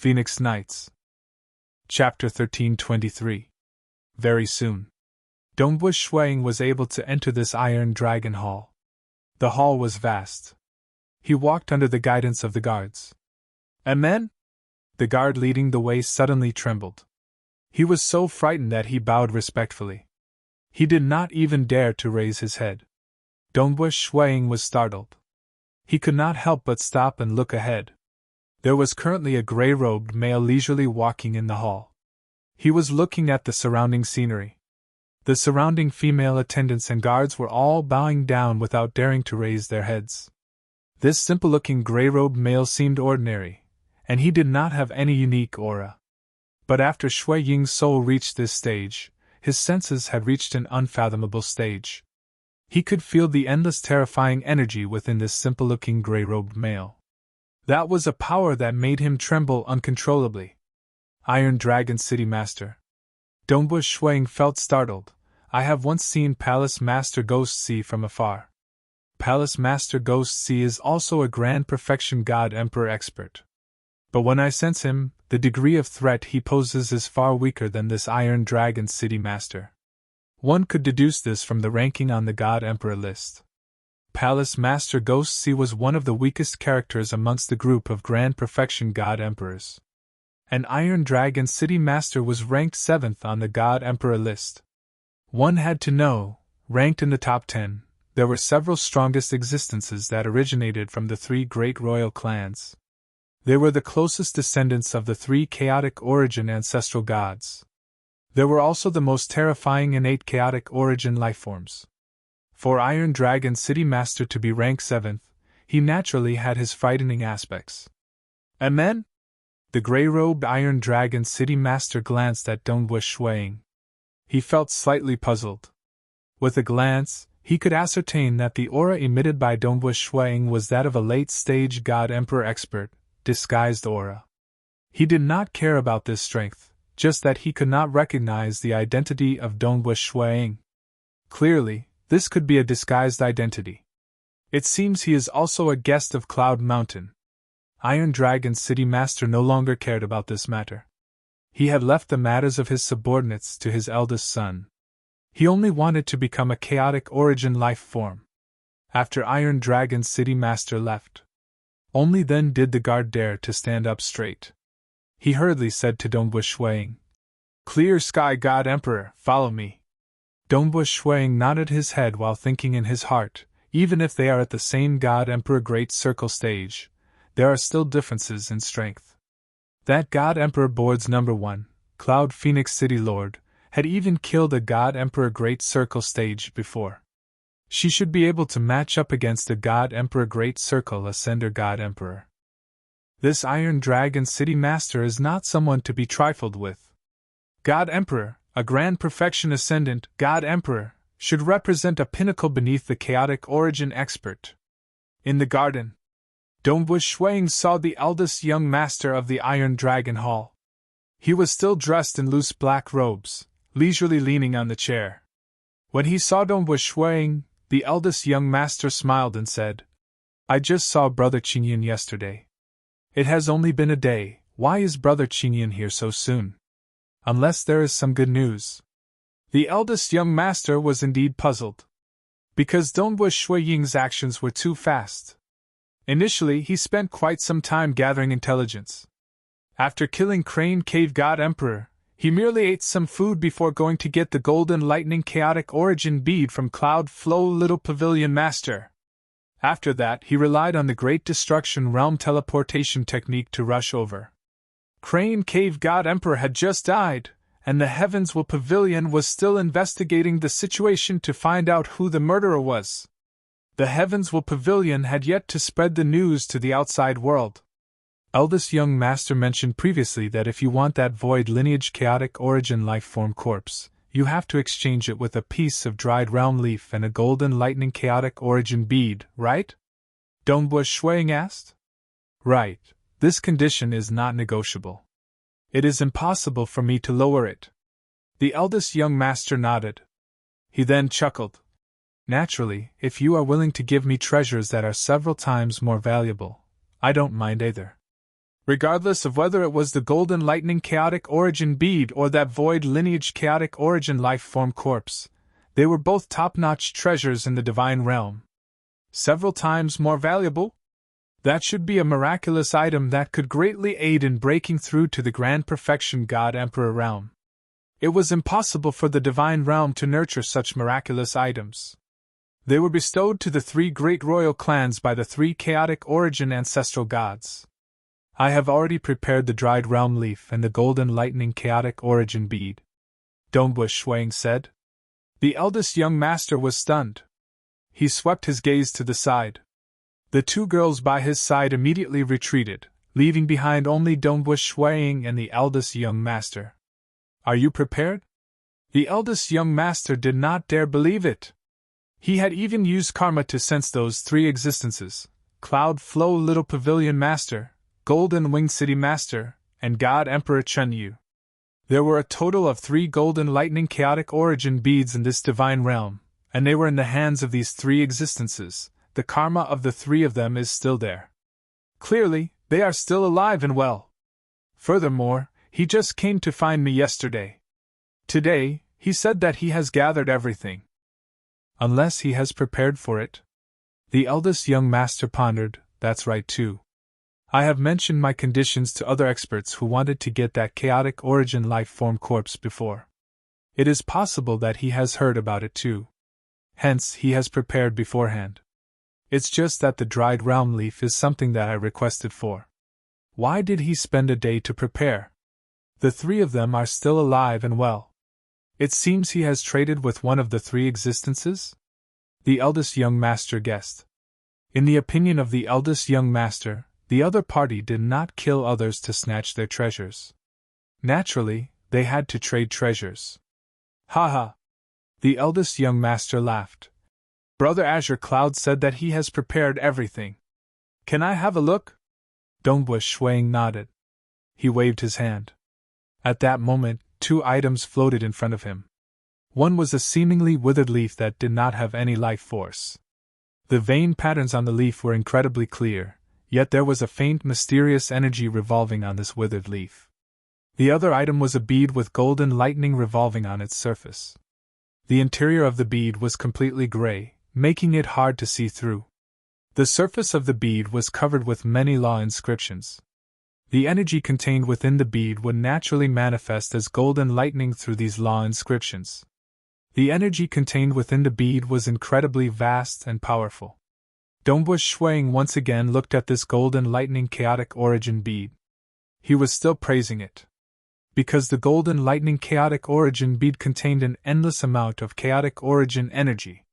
Phoenix Nights. Chapter 1323. Very soon, Dongwu Shuang was able to enter this Iron Dragon Hall. The hall was vast. He walked under the guidance of the guards. Amen? The guard leading the way suddenly trembled. He was so frightened that he bowed respectfully. He did not even dare to raise his head. Dongwu Shuang was startled. He could not help but stop and look ahead. There was currently a gray-robed male leisurely walking in the hall. He was looking at the surrounding scenery. The surrounding female attendants and guards were all bowing down without daring to raise their heads. This simple-looking gray-robed male seemed ordinary, and he did not have any unique aura. But after Shui Ying's soul reached this stage, his senses had reached an unfathomable stage. He could feel the endless terrifying energy within this simple-looking gray-robed male. That was a power that made him tremble uncontrollably. Iron Dragon City Master. Dongwu Shuang felt startled. I have once seen Palace Master Ghost Sea from afar. Palace Master Ghost Sea is also a Grand Perfection God Emperor expert. But when I sense him, the degree of threat he poses is far weaker than this Iron Dragon City Master. One could deduce this from the ranking on the God Emperor list. Palace Master Ghost Sea was one of the weakest characters amongst the group of Grand Perfection God Emperors. An Iron Dragon City Master was ranked 7th on the God Emperor list. One had to know, ranked in the top 10, there were several strongest existences that originated from the 3 great royal clans. They were the closest descendants of the 3 chaotic origin ancestral gods. There were also the most terrifying innate chaotic origin lifeforms. For Iron Dragon City Master to be ranked 7th, he naturally had his frightening aspects. Amen? The gray-robed Iron Dragon City Master glanced at Dongwu Shuang. He felt slightly puzzled. With a glance, he could ascertain that the aura emitted by Dongwu Shuang was that of a late-stage God Emperor expert, disguised aura. He did not care about this strength, just that he could not recognize the identity of Dongwu Shuang. Clearly, this could be a disguised identity. It seems he is also a guest of Cloud Mountain. Iron Dragon City Master no longer cared about this matter. He had left the matters of his subordinates to his eldest son. He only wanted to become a chaotic origin life form. After Iron Dragon City Master left, only then did the guard dare to stand up straight. He hurriedly said to Dongwu Shuang, "Clear Sky God Emperor, follow me." Dongwu Shuang nodded his head while thinking in his heart, even if they are at the same God Emperor Great Circle stage, there are still differences in strength. That God Emperor Board's number 1, Cloud Phoenix City Lord, had even killed a God Emperor Great Circle stage before. She should be able to match up against a God Emperor Great Circle Ascender God Emperor. This Iron Dragon City Master is not someone to be trifled with. God Emperor, a Grand Perfection Ascendant God Emperor, should represent a pinnacle beneath the chaotic origin expert. In the garden, Dongwu Shuang saw the eldest young master of the Iron Dragon Hall. He was still dressed in loose black robes, leisurely leaning on the chair. When he saw Dongwu Shuang, the eldest young master smiled and said, "I just saw Brother Qingyan yesterday. It has only been a day, why is Brother Qingyan here so soon? Unless there is some good news." The eldest young master was indeed puzzled. Because Dongwu Shuang's actions were too fast. Initially, he spent quite some time gathering intelligence. After killing Crane Cave God Emperor, he merely ate some food before going to get the Golden Lightning Chaotic Origin Bead from Cloud Flow Little Pavilion Master. After that, he relied on the Great Destruction Realm teleportation technique to rush over. Crane Cave God Emperor had just died, and the Heavenswell Pavilion was still investigating the situation to find out who the murderer was. The Heavenswell Pavilion had yet to spread the news to the outside world. Eldest young master mentioned previously that if you want that void lineage chaotic origin lifeform corpse, you have to exchange it with a piece of dried realm leaf and a golden lightning chaotic origin bead, right? Dongwu Shuang asked. Right, this condition is not negotiable. It is impossible for me to lower it. The eldest young master nodded. He then chuckled. Naturally, if you are willing to give me treasures that are several times more valuable, I don't mind either. Regardless of whether it was the golden lightning chaotic origin bead or that void lineage chaotic origin life form corpse, they were both top-notch treasures in the divine realm. Several times more valuable? That should be a miraculous item that could greatly aid in breaking through to the grand perfection God Emperor realm. It was impossible for the divine realm to nurture such miraculous items. They were bestowed to the 3 great royal clans by the 3 chaotic origin ancestral gods. I have already prepared the dried realm leaf and the golden lightning chaotic origin bead, Domebush Shuang said. The eldest young master was stunned. He swept his gaze to the side. The 2 girls by his side immediately retreated, leaving behind only Domebush Shuang and the eldest young master. Are you prepared? The eldest young master did not dare believe it. He had even used karma to sense those 3 existences: Cloud Flow Little Pavilion Master, Golden Winged City Master, and God Emperor Chen Yu. There were a total of 3 golden lightning chaotic origin beads in this divine realm, and they were in the hands of these 3 existences. The karma of the 3 of them is still there. Clearly, they are still alive and well. Furthermore, he just came to find me yesterday. Today, he said that he has gathered everything. Unless he has prepared for it? The eldest young master pondered. That's right too. I have mentioned my conditions to other experts who wanted to get that chaotic origin life form corpse before. It is possible that he has heard about it too. Hence, he has prepared beforehand. It's just that the dried realm leaf is something that I requested for. Why did he spend a day to prepare? The 3 of them are still alive and well. It seems he has traded with one of the 3 existences? The eldest young master guessed. In the opinion of the eldest young master, the other party did not kill others to snatch their treasures. Naturally, they had to trade treasures. Ha ha! The eldest young master laughed. Brother Azure Cloud said that he has prepared everything. Can I have a look? Domebush Shuang nodded. He waved his hand. At that moment, 2 items floated in front of him. One was a seemingly withered leaf that did not have any life force. The vein patterns on the leaf were incredibly clear, yet there was a faint mysterious energy revolving on this withered leaf. The other item was a bead with golden lightning revolving on its surface. The interior of the bead was completely gray, making it hard to see through. The surface of the bead was covered with many law inscriptions. The energy contained within the bead would naturally manifest as golden lightning through these law inscriptions. The energy contained within the bead was incredibly vast and powerful. Domebush Shuang once again looked at this golden lightning chaotic origin bead. He was still praising it. Because the golden lightning chaotic origin bead contained an endless amount of chaotic origin energy.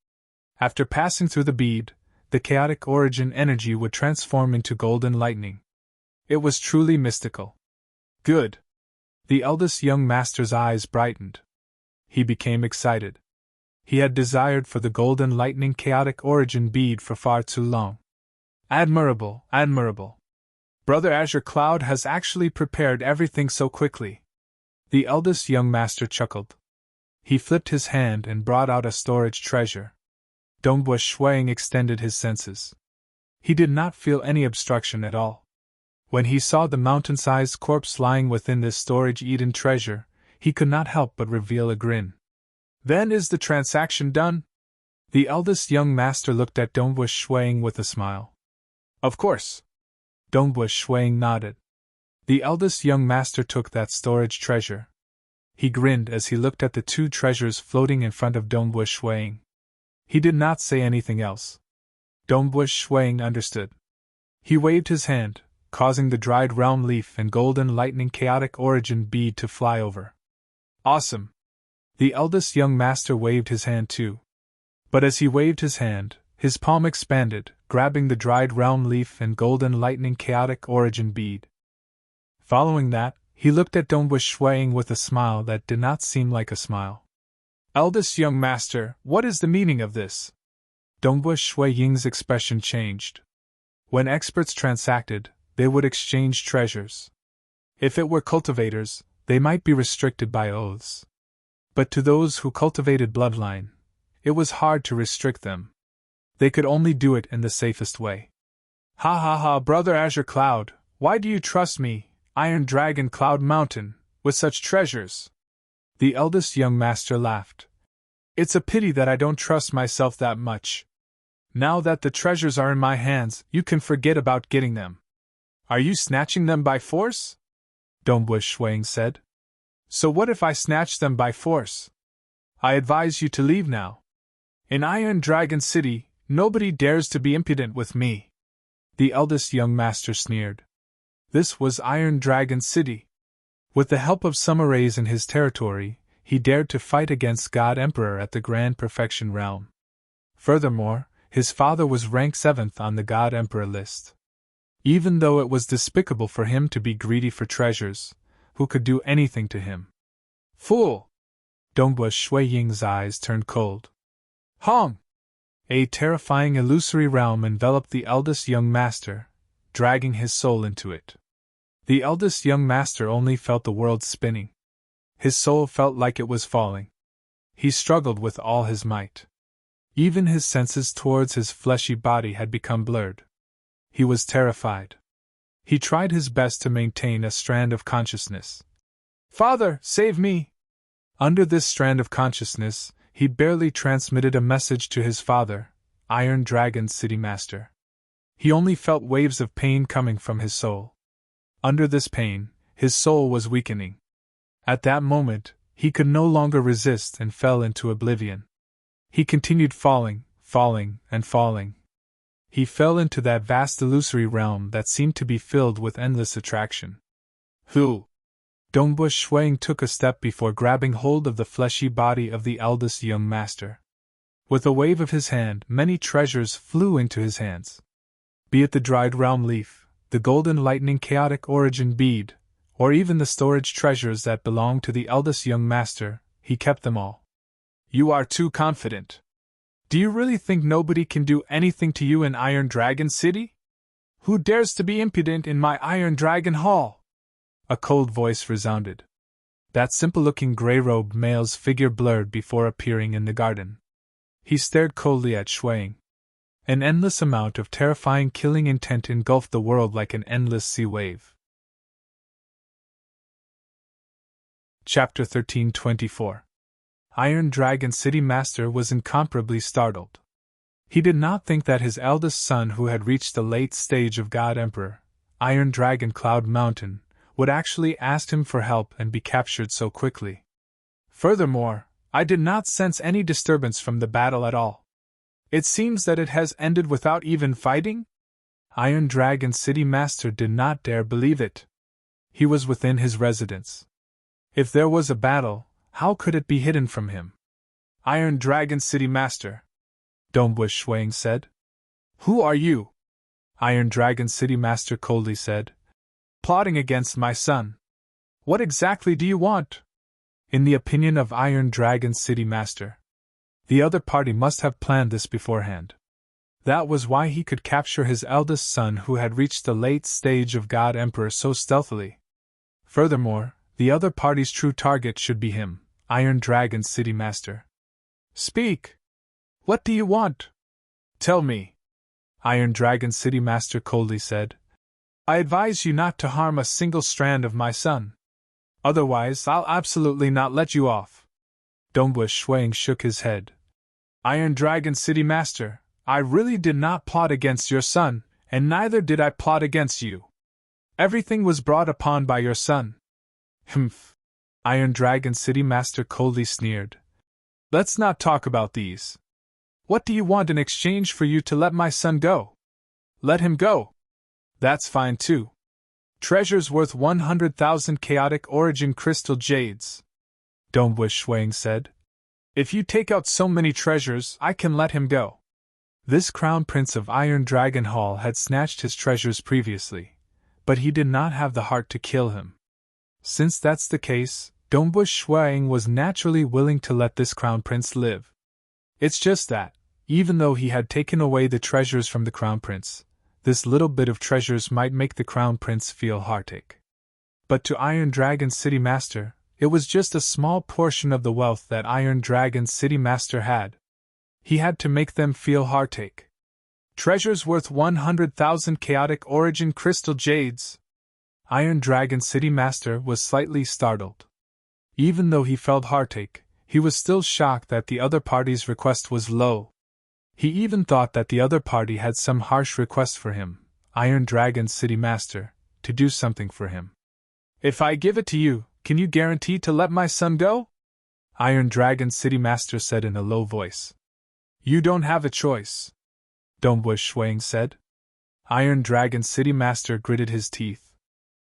After passing through the bead, the chaotic origin energy would transform into golden lightning. It was truly mystical. Good. The eldest young master's eyes brightened. He became excited. He had desired for the golden lightning chaotic origin bead for far too long. Admirable, admirable. Brother Azure Cloud has actually prepared everything so quickly. The eldest young master chuckled. He flipped his hand and brought out a storage treasure. Domebush Shuang extended his senses. He did not feel any obstruction at all. When he saw the mountain-sized corpse lying within this storage Eden treasure, he could not help but reveal a grin. Then is the transaction done? The eldest young master looked at Domebush Shuang with a smile. Of course. Domebush Shuang nodded. The eldest young master took that storage treasure. He grinned as he looked at the 2 treasures floating in front of Domebush Shuang. He did not say anything else. Domebush Shuang understood. He waved his hand, causing the dried realm leaf and golden lightning chaotic origin bead to fly over. Awesome! The eldest young master waved his hand too. But as he waved his hand, his palm expanded, grabbing the dried realm leaf and golden lightning chaotic origin bead. Following that, he looked at Domebush Shuang with a smile that did not seem like a smile. Eldest young master, what is the meaning of this? Domebush Shuang's expression changed. When experts transacted, they would exchange treasures. If it were cultivators, they might be restricted by oaths. But to those who cultivated bloodline, it was hard to restrict them. They could only do it in the safest way. Ha ha ha, Brother Azure Cloud, Why do you trust me, Iron Dragon Cloud Mountain, with such treasures? The eldest young master laughed. It's a pity that I don't trust myself that much. Now that the treasures are in my hands, you can forget about getting them. Are you snatching them by force? Dombush Shuang said. So what if I snatch them by force? I advise you to leave now. In Iron Dragon City, nobody dares to be impudent with me. The eldest young master sneered. This was Iron Dragon City. With the help of some arrays in his territory, he dared to fight against God Emperor at the Grand Perfection realm. Furthermore, his father was ranked 7th on the God Emperor list. Even though it was despicable for him to be greedy for treasures, who could do anything to him? Fool! Dombush Shui Ying's eyes turned cold. Hong! A terrifying illusory realm enveloped the eldest young master, dragging his soul into it. The eldest young master only felt the world spinning. His soul felt like it was falling. He struggled with all his might. Even his senses towards his fleshy body had become blurred. He was terrified. He tried his best to maintain a strand of consciousness. Father, save me! Under this strand of consciousness, he barely transmitted a message to his father, Iron Dragon City Master. He only felt waves of pain coming from his soul. Under this pain, his soul was weakening. At that moment, he could no longer resist and fell into oblivion. He continued falling, and falling. He fell into that vast illusory realm that seemed to be filled with endless attraction. Who? Dombush Shuang took a step before grabbing hold of the fleshy body of the eldest young master. With a wave of his hand, many treasures flew into his hands. Be it the dried realm leaf, the golden lightning chaotic origin bead, or even the storage treasures that belonged to the eldest young master, he kept them all. You are too confident. Do you really think nobody can do anything to you in Iron Dragon City? Who dares to be impudent in my Iron Dragon Hall? A cold voice resounded. That simple-looking gray-robed male's figure blurred before appearing in the garden. He stared coldly at Shuang. An endless amount of terrifying killing intent engulfed the world like an endless sea wave. Chapter 1324. Iron Dragon City Master was incomparably startled. He did not think that his eldest son, who had reached the late stage of God Emperor, Iron Dragon Cloud Mountain, would actually ask him for help and be captured so quickly. Furthermore, I did not sense any disturbance from the battle at all. It seems that it has ended without even fighting? Iron Dragon City Master did not dare believe it. He was within his residence. If there was a battle, how could it be hidden from him? Iron Dragon City Master, Dombush Shuang said. Who are you? Iron Dragon City Master coldly said. Plotting against my son. What exactly do you want? In the opinion of Iron Dragon City Master, the other party must have planned this beforehand. That was why he could capture his eldest son, who had reached the late stage of God Emperor, so stealthily. Furthermore, the other party's true target should be him, Iron Dragon City Master. Speak! What do you want? Tell me, Iron Dragon City Master coldly said. I advise you not to harm a single strand of my son. Otherwise, I'll absolutely not let you off. Dombush Shuang shook his head. Iron Dragon City Master, I really did not plot against your son, and neither did I plot against you. Everything was brought upon by your son. Humph! Iron Dragon City Master coldly sneered. Let's not talk about these. What do you want in exchange for you to let my son go? Let him go. That's fine too. Treasures worth 100,000 chaotic origin crystal jades, Dombush Shuang said. If you take out so many treasures, I can let him go. This Crown Prince of Iron Dragon Hall had snatched his treasures previously, but he did not have the heart to kill him. Since that's the case, Dombush Shuang was naturally willing to let this Crown Prince live. It's just that, even though he had taken away the treasures from the Crown Prince, this little bit of treasures might make the Crown Prince feel heartache. But to Iron Dragon City Master, it was just a small portion of the wealth that Iron Dragon City Master had. He had to make them feel heartache. Treasures worth 100,000 chaotic origin crystal jades, Iron Dragon City Master was slightly startled. Even though he felt heartache, he was still shocked that the other party's request was low. He even thought that the other party had some harsh request for him, Iron Dragon City Master, to do something for him. If I give it to you, can you guarantee to let my son go? Iron Dragon City Master said in a low voice. You don't have a choice, Dongbu Shuang said. Iron Dragon City Master gritted his teeth.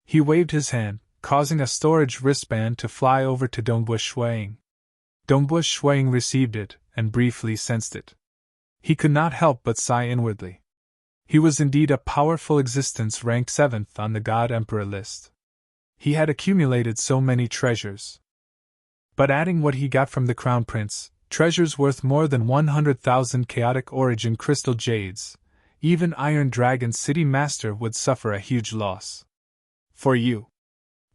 He waved his hand, causing a storage wristband to fly over to Dongbu Shuang. Dongbu Shuang received it, and briefly sensed it. He could not help but sigh inwardly. He was indeed a powerful existence ranked 7th on the God Emperor list. He had accumulated so many treasures. But adding what he got from the Crown Prince, treasures worth more than 100,000 chaotic origin crystal jades, even Iron Dragon City Master would suffer a huge loss. For you.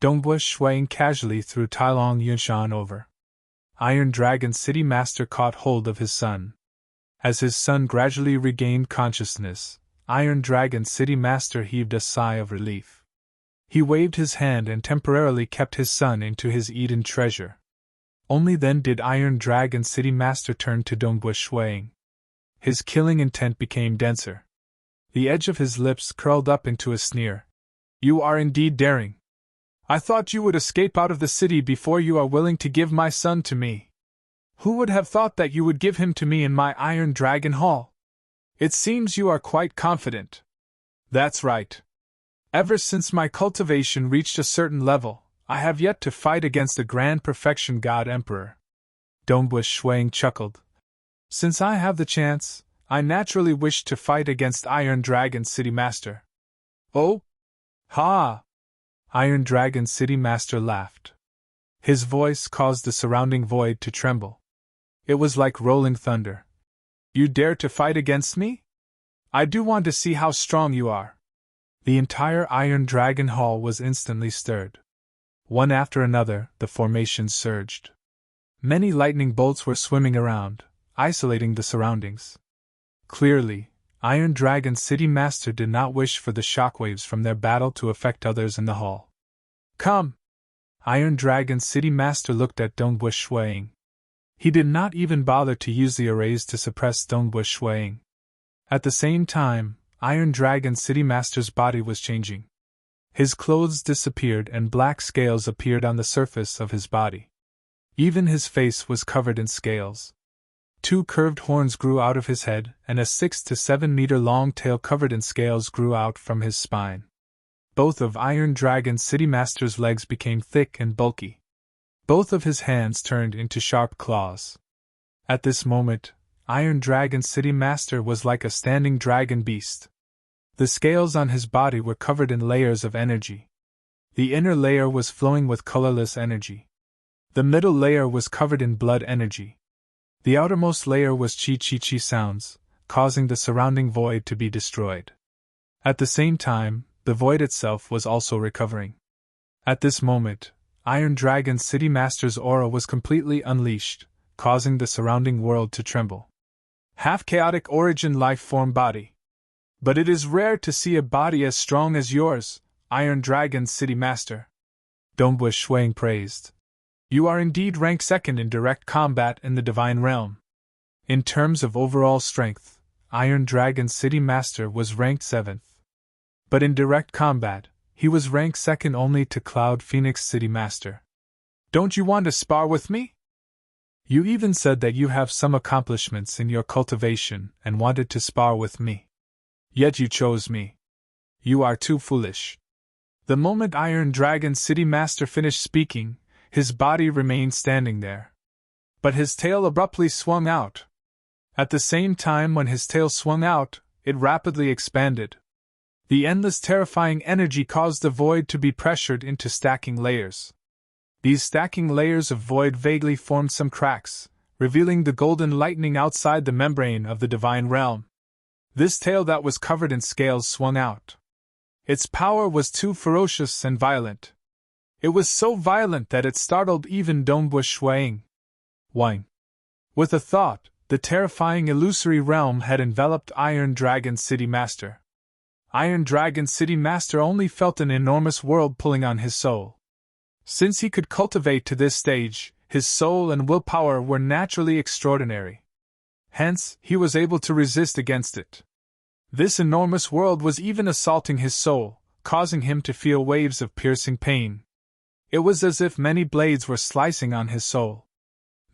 Dongbu Shuang casually threw Tailong Yunshan over. Iron Dragon City Master caught hold of his son. As his son gradually regained consciousness, Iron Dragon City Master heaved a sigh of relief. He waved his hand and temporarily kept his son into his Eden treasure. Only then did Iron Dragon City Master turn to Dongbu Shuang. His killing intent became denser. The edge of his lips curled up into a sneer. You are indeed daring. I thought you would escape out of the city before you are willing to give my son to me. Who would have thought that you would give him to me in my Iron Dragon Hall? It seems you are quite confident. That's right. Ever since my cultivation reached a certain level, I have yet to fight against the Grand Perfection God Emperor. Dongbu Shuang chuckled. Since I have the chance, I naturally wish to fight against Iron Dragon City Master. Oh? Ha! Iron Dragon City Master laughed. His voice caused the surrounding void to tremble. It was like rolling thunder. You dare to fight against me? I do want to see how strong you are. The entire Iron Dragon Hall was instantly stirred. One after another, the formations surged. Many lightning bolts were swimming around, isolating the surroundings. Clearly, Iron Dragon City Master did not wish for the shockwaves from their battle to affect others in the hall. Come! Iron Dragon City Master looked at Dongbu Shuang. He did not even bother to use the arrays to suppress Dongbu Shuang. At the same time, Iron Dragon City Master's body was changing. His clothes disappeared and black scales appeared on the surface of his body. Even his face was covered in scales. 2 curved horns grew out of his head, and a 6 to 7 meter long tail covered in scales grew out from his spine. Both of Iron Dragon City Master's legs became thick and bulky. Both of his hands turned into sharp claws. At this moment, Iron Dragon City Master was like a standing dragon beast. The scales on his body were covered in layers of energy. The inner layer was flowing with colorless energy. The middle layer was covered in blood energy. The outermost layer was chi-chi-chi sounds, causing the surrounding void to be destroyed. At the same time, the void itself was also recovering. At this moment, Iron Dragon City Master's aura was completely unleashed, causing the surrounding world to tremble. Half-chaotic origin life-form body. But it is rare to see a body as strong as yours, Iron Dragon City Master. Dongbu Shuang praised. You are indeed ranked 2nd in direct combat in the Divine Realm. In terms of overall strength, Iron Dragon City Master was ranked 7th. But in direct combat, he was ranked 2nd only to Cloud Phoenix City Master. Don't you want to spar with me? You even said that you have some accomplishments in your cultivation and wanted to spar with me. Yet you chose me. You are too foolish. The moment Iron Dragon City Master finished speaking, his body remained standing there. But his tail abruptly swung out. At the same time when his tail swung out, it rapidly expanded. The endless terrifying energy caused the void to be pressured into stacking layers. These stacking layers of void vaguely formed some cracks, revealing the golden lightning outside the membrane of the Divine Realm. This tail that was covered in scales swung out. Its power was too ferocious and violent. It was so violent that it startled even Dongbu Shuang. Wang. With a thought, the terrifying illusory realm had enveloped Iron Dragon City Master. Iron Dragon City Master only felt an enormous world pulling on his soul. Since he could cultivate to this stage, his soul and willpower were naturally extraordinary. Hence, he was able to resist against it. This enormous world was even assaulting his soul, causing him to feel waves of piercing pain. It was as if many blades were slicing on his soul.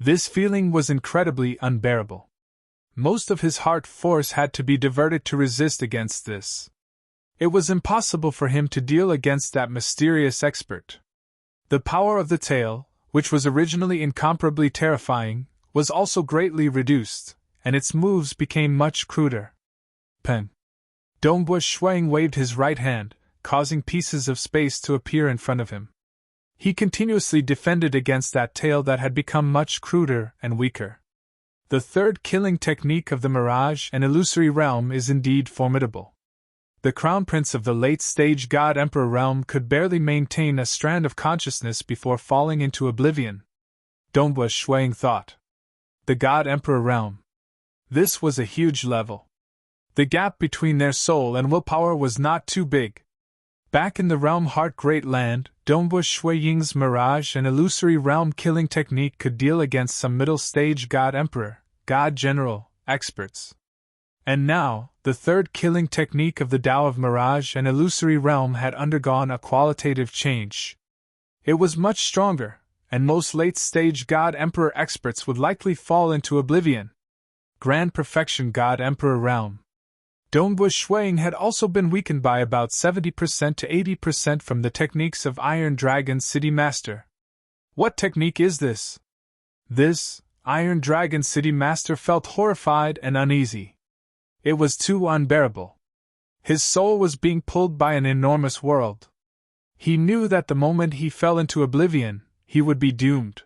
This feeling was incredibly unbearable. Most of his heart force had to be diverted to resist against this. It was impossible for him to deal against that mysterious expert. The power of the tail, which was originally incomparably terrifying, was also greatly reduced, and its moves became much cruder. Pen. Dongbu Shuang waved his right hand, causing pieces of space to appear in front of him. He continuously defended against that tail that had become much cruder and weaker. The third killing technique of the Mirage and Illusory Realm is indeed formidable. The Crown Prince of the late-stage God Emperor realm could barely maintain a strand of consciousness before falling into oblivion. Dongbu Shuang thought. The God Emperor realm. This was a huge level. The gap between their soul and willpower was not too big. Back in the Realm Heart Great Land, Dongbu Shuiying's Mirage and Illusory Realm killing technique could deal against some middle-stage God Emperor, God General, experts. And now, the third killing technique of the Tao of Mirage and Illusory Realm had undergone a qualitative change. It was much stronger, and most late-stage God Emperor experts would likely fall into oblivion. Grand Perfection God Emperor Realm. Dongbu Shuang had also been weakened by about 70% to 80% from the techniques of Iron Dragon City Master. What technique is this? This, Iron Dragon City Master felt horrified and uneasy. It was too unbearable. His soul was being pulled by an enormous world. He knew that the moment he fell into oblivion, he would be doomed.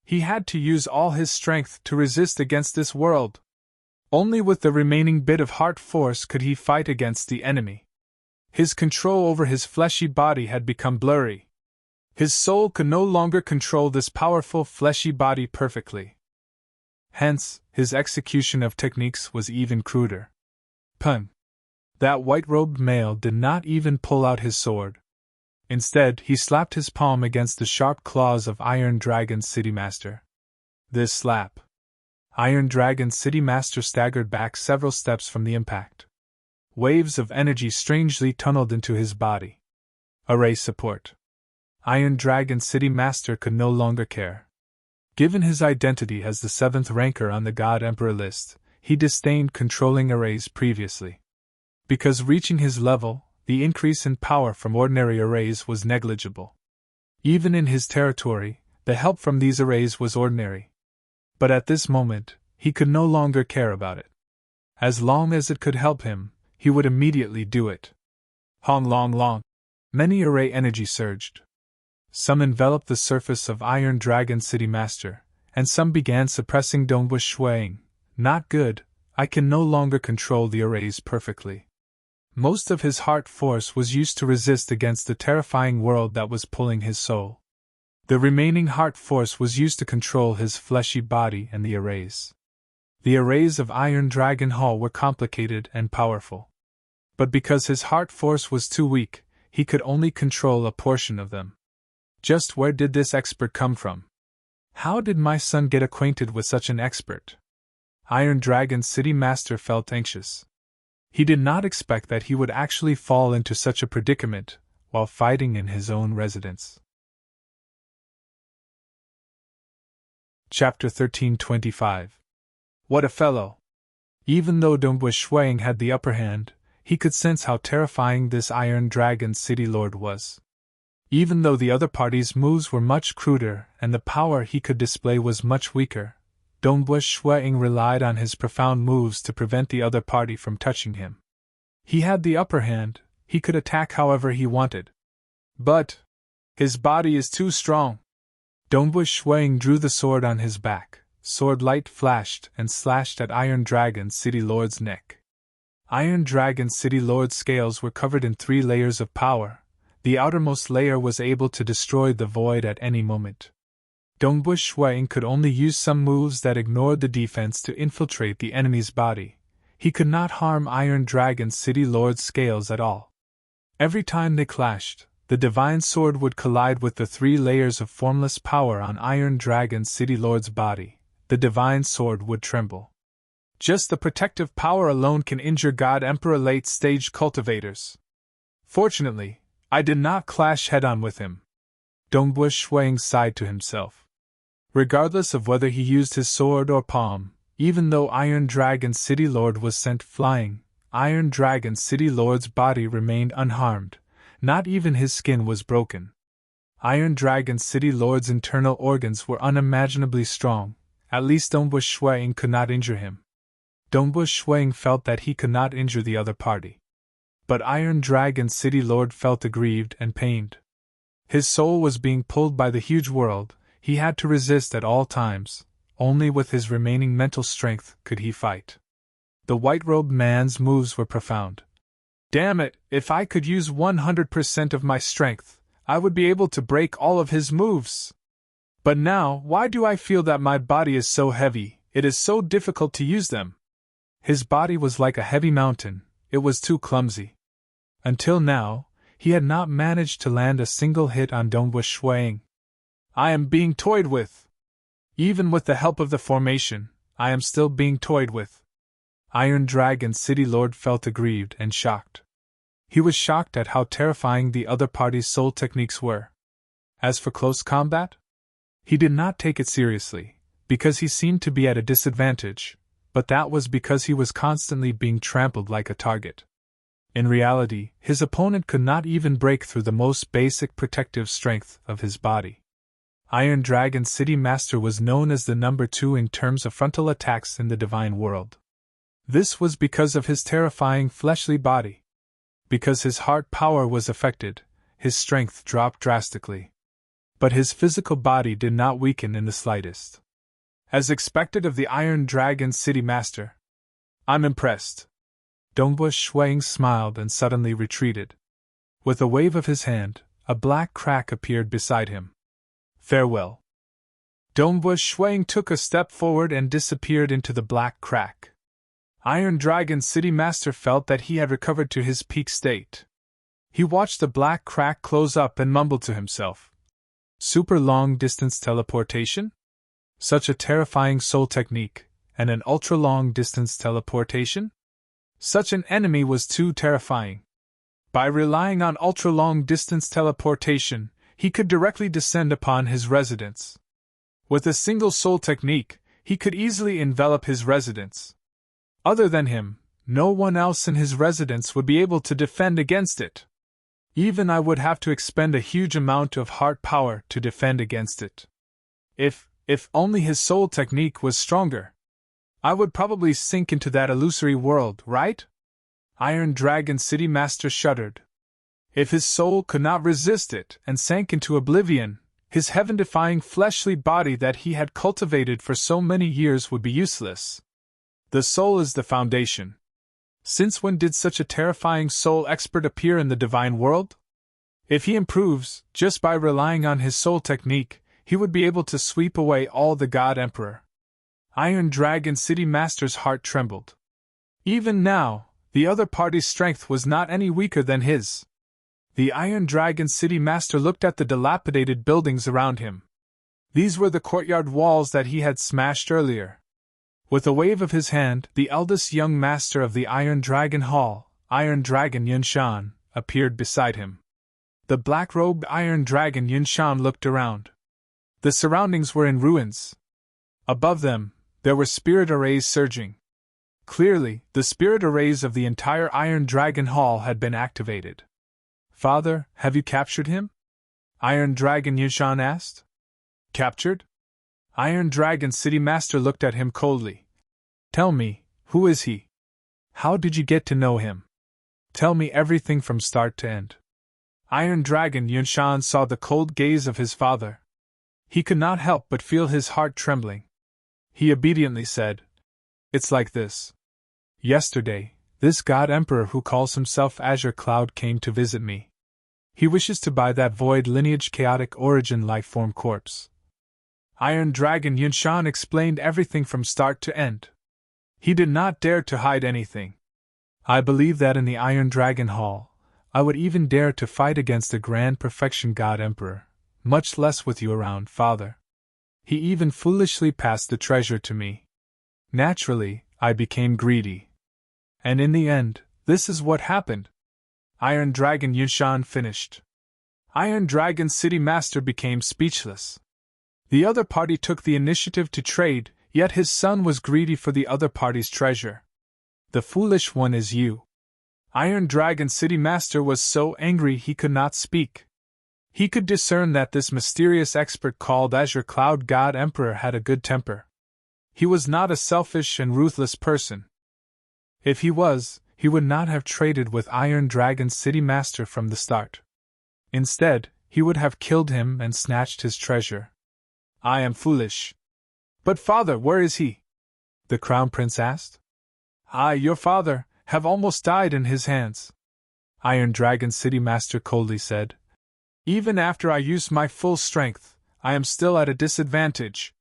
He had to use all his strength to resist against this world. Only with the remaining bit of heart force could he fight against the enemy. His control over his fleshy body had become blurry. His soul could no longer control this powerful fleshy body perfectly. Hence, his execution of techniques was even cruder. Pun. That white-robed male did not even pull out his sword. Instead, he slapped his palm against the sharp claws of Iron Dragon City Master. This slap. Iron Dragon City Master staggered back several steps from the impact. Waves of energy strangely tunneled into his body. Array support. Iron Dragon City Master could no longer care. Given his identity as the 7th ranker on the God Emperor list, he disdained controlling arrays previously. Because reaching his level, the increase in power from ordinary arrays was negligible. Even in his territory, the help from these arrays was ordinary. But at this moment, he could no longer care about it. As long as it could help him, he would immediately do it. Hong long long. Many array energy surged. Some enveloped the surface of Iron Dragon City Master, and some began suppressing Dongbu Shuang. Not good, I can no longer control the arrays perfectly. Most of his heart force was used to resist against the terrifying world that was pulling his soul. The remaining heart force was used to control his fleshy body and the arrays. The arrays of Iron Dragon Hall were complicated and powerful. But because his heart force was too weak, he could only control a portion of them. Just where did this expert come from? How did my son get acquainted with such an expert? Iron Dragon City Master felt anxious. He did not expect that he would actually fall into such a predicament while fighting in his own residence. Chapter 1325. What a fellow! Even though Dongbu Shuang had the upper hand, he could sense how terrifying this Iron Dragon City Lord was. Even though the other party's moves were much cruder and the power he could display was much weaker, Dongbu Shuang relied on his profound moves to prevent the other party from touching him. He had the upper hand, he could attack however he wanted. But his body is too strong. Dongbu Shuang drew the sword on his back, sword light flashed and slashed at Iron Dragon City Lord's neck. Iron Dragon City Lord's scales were covered in 3 layers of power. The outermost layer was able to destroy the void at any moment. Dongbu Shuang could only use some moves that ignored the defense to infiltrate the enemy's body. he could not harm Iron Dragon City Lord's scales at all. Every time they clashed, the divine sword would collide with the 3 layers of formless power on Iron Dragon City Lord's body. The divine sword would tremble. Just the protective power alone can injure God Emperor late-stage cultivators. Fortunately, I did not clash head-on with him. Dongbu Shuang sighed to himself. Regardless of whether he used his sword or palm, even though Iron Dragon City Lord was sent flying, Iron Dragon City Lord's body remained unharmed. Not even his skin was broken. Iron Dragon City Lord's internal organs were unimaginably strong. At least Dongbu Shuang could not injure him. Dongbu Shuang felt that he could not injure the other party. But Iron Dragon City Lord felt aggrieved and pained. His soul was being pulled by the huge world. He had to resist at all times. Only with his remaining mental strength could he fight. The white-robed man's moves were profound. Damn it, if I could use 100% of my strength, I would be able to break all of his moves. But now, why do I feel that my body is so heavy? It is so difficult to use them. His body was like a heavy mountain. It was too clumsy. Until now, he had not managed to land a single hit on Dongbu Shuang. I am being toyed with. Even with the help of the formation, I am still being toyed with. Iron Dragon City Lord felt aggrieved and shocked. He was shocked at how terrifying the other party's soul techniques were. As for close combat, he did not take it seriously, because he seemed to be at a disadvantage, but that was because he was constantly being trampled like a target. In reality, his opponent could not even break through the most basic protective strength of his body. Iron Dragon City Master was known as the number 2 in terms of frontal attacks in the divine world. This was because of his terrifying fleshly body. Because his heart power was affected, his strength dropped drastically. But his physical body did not weaken in the slightest. As expected of the Iron Dragon City Master. I'm impressed. Dongbu Shuang smiled and suddenly retreated. With a wave of his hand, a black crack appeared beside him. Farewell. Dongbu Shuang took a step forward and disappeared into the black crack. Iron Dragon City Master felt that he had recovered to his peak state. He watched the black crack close up and mumbled to himself. Super long-distance teleportation? Such a terrifying soul technique, and an ultra-long-distance teleportation? Such an enemy was too terrifying. By relying on ultra-long-distance teleportation, he could directly descend upon his residence. With a single soul technique, he could easily envelop his residence. Other than him, no one else in his residence would be able to defend against it. Even I would have to expend a huge amount of heart power to defend against it. If only his soul technique was stronger. I would probably sink into that illusory world, right? Iron Dragon City Master shuddered. If his soul could not resist it and sank into oblivion, his heaven-defying fleshly body that he had cultivated for so many years would be useless. The soul is the foundation. Since when did such a terrifying soul expert appear in the divine world? If he improves, just by relying on his soul technique, he would be able to sweep away all the God Emperor. Iron Dragon City Master's heart trembled. Even now, the other party's strength was not any weaker than his. The Iron Dragon City Master looked at the dilapidated buildings around him. These were the courtyard walls that he had smashed earlier. With a wave of his hand, the eldest young master of the Iron Dragon Hall, Iron Dragon Yunshan, appeared beside him. The black-robed Iron Dragon Yunshan looked around. The surroundings were in ruins. Above them, there were spirit arrays surging. Clearly, the spirit arrays of the entire Iron Dragon Hall had been activated. Father, have you captured him? Iron Dragon Yunshan asked. Captured? Iron Dragon City Master looked at him coldly. Tell me, who is he? How did you get to know him? Tell me everything from start to end. Iron Dragon Yunshan saw the cold gaze of his father. He could not help but feel his heart trembling. He obediently said, It's like this. Yesterday, this God Emperor who calls himself Azure Cloud came to visit me. He wishes to buy that void lineage chaotic origin life-form corpse. Iron Dragon Yunshan explained everything from start to end. He did not dare to hide anything. I believe that in the Iron Dragon Hall, I would even dare to fight against the Grand Perfection God Emperor, much less with you around, Father. He even foolishly passed the treasure to me. Naturally, I became greedy. And in the end, this is what happened. Iron Dragon Yunshan finished. Iron Dragon City Master became speechless. The other party took the initiative to trade, yet his son was greedy for the other party's treasure. The foolish one is you. Iron Dragon City Master was so angry he could not speak. He could discern that this mysterious expert called Azure Cloud God Emperor had a good temper. He was not a selfish and ruthless person. If he was, he would not have traded with Iron Dragon City Master from the start. Instead, he would have killed him and snatched his treasure. I am foolish. But father, where is he? The Crown Prince asked. I, your father, have almost died in his hands. Iron Dragon City Master coldly said. Even after I used my full strength, I am still at a disadvantage.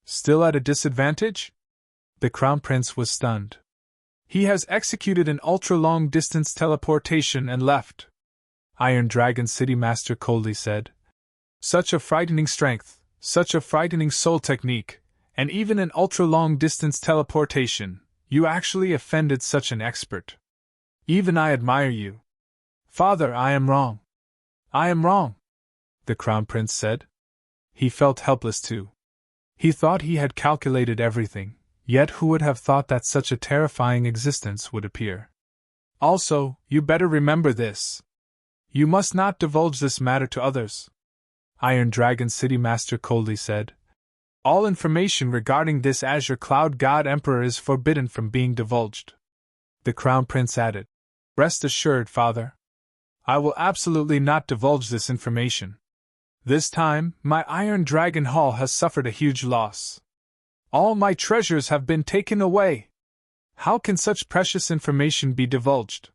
Still at a disadvantage? The Crown Prince was stunned. He has executed an ultra-long distance teleportation and left. Iron Dragon City Master coldly said. Such a frightening strength, such a frightening soul technique, and even an ultra-long distance teleportation. You actually offended such an expert. Even I admire you. Father, I am wrong. I am wrong, the Crown Prince said. He felt helpless too. He thought he had calculated everything, yet who would have thought that such a terrifying existence would appear? Also, you better remember this. You must not divulge this matter to others. Iron Dragon City Master coldly said. All information regarding this Azure Cloud God Emperor is forbidden from being divulged. The Crown Prince added. Rest assured, Father. I will absolutely not divulge this information. This time, my Iron Dragon Hall has suffered a huge loss. All my treasures have been taken away. How can such precious information be divulged?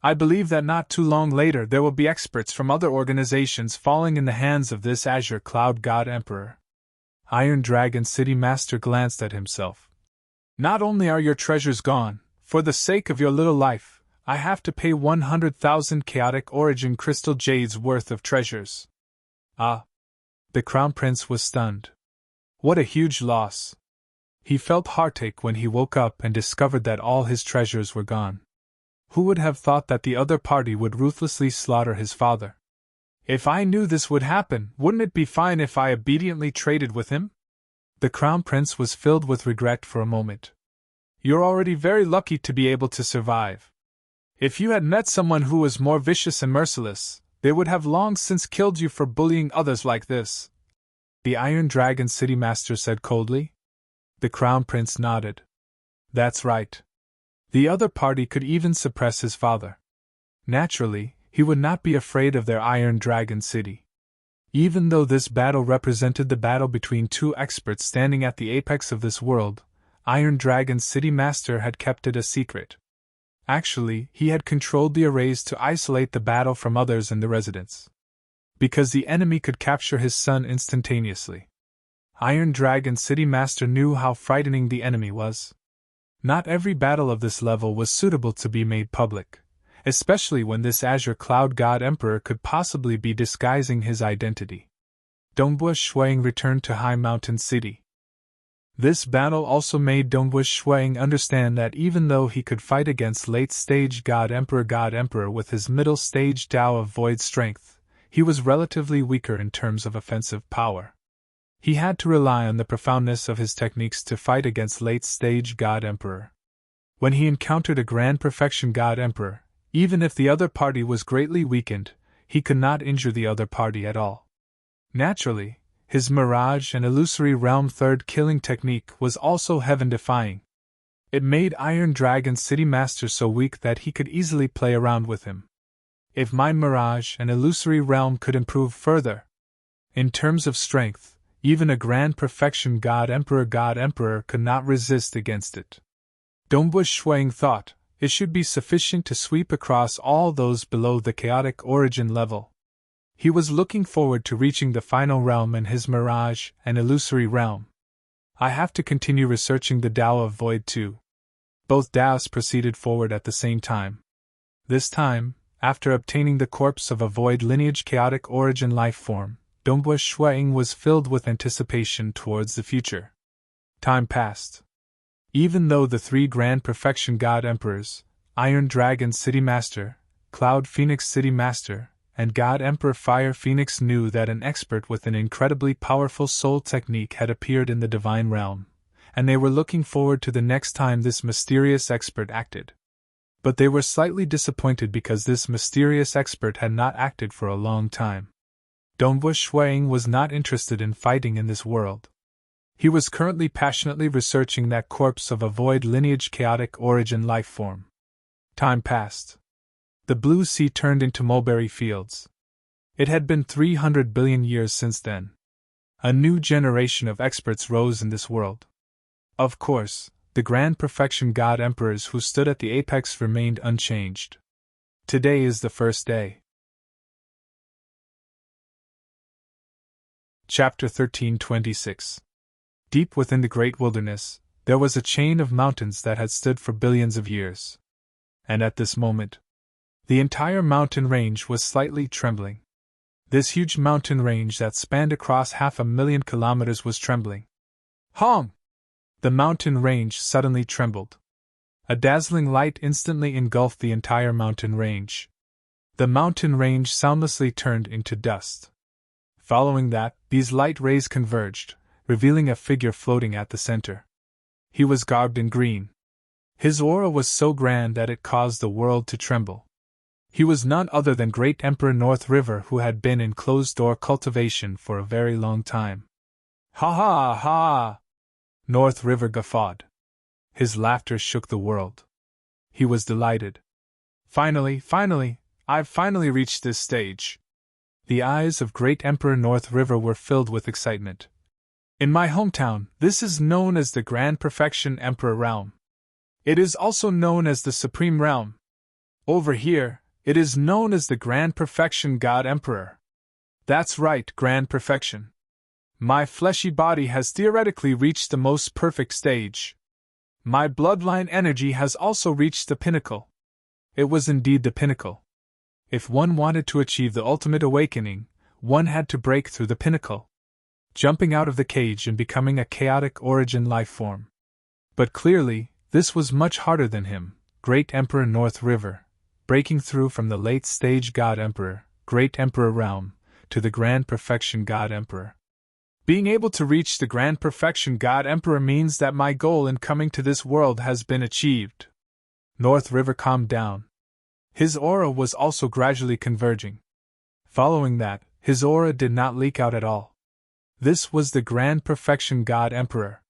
I believe that not too long later there will be experts from other organizations falling in the hands of this Azure Cloud God Emperor. Iron Dragon City Master glanced at himself. Not only are your treasures gone, for the sake of your little life, I have to pay 100,000 chaotic origin crystal jades worth of treasures. Ah! The Crown Prince was stunned. What a huge loss! He felt heartache when he woke up and discovered that all his treasures were gone. Who would have thought that the other party would ruthlessly slaughter his father? If I knew this would happen, wouldn't it be fine if I obediently traded with him? The Crown Prince was filled with regret for a moment. You're already very lucky to be able to survive. If you had met someone who was more vicious and merciless, they would have long since killed you for bullying others like this. The Iron Dragon City Master said coldly. The Crown Prince nodded. That's right. The other party could even suppress his father. Naturally, he would not be afraid of their Iron Dragon City. Even though this battle represented the battle between two experts standing at the apex of this world, Iron Dragon City Master had kept it a secret. Actually, he had controlled the arrays to isolate the battle from others in the residence. Because the enemy could capture his son instantaneously. Iron Dragon City Master knew how frightening the enemy was. Not every battle of this level was suitable to be made public, especially when this Azure Cloud God Emperor could possibly be disguising his identity. Dongbua Shuang returned to High Mountain City. This battle also made Dongbua Shuang understand that even though he could fight against late-stage God Emperor with his middle-stage Tao of Void strength, he was relatively weaker in terms of offensive power. He had to rely on the profoundness of his techniques to fight against late-stage God Emperor. When he encountered a Grand Perfection God Emperor, even if the other party was greatly weakened, he could not injure the other party at all. Naturally, his Mirage and Illusory Realm third killing technique was also heaven-defying. It made Iron Dragon City Master so weak that he could easily play around with him. If my Mirage and Illusory Realm could improve further, in terms of strength, even a Grand Perfection God Emperor could not resist against it. Dongbua Shuang thought it should be sufficient to sweep across all those below the chaotic origin level. He was looking forward to reaching the final realm in his Mirage and Illusory Realm. I have to continue researching the Tao of Void too. Both Taoists proceeded forward at the same time. This time, after obtaining the corpse of a void lineage chaotic origin life form, Dongbua Shuang was filled with anticipation towards the future. Time passed. Even though the three Grand Perfection God Emperors, Iron Dragon City Master, Cloud Phoenix City Master, and God Emperor Fire Phoenix knew that an expert with an incredibly powerful soul technique had appeared in the divine realm, and they were looking forward to the next time this mysterious expert acted. But they were slightly disappointed because this mysterious expert had not acted for a long time. Dongbua Shuang was not interested in fighting in this world. He was currently passionately researching that corpse of a void lineage chaotic origin life form. Time passed. The blue sea turned into mulberry fields. It had been 300 billion years since then. A new generation of experts rose in this world. Of course, the Grand Perfection God Emperors who stood at the apex remained unchanged. Today is the first day. Chapter 1326. Deep within the great wilderness, there was a chain of mountains that had stood for billions of years. And at this moment, the entire mountain range was slightly trembling. This huge mountain range that spanned across 500,000 kilometers was trembling. Hong! The mountain range suddenly trembled. A dazzling light instantly engulfed the entire mountain range. The mountain range soundlessly turned into dust. Following that, these light rays converged, revealing a figure floating at the center. He was garbed in green. His aura was so grand that it caused the world to tremble. He was none other than Great Emperor North River, who had been in closed-door cultivation for a very long time. Ha ha ha! North River guffawed. His laughter shook the world. He was delighted. Finally, I've finally reached this stage. The eyes of Great Emperor North River were filled with excitement. In my hometown, this is known as the Grand Perfection Emperor Realm. It is also known as the Supreme Realm. Over here, it is known as the Grand Perfection God Emperor. That's right, Grand Perfection. My fleshy body has theoretically reached the most perfect stage. My bloodline energy has also reached the pinnacle. It was indeed the pinnacle. If one wanted to achieve the ultimate awakening, one had to break through the pinnacle, jumping out of the cage and becoming a chaotic origin life form. But clearly, this was much harder than him, Great Emperor North River, breaking through from the late-stage God Emperor, Great Emperor Realm, to the Grand Perfection God Emperor. Being able to reach the Grand Perfection God Emperor means that my goal in coming to this world has been achieved. North River calmed down. His aura was also gradually converging. Following that, his aura did not leak out at all. This was the Grand Perfection God Emperor.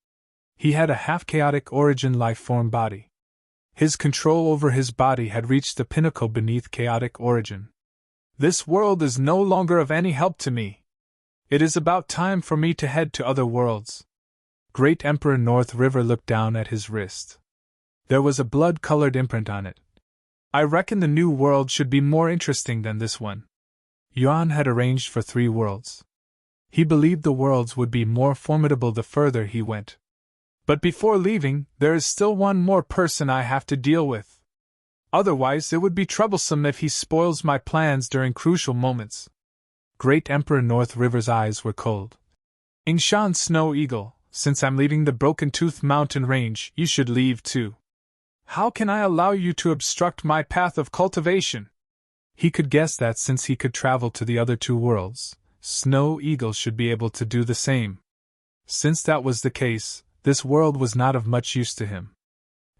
He had a half-chaotic origin life-form body. His control over his body had reached the pinnacle beneath chaotic origin. This world is no longer of any help to me. It is about time for me to head to other worlds. Great Emperor North River looked down at his wrist. There was a blood-colored imprint on it. I reckon the new world should be more interesting than this one. Yuan had arranged for 3 worlds. He believed the worlds would be more formidable the further he went. But before leaving, there is still one more person I have to deal with. Otherwise, it would be troublesome if he spoils my plans during crucial moments. Great Emperor North River's eyes were cold. Yingshan Snow Eagle, since I'm leaving the Broken Tooth Mountain Range, you should leave too. How can I allow you to obstruct my path of cultivation? He could guess that since he could travel to the other 2 worlds, Snow Eagle should be able to do the same. Since that was the case, this world was not of much use to him.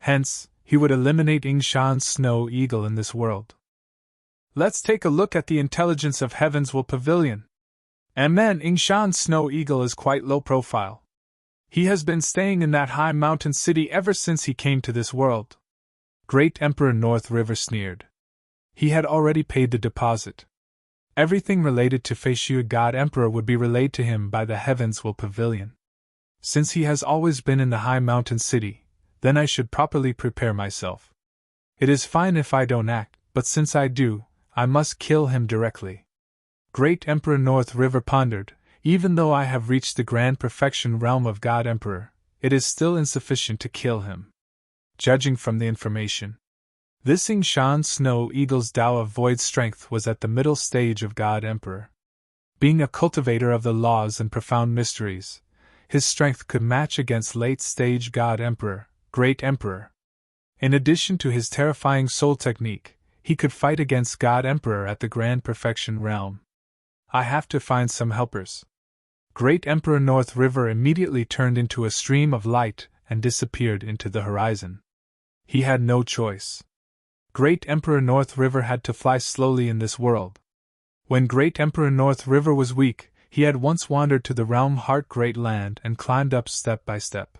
Hence, he would eliminate Yingshan Snow Eagle in this world. Let's take a look at the intelligence of Heaven's Will Pavilion. Yingshan Snow Eagle is quite low profile. He has been staying in that high mountain city ever since he came to this world. Great Emperor North River sneered. He had already paid the deposit. Everything related to Feishu God Emperor would be relayed to him by the Heaven's Will Pavilion. Since he has always been in the high mountain city, then I should properly prepare myself. It is fine if I don't act, but since I do, I must kill him directly. Great Emperor North River pondered. Even though I have reached the Grand Perfection realm of God Emperor, it is still insufficient to kill him. Judging from the information, this Ying Snow Eagle's Tao of Void Strength was at the middle stage of God Emperor. Being a cultivator of the laws and profound mysteries, his strength could match against late-stage God Emperor, Great Emperor. In addition to his terrifying soul technique, he could fight against God Emperor at the Grand Perfection realm. I have to find some helpers. Great Emperor North River immediately turned into a stream of light and disappeared into the horizon. He had no choice. Great Emperor North River had to fly slowly in this world. When Great Emperor North River was weak, he had once wandered to the realm Heart Great Land and climbed up step by step.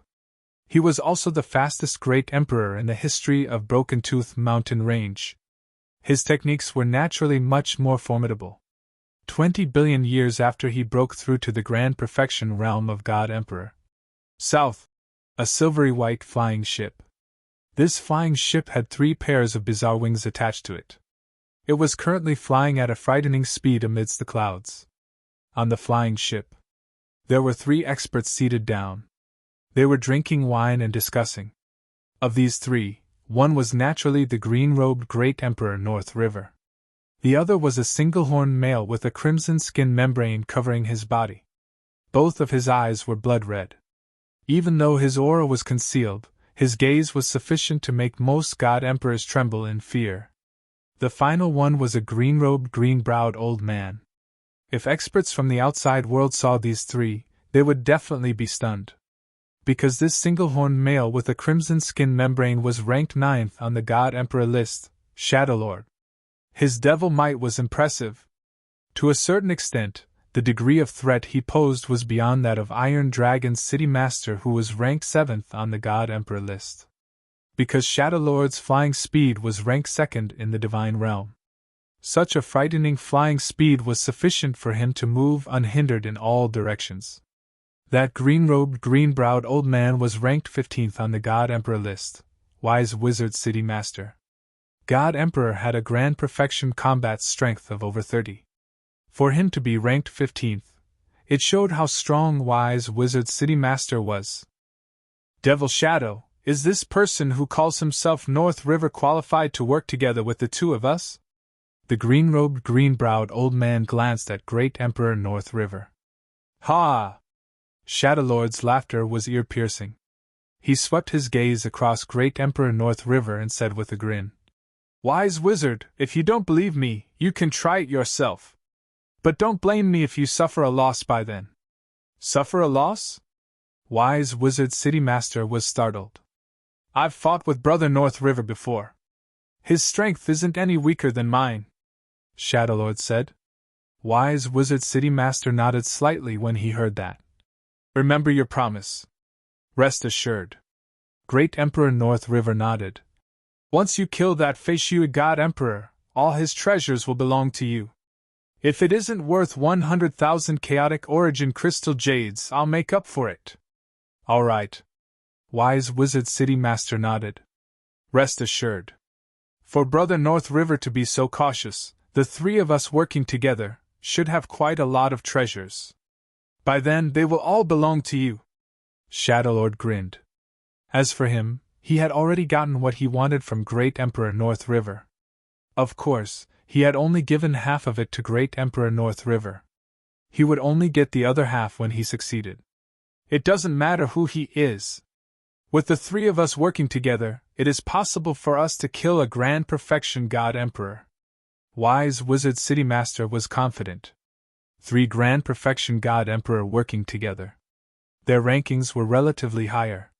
He was also the fastest Great Emperor in the history of Broken Tooth Mountain Range. His techniques were naturally much more formidable. 20 billion years after he broke through to the Grand Perfection realm of God Emperor. South, a silvery white flying ship. This flying ship had 3 pairs of bizarre wings attached to it. It was currently flying at a frightening speed amidst the clouds. On the flying ship, there were 3 experts seated down. They were drinking wine and discussing. Of these 3, one was naturally the green-robed Great Emperor North River. The other was a single-horned male with a crimson skin membrane covering his body. Both of his eyes were blood red. Even though his aura was concealed, his gaze was sufficient to make most God Emperors tremble in fear. The final one was a green-robed, green-browed old man. If experts from the outside world saw these 3, they would definitely be stunned. Because this single-horned male with a crimson skin membrane was ranked 9th on the God Emperor list, Shadowlord. His devil might was impressive. To a certain extent, the degree of threat he posed was beyond that of Iron Dragon's City Master, who was ranked 7th on the God Emperor list. Because Shadowlord's flying speed was ranked 2nd in the Divine Realm. Such a frightening flying speed was sufficient for him to move unhindered in all directions. That green-robed, green-browed old man was ranked 15th on the God Emperor list, Wise Wizard City Master. God Emperor had a Grand Perfection combat strength of over 30. For him to be ranked 15th, it showed how strong Wise Wizard City Master was. Devil Shadow, is this person who calls himself North River qualified to work together with the 2 of us? The green-robed, green-browed old man glanced at Great Emperor North River. Ha! Shadowlord's laughter was ear-piercing. He swept his gaze across Great Emperor North River and said with a grin, "Wise Wizard, if you don't believe me, you can try it yourself. But don't blame me if you suffer a loss by then." Suffer a loss? Wise Wizard City Master was startled. "I've fought with Brother North River before. His strength isn't any weaker than mine," Shadowlord said. Wise Wizard City Master nodded slightly when he heard that. "Remember your promise." "Rest assured." Great Emperor North River nodded. "Once you kill that Feishui God Emperor, all his treasures will belong to you. If it isn't worth 100,000 chaotic origin crystal jades, I'll make up for it." "All right." Wise Wizard City Master nodded. "Rest assured. For Brother North River to be so cautious, the 3 of us working together should have quite a lot of treasures. By then they will all belong to you." Shadowlord grinned. As for him, he had already gotten what he wanted from Great Emperor North River. Of course, he had only given half of it to Great Emperor North River. He would only get the other half when he succeeded. "It doesn't matter who he is. With the 3 of us working together, it is possible for us to kill a Grand Perfection God Emperor." Wise Wizard City Master was confident. 3 Grand Perfection God Emperor working together. Their rankings were relatively higher.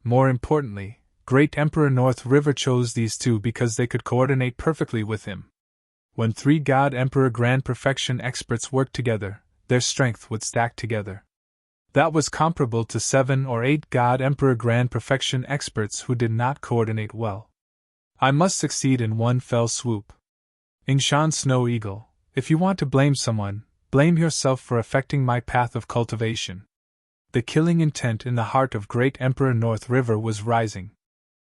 More importantly, Great Emperor North River chose these 2 because they could coordinate perfectly with him. When 3 God Emperor Grand Perfection experts worked together, their strength would stack together. That was comparable to 7 or 8 God Emperor Grand Perfection experts who did not coordinate well. I must succeed in one fell swoop. Ying Snow Eagle, if you want to blame someone, blame yourself for affecting my path of cultivation. The killing intent in the heart of Great Emperor North River was rising.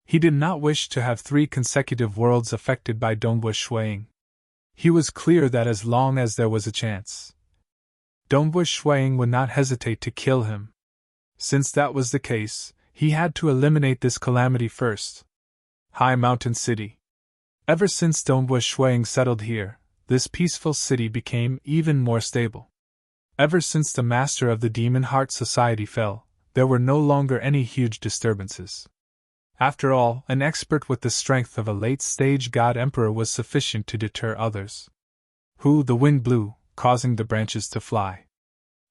He did not wish to have 3 consecutive worlds affected by Dongbush Shuang. He was clear that as long as there was a chance, Dongbush Shuang would not hesitate to kill him. Since that was the case, he had to eliminate this calamity first. High Mountain City. Ever since Dongwu Shuang settled here, this peaceful city became even more stable. Ever since the master of the Demon Heart Society fell, there were no longer any huge disturbances. After all, an expert with the strength of a late-stage god emperor was sufficient to deter others. The wind blew, causing the branches to fly.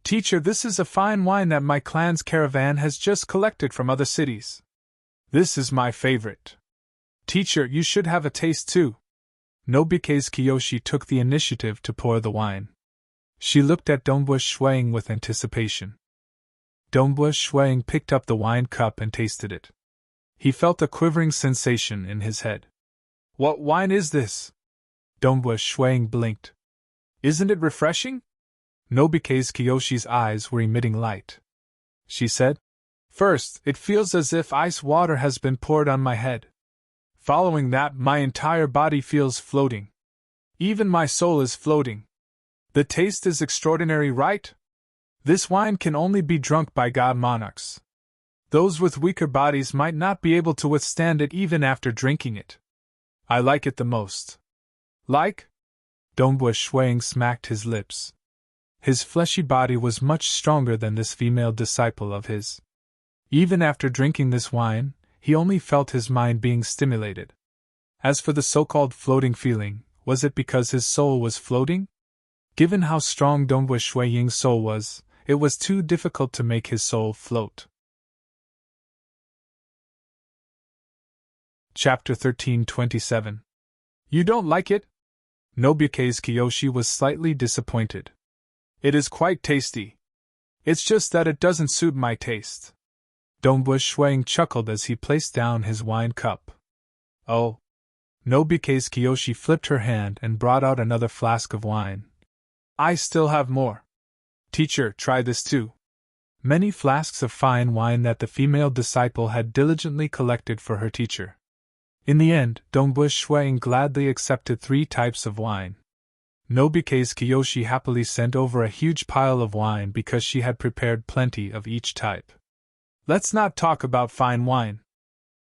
Teacher, this is a fine wine that my clan's caravan has just collected from other cities. This is my favorite. Teacher, you should have a taste too. Nobike's Kiyoshi took the initiative to pour the wine. She looked at Dongwu Shuang with anticipation. Dongwu Shuang picked up the wine cup and tasted it. He felt a quivering sensation in his head. What wine is this? Dongwu Shuang blinked. Isn't it refreshing? Nobike's Kiyoshi's eyes were emitting light. She said, First, it feels as if ice water has been poured on my head. Following that, my entire body feels floating. Even my soul is floating. The taste is extraordinary, right? This wine can only be drunk by god monarchs. Those with weaker bodies might not be able to withstand it even after drinking it. I like it the most. Like? Dongwu Shuang smacked his lips. His fleshy body was much stronger than this female disciple of his. Even after drinking this wine, he only felt his mind being stimulated. As for the so-called floating feeling, was it because his soul was floating? Given how strong Dongwu Shuiying's soul was, it was too difficult to make his soul float. Chapter 13:27. You don't like it? Nobike's Kiyoshi was slightly disappointed. It is quite tasty. It's just that it doesn't suit my taste. Dongwu Shuang chuckled as he placed down his wine cup. Oh. Nobike's Kiyoshi flipped her hand and brought out another flask of wine. I still have more. Teacher, try this too. Many flasks of fine wine that the female disciple had diligently collected for her teacher. In the end, Dongwu Shuang gladly accepted 3 types of wine. Nobike's Kiyoshi happily sent over a huge pile of wine because she had prepared plenty of each type. Let's not talk about fine wine.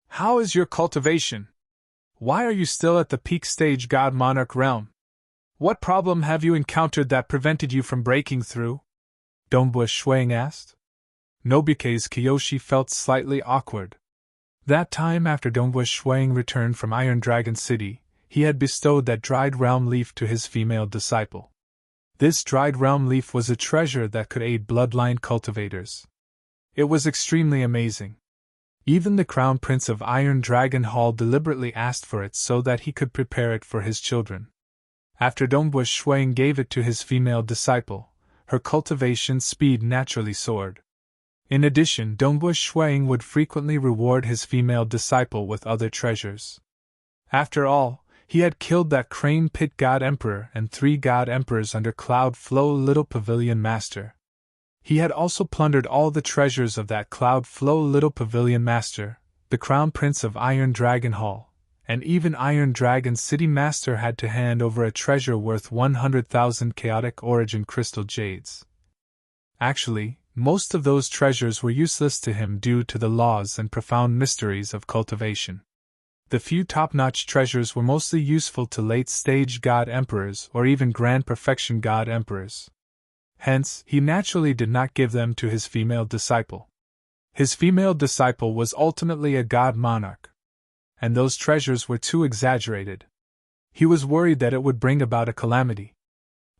How is your cultivation? Why are you still at the peak stage god monarch realm? What problem have you encountered that prevented you from breaking through? Dongwu Shuang asked. Nobike's Kiyoshi felt slightly awkward. That time after Dongwu Shuang returned from Iron Dragon City, he had bestowed that dried realm leaf to his female disciple. This dried realm leaf was a treasure that could aid bloodline cultivators. It was extremely amazing. Even the Crown Prince of Iron Dragon Hall deliberately asked for it so that he could prepare it for his children. After Dongwu Shuang gave it to his female disciple, her cultivation speed naturally soared. In addition, Dongwu Shuang would frequently reward his female disciple with other treasures. After all, he had killed that Crane Pit God Emperor and 3 God Emperors under Cloud Flow Little Pavilion Master. He had also plundered all the treasures of that Cloud Flow Little Pavilion Master, the Crown Prince of Iron Dragon Hall, and even Iron Dragon City Master had to hand over a treasure worth 100,000 chaotic origin crystal jades. Actually, most of those treasures were useless to him due to the laws and profound mysteries of cultivation. The few top-notch treasures were mostly useful to late-stage god emperors or even grand perfection god emperors. Hence, he naturally did not give them to his female disciple. His female disciple was ultimately a god monarch, and those treasures were too exaggerated. He was worried that it would bring about a calamity.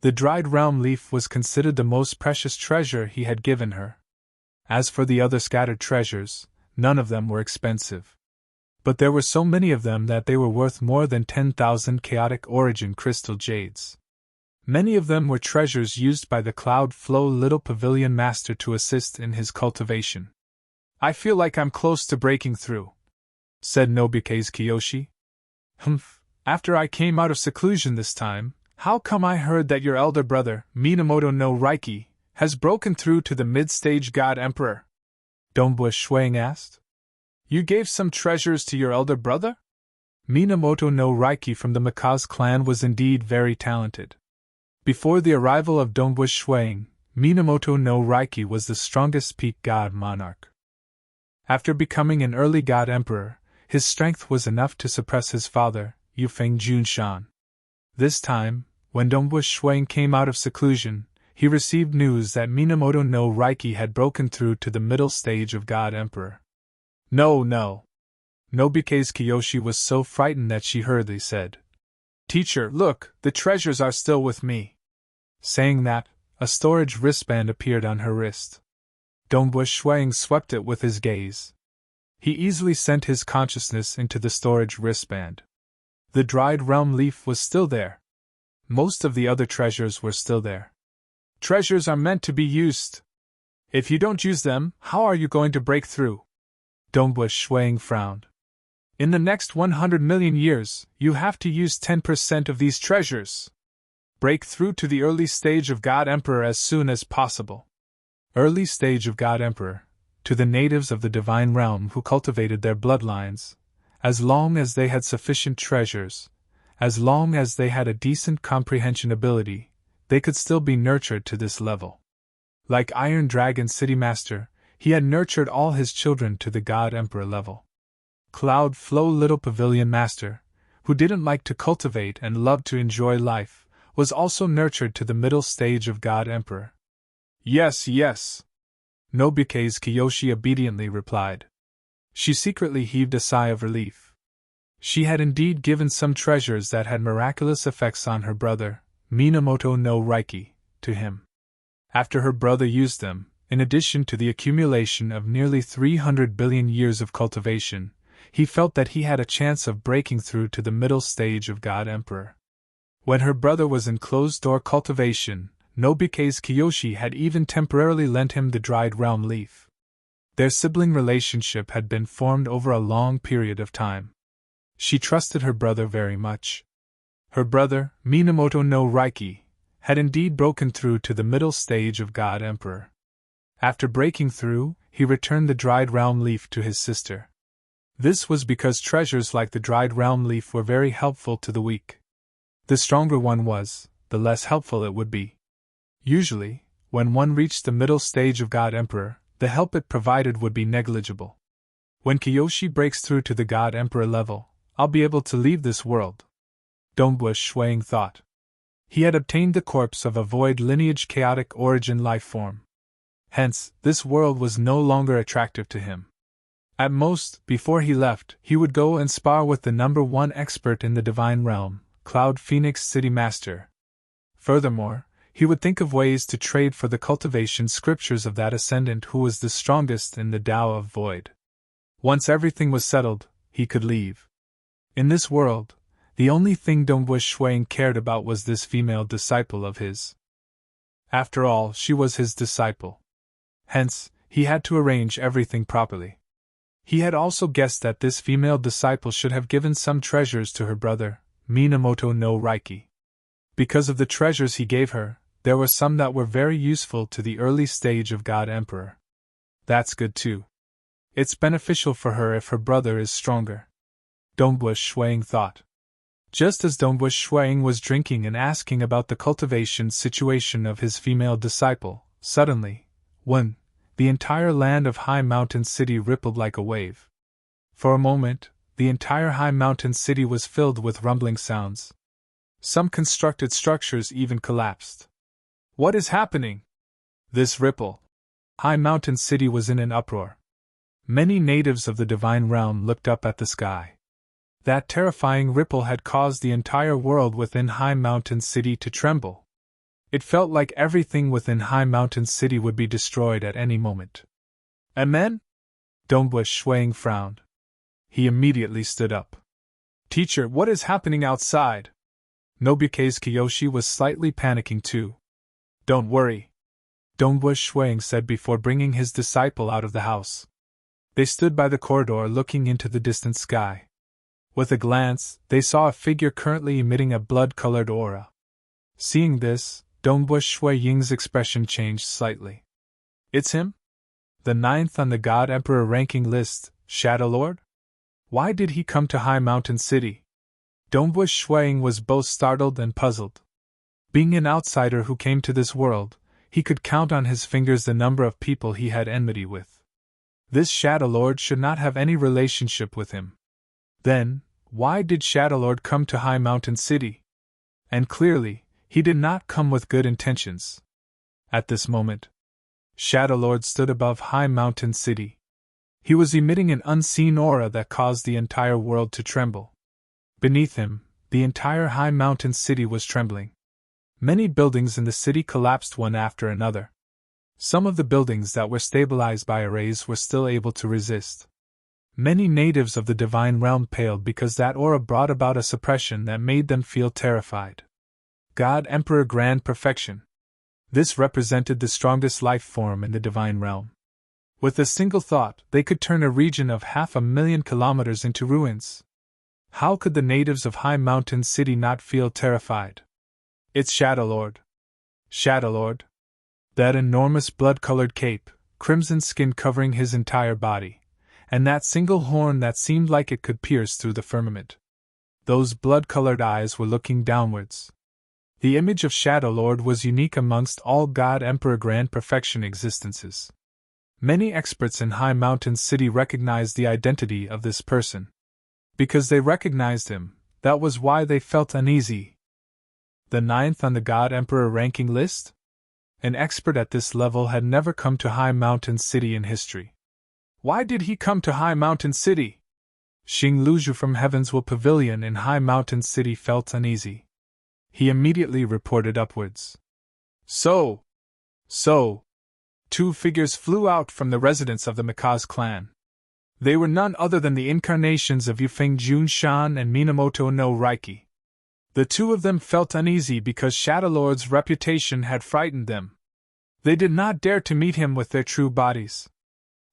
The dried realm leaf was considered the most precious treasure he had given her. As for the other scattered treasures, none of them were expensive. But there were so many of them that they were worth more than 10,000 chaotic origin crystal jades. Many of them were treasures used by the Cloud Flow Little Pavilion Master to assist in his cultivation. I feel like I'm close to breaking through, said Nobike's Kiyoshi. After I came out of seclusion this time, how come I heard that your elder brother, Minamoto no Raiki, has broken through to the mid-stage god emperor? Dongwu Shuang asked. You gave some treasures to your elder brother? Minamoto no Raiki from the Makaz clan was indeed very talented. Before the arrival of Dongwu Shuang, Minamoto no Raiki was the strongest peak god monarch. After becoming an early god emperor, his strength was enough to suppress his father, Yufeng Junshan. This time, when Dongbu Shuang came out of seclusion, he received news that Minamoto no Raiki had broken through to the middle stage of god emperor. No. Nobike's Kiyoshi was so frightened that she hurriedly said, "Teacher, look, the treasures are still with me." Saying that, a storage wristband appeared on her wrist. Dongbu Shuang swept it with his gaze. He easily sent his consciousness into the storage wristband. The dried realm leaf was still there. Most of the other treasures were still there. Treasures are meant to be used. If you don't use them, how are you going to break through? Dongbu Shuang frowned. In the next 100 million years, you have to use 10% of these treasures. Break through to the early stage of God Emperor as soon as possible. Early stage of God Emperor, to the natives of the divine realm who cultivated their bloodlines, as long as they had sufficient treasures, as long as they had a decent comprehension ability, they could still be nurtured to this level. Like Iron Dragon City Master, he had nurtured all his children to the God Emperor level. Cloud Flow Little Pavilion Master, who didn't like to cultivate and loved to enjoy life, was also nurtured to the middle stage of God Emperor. Yes. Nobike's Kiyoshi obediently replied. She secretly heaved a sigh of relief. She had indeed given some treasures that had miraculous effects on her brother, Minamoto no Raiki, to him. After her brother used them, in addition to the accumulation of nearly 300 billion years of cultivation, he felt that he had a chance of breaking through to the middle stage of God Emperor. When her brother was in closed-door cultivation, Nobike's Kiyoshi had even temporarily lent him the dried realm leaf. Their sibling relationship had been formed over a long period of time. She trusted her brother very much. Her brother, Minamoto no Raiki, had indeed broken through to the middle stage of God Emperor. After breaking through, he returned the dried realm leaf to his sister. This was because treasures like the dried realm leaf were very helpful to the weak. The stronger one was, the less helpful it would be. Usually, when one reached the middle stage of God Emperor, the help it provided would be negligible. When Kiyoshi breaks through to the God Emperor level, I'll be able to leave this world. Dongbu Shuang thought. He had obtained the corpse of a void lineage chaotic origin life form. Hence, this world was no longer attractive to him. At most, before he left, he would go and spar with the #1 expert in the divine realm, Cloud Phoenix City Master. Furthermore, he would think of ways to trade for the cultivation scriptures of that ascendant who was the strongest in the Tao of Void. Once everything was settled, he could leave. In this world, the only thing Dongbu Shuang cared about was this female disciple of his. After all, she was his disciple. Hence, he had to arrange everything properly. He had also guessed that this female disciple should have given some treasures to her brother, Minamoto no Raiki. Because of the treasures he gave her, there were some that were very useful to the early stage of God Emperor. That's good too. It's beneficial for her if her brother is stronger. Dongbu Shuang thought. Just as Dongbu Shuang was drinking and asking about the cultivation situation of his female disciple, suddenly, the entire land of High Mountain City rippled like a wave. For a moment, the entire High Mountain City was filled with rumbling sounds. Some constructed structures even collapsed. What is happening? This ripple. High Mountain City was in an uproar. Many natives of the divine realm looked up at the sky. That terrifying ripple had caused the entire world within High Mountain City to tremble. It felt like everything within High Mountain City would be destroyed at any moment. Amen? Dongbu Shuang frowned. He immediately stood up. Teacher, what is happening outside? Nobike's Kiyoshi was slightly panicking too. Don't worry, Dongbu Shuang said before bringing his disciple out of the house. They stood by the corridor looking into the distant sky. With a glance, they saw a figure currently emitting a blood-colored aura. Seeing this, Dongbu Ying's expression changed slightly. It's him? The 9th on the God Emperor ranking list, Shadow Lord? Why did he come to High Mountain City? Dongbu Shuang was both startled and puzzled. Being an outsider who came to this world, he could count on his fingers the number of people he had enmity with. This Shadow Lord should not have any relationship with him. Then, why did Shadow Lord come to High Mountain City? And clearly, he did not come with good intentions. At this moment, Shadow Lord stood above High Mountain City. He was emitting an unseen aura that caused the entire world to tremble. Beneath him, the entire High Mountain City was trembling. Many buildings in the city collapsed one after another. Some of the buildings that were stabilized by arrays were still able to resist. Many natives of the divine realm paled because that aura brought about a suppression that made them feel terrified. God Emperor Grand Perfection. This represented the strongest life form in the divine realm. With a single thought, they could turn a region of 500,000 kilometers into ruins. How could the natives of High Mountain City not feel terrified? It's Shadow Lord. Shadow Lord. That enormous blood-colored cape, crimson skin covering his entire body, and that single horn that seemed like it could pierce through the firmament. Those blood-colored eyes were looking downwards. The image of Shadow Lord was unique amongst all God Emperor Grand Perfection existences. Many experts in High Mountain City recognized the identity of this person. Because they recognized him, that was why they felt uneasy. The 9th on the God Emperor ranking list? An expert at this level had never come to High Mountain City in history. Why did he come to High Mountain City? Xing Luzhu from Heaven's Will Pavilion in High Mountain City felt uneasy. He immediately reported upwards. So. 2 figures flew out from the residence of the Mikaze clan. They were none other than the incarnations of Yufeng Junshan and Minamoto no Reiki. The 2 of them felt uneasy because Shadow Lord's reputation had frightened them. They did not dare to meet him with their true bodies.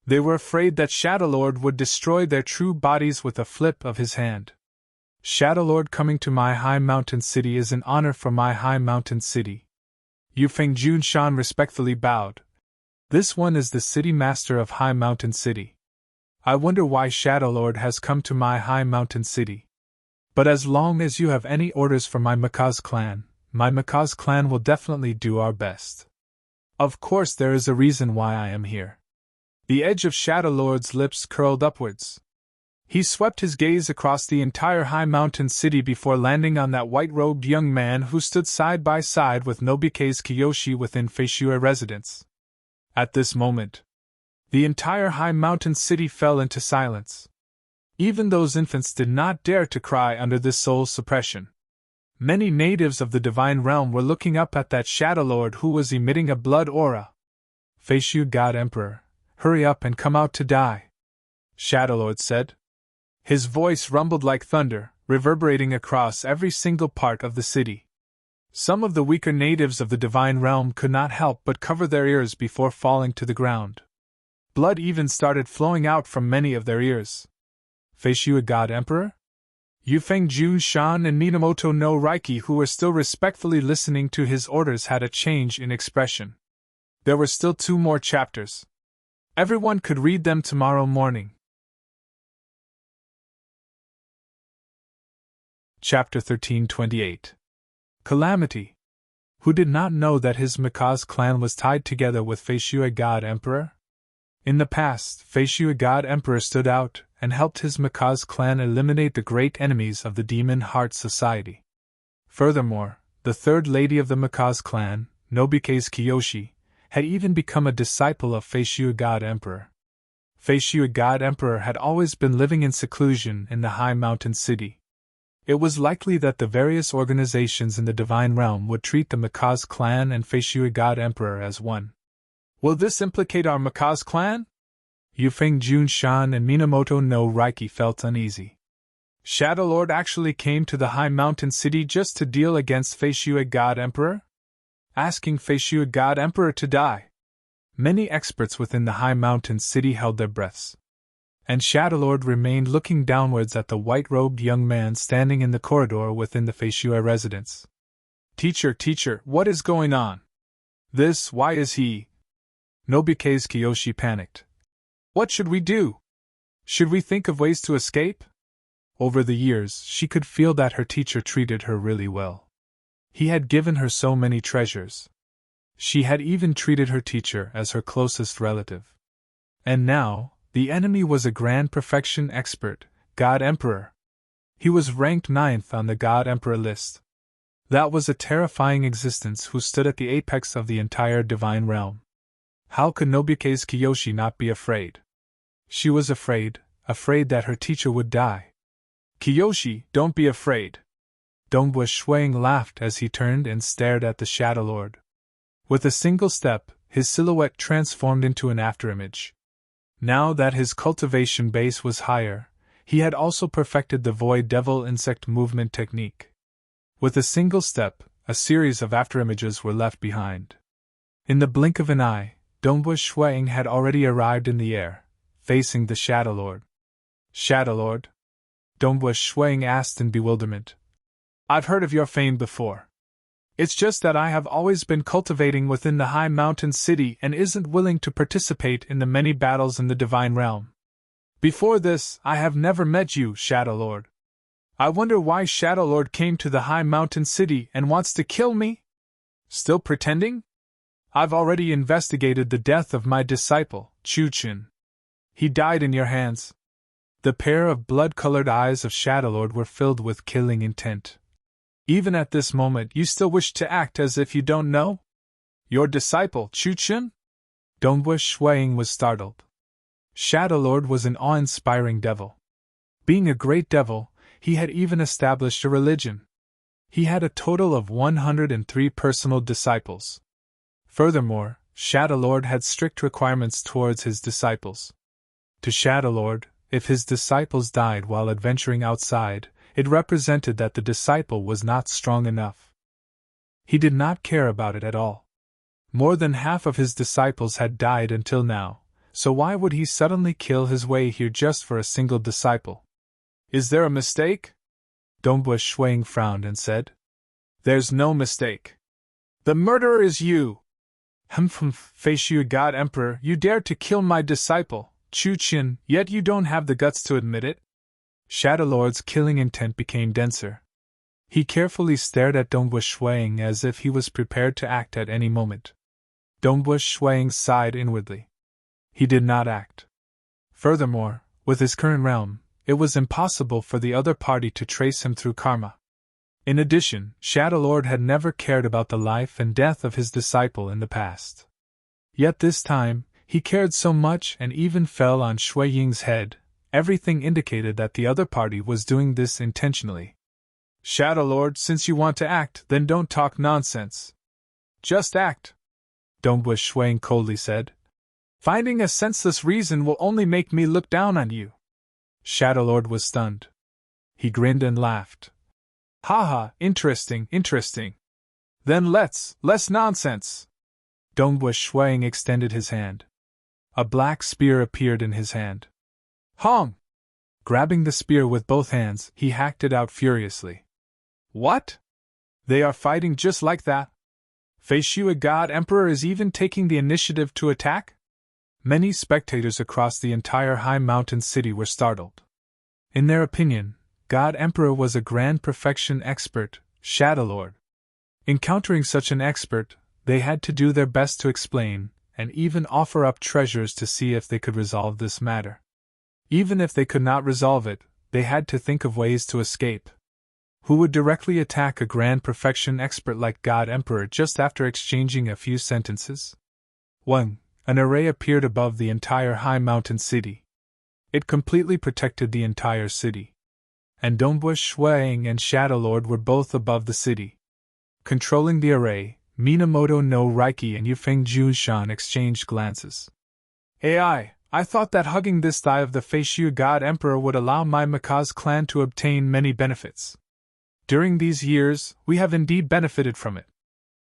They were afraid that Shadow Lord would destroy their true bodies with a flip of his hand. Shadow Lord coming to my High Mountain City is an honor for my High Mountain City. Yufeng Junshan respectfully bowed. This one is the city master of High Mountain City. I wonder why Shadow Lord has come to my High Mountain City. But as long as you have any orders for my Mikaze clan will definitely do our best. Of course there is a reason why I am here. The edge of Shadow Lord's lips curled upwards. He swept his gaze across the entire High Mountain City before landing on that white-robed young man who stood side by side with Nobike's Kiyoshi within Feishui residence. At this moment, the entire High Mountain City fell into silence. Even those infants did not dare to cry under this soul suppression. Many natives of the divine realm were looking up at that Shadow Lord who was emitting a blood aura. Feishui God Emperor, hurry up and come out to die, Shadow Lord said. His voice rumbled like thunder, reverberating across every single part of the city. Some of the weaker natives of the divine realm could not help but cover their ears before falling to the ground. Blood even started flowing out from many of their ears. Feishui God Emperor? Yufeng Junshan and Minamoto no Reiki, who were still respectfully listening to his orders, had a change in expression. There were still 2 more chapters. Everyone could read them tomorrow morning. Chapter 1328. Calamity. Who did not know that his Mikaze clan was tied together with Feishui God Emperor? In the past, Feishui God Emperor stood out and helped his Mikaze clan eliminate the great enemies of the Demon Heart Society. Furthermore, the 3rd lady of the Mikaze clan, Nobike's Kiyoshi, had even become a disciple of Feishui God Emperor. Feishui God Emperor had always been living in seclusion in the High Mountain City. It was likely that the various organizations in the divine realm would treat the Mikaze clan and Feishui God Emperor as one. Will this implicate our Mikaze clan? Yufeng Junshan and Minamoto no Reiki felt uneasy. Shadow Lord actually came to the High Mountain City just to deal against Feishui God Emperor? Asking Feishui God Emperor to die. Many experts within the High Mountain City held their breaths. And Shadow Lord remained looking downwards at the white-robed young man standing in the corridor within the Feishui residence. Teacher, what is going on? Why is he? Nobike's Kiyoshi panicked. What should we do? Should we think of ways to escape? Over the years, she could feel that her teacher treated her really well. He had given her so many treasures. She had even treated her teacher as her closest relative. And now, the enemy was a grand perfection expert, God Emperor. He was ranked 9th on the God Emperor list. That was a terrifying existence who stood at the apex of the entire divine realm. How could Nobike's Kiyoshi not be afraid? She was afraid that her teacher would die. Kiyoshi, don't be afraid. Donghua Shuang laughed as he turned and stared at the Shadow Lord. With a single step, his silhouette transformed into an afterimage. Now that his cultivation base was higher, he had also perfected the Void Devil insect movement technique. With a single step, a series of afterimages were left behind. In the blink of an eye, Donghua Shuang had already arrived in the air, facing the Shadow Lord. Shadow Lord? Donghua Shuang asked in bewilderment. I've heard of your fame before. It's just that I have always been cultivating within the high mountain city and isn't willing to participate in the many battles in the divine realm. Before this, I have never met you, Shadow Lord. I wonder why Shadow Lord came to the high mountain city and wants to kill me? Still pretending? I've already investigated the death of my disciple, Chuchin. He died in your hands. The pair of blood-colored eyes of Shadow Lord were filled with killing intent. Even at this moment you still wish to act as if you don't know? Your disciple, Chuchin? Donghua Shuang was startled. Shadow Lord was an awe-inspiring devil. Being a great devil, he had even established a religion. He had a total of 103 personal disciples. Furthermore, Shadow Lord had strict requirements towards his disciples. To Shadow Lord, if his disciples died while adventuring outside, it represented that the disciple was not strong enough. He did not care about it at all. More than half of his disciples had died until now, so why would he suddenly kill his way here just for a single disciple? Is there a mistake? Donghua Shuang frowned and said. There's no mistake. The murderer is you! Feishu God Emperor, you dared to kill my disciple, Chuchin, yet you don't have the guts to admit it? Shadow Lord's killing intent became denser. He carefully stared at Donghua Shuang as if he was prepared to act at any moment. Donghua Shuang sighed inwardly. He did not act. Furthermore, with his current realm, it was impossible for the other party to trace him through karma. In addition, Shadow Lord had never cared about the life and death of his disciple in the past. Yet this time, he cared so much and even fell on Shui Ying's head. Everything indicated that the other party was doing this intentionally. Shadow Lord, since you want to act, then don't talk nonsense. Just act, Donghua Shuang coldly said. Finding a senseless reason will only make me look down on you. Shadow Lord was stunned. He grinned and laughed. Haha, interesting. Then less nonsense. Donghua Shuang extended his hand. A black spear appeared in his hand. Hong! Grabbing the spear with both hands, he hacked it out furiously. What? They are fighting just like that? Feishu God Emperor is even taking the initiative to attack? Many spectators across the entire high mountain city were startled. In their opinion, God Emperor was a grand perfection expert, Shadow Lord. Encountering such an expert, they had to do their best to explain, and even offer up treasures to see if they could resolve this matter. Even if they could not resolve it, they had to think of ways to escape. Who would directly attack a grand perfection expert like God Emperor just after exchanging a few sentences? 1. An array appeared above the entire high mountain city. It completely protected the entire city. And Donghua Shuang and Shadow Lord were both above the city. Controlling the array, Minamoto no Reiki and Yufeng Junshan exchanged glances. I thought that hugging this thigh of the Feishu God Emperor would allow my Maka's clan to obtain many benefits. During these years, we have indeed benefited from it.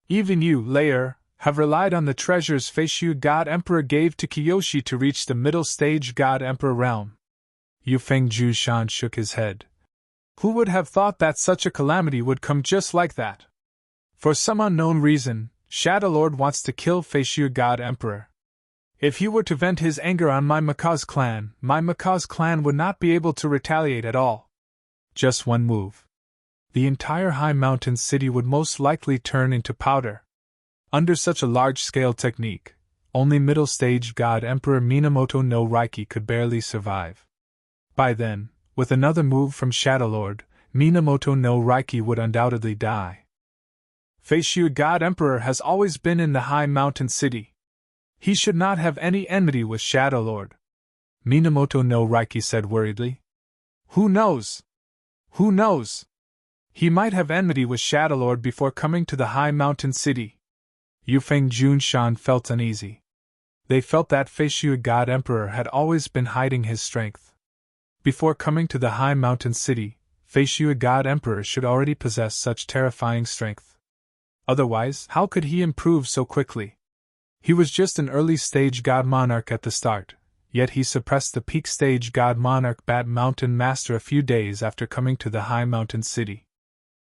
Even you, Layer, have relied on the treasures Feishu God Emperor gave to Kiyoshi to reach the middle stage God Emperor realm. Yufeng Junshan shook his head. Who would have thought that such a calamity would come just like that? For some unknown reason, Shadow Lord wants to kill Feishu God Emperor. If he were to vent his anger on my Maka's clan would not be able to retaliate at all. Just one move. The entire high mountain city would most likely turn into powder. Under such a large-scale technique, only middle-stage God Emperor Minamoto no Reiki could barely survive. By then, with another move from Shadow Lord, Minamoto no Reiki would undoubtedly die. Feishu God Emperor has always been in the high mountain city. He should not have any enmity with Shadow Lord, Minamoto no Reiki said worriedly. Who knows? Who knows? He might have enmity with Shadow Lord before coming to the high mountain city. Yufeng Junshan felt uneasy. They felt that Feishu God Emperor had always been hiding his strength. Before coming to the high mountain city, Feishu God Emperor should already possess such terrifying strength. Otherwise, how could he improve so quickly? He was just an early-stage God Monarch at the start, yet he suppressed the peak-stage God Monarch Bat Mountain Master a few days after coming to the high mountain city.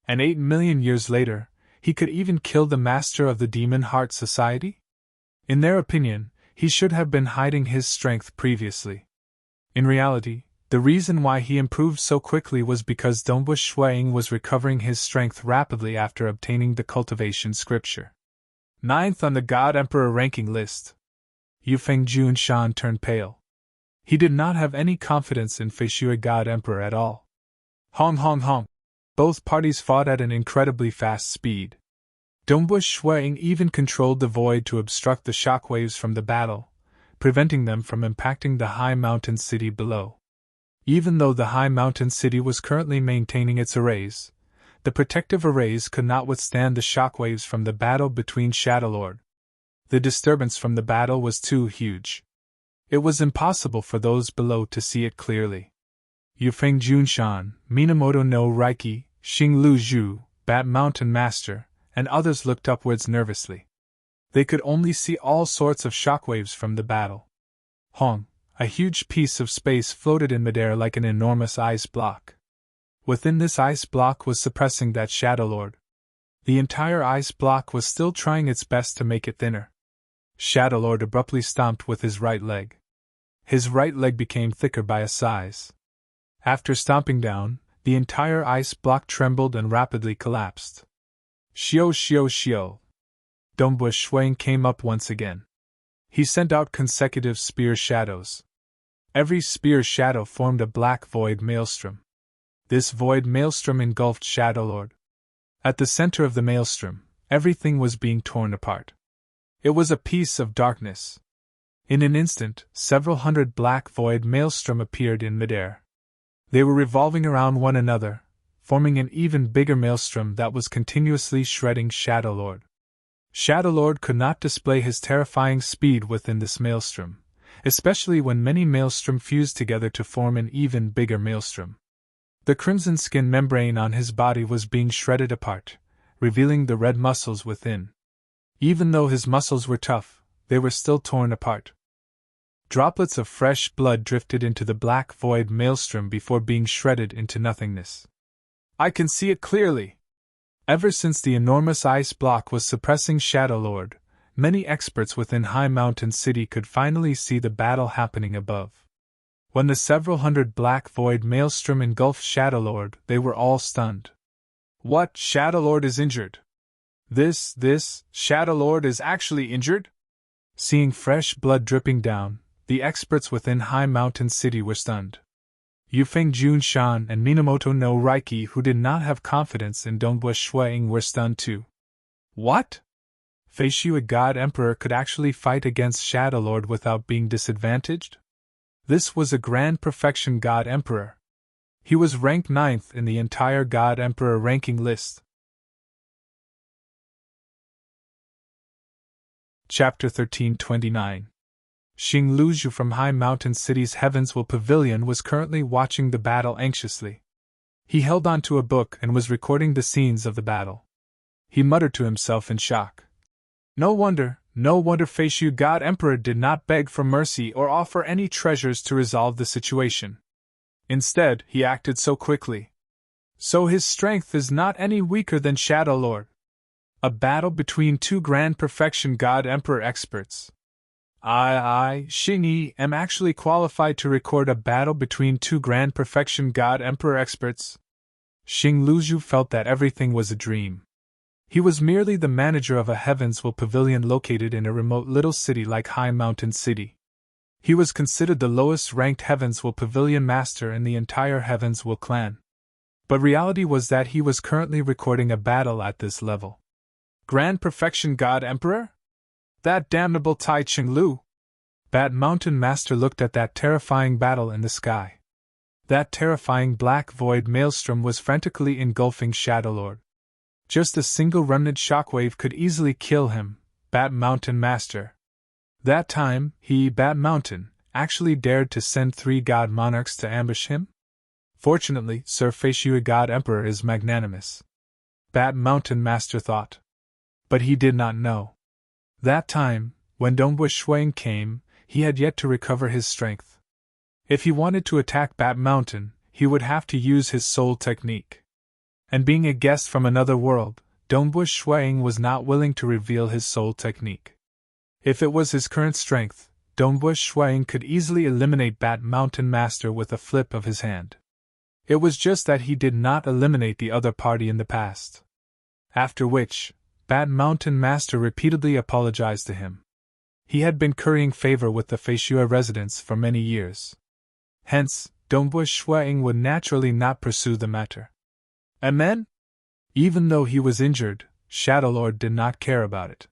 And 8 million years later, he could even kill the Master of the Demon Heart Society? In their opinion, he should have been hiding his strength previously. In reality, the reason why he improved so quickly was because Dongbus Shuang was recovering his strength rapidly after obtaining the cultivation scripture. 9th on the God Emperor ranking list. Yufeng Junshan turned pale. He did not have any confidence in Feishu God Emperor at all. Hong hong hong. Both parties fought at an incredibly fast speed. Dongbus Shuang even controlled the void to obstruct the shockwaves from the battle, preventing them from impacting the high mountain city below. Even though the high mountain city was currently maintaining its arrays, the protective arrays could not withstand the shockwaves from the battle between Shadow Lord. The disturbance from the battle was too huge. It was impossible for those below to see it clearly. Yufeng Junshan, Minamoto no Reiki, Xing Lu Zhu, Bat Mountain Master, and others looked upwards nervously. They could only see all sorts of shockwaves from the battle. Hong, a huge piece of space floated in midair like an enormous ice block. Within this ice block was suppressing that Shadow Lord. The entire ice block was still trying its best to make it thinner. Shadow Lord abruptly stomped with his right leg. His right leg became thicker by a size. After stomping down, the entire ice block trembled and rapidly collapsed. Shio shio shio. Dongbus Shuang came up once again. He sent out consecutive spear shadows. Every spear shadow formed a black void maelstrom. This void maelstrom engulfed Shadow Lord. At the center of the maelstrom, everything was being torn apart. It was a piece of darkness. In an instant, several hundred black void maelstrom appeared in midair. They were revolving around one another, forming an even bigger maelstrom that was continuously shredding Shadow Lord. Shadow Lord could not display his terrifying speed within this maelstrom, especially when many maelstrom fused together to form an even bigger maelstrom. The crimson skin membrane on his body was being shredded apart, revealing the red muscles within. Even though his muscles were tough, they were still torn apart. Droplets of fresh blood drifted into the black void maelstrom before being shredded into nothingness. I can see it clearly. Ever since the enormous ice block was suppressing Shadow Lord, many experts within High Mountain City could finally see the battle happening above. When the several hundred black void maelstrom engulfed Shadow Lord, they were all stunned. What? Shadow Lord is injured? This, Shadow Lord is actually injured? Seeing fresh blood dripping down, the experts within High Mountain City were stunned. Yufeng Junshan and Minamoto no Reiki, who did not have confidence in Dongbus Shuang, were stunned too. What? Feishu God Emperor could actually fight against Shadow Lord without being disadvantaged? This was a Grand Perfection God Emperor. He was ranked 9th in the entire God Emperor ranking list. Chapter 1329. Xing Luzhu from High Mountain City's Heavensville Pavilion was currently watching the battle anxiously. He held onto a book and was recording the scenes of the battle. He muttered to himself in shock. No wonder Feishu God Emperor did not beg for mercy or offer any treasures to resolve the situation. Instead, he acted so quickly. So his strength is not any weaker than Shadow Lord. A battle between two Grand Perfection God Emperor experts. I, Xing, am actually qualified to record a battle between two Grand Perfection God Emperor experts. Xing Luzhu felt that everything was a dream. He was merely the manager of a Heavensville pavilion located in a remote little city like High Mountain City. He was considered the lowest-ranked Heavensville pavilion master in the entire Heavensville clan. But reality was that he was currently recording a battle at this level. Grand Perfection God Emperor? That damnable Tai Ching Lu! Bat Mountain Master looked at that terrifying battle in the sky. That terrifying black void maelstrom was frantically engulfing Shadowlord. Just a single remnant shockwave could easily kill him, Bat Mountain Master. That time, he, Bat Mountain, actually dared to send 3 god monarchs to ambush him? Fortunately, Sir Feishui God Emperor is magnanimous. Bat Mountain Master thought. But he did not know. That time, when Dongbush Shuang came, he had yet to recover his strength. If he wanted to attack Bat Mountain, he would have to use his soul technique. And being a guest from another world, Dongbush Shuang was not willing to reveal his soul technique. If it was his current strength, Dongbush Shuang could easily eliminate Bat Mountain Master with a flip of his hand. It was just that he did not eliminate the other party in the past. After which, Bat Mountain Master repeatedly apologized to him. He had been currying favor with the Feishui residents for many years. Hence, Dongbush Shuang would naturally not pursue the matter. Amen? Even though he was injured, Shadowlord did not care about it.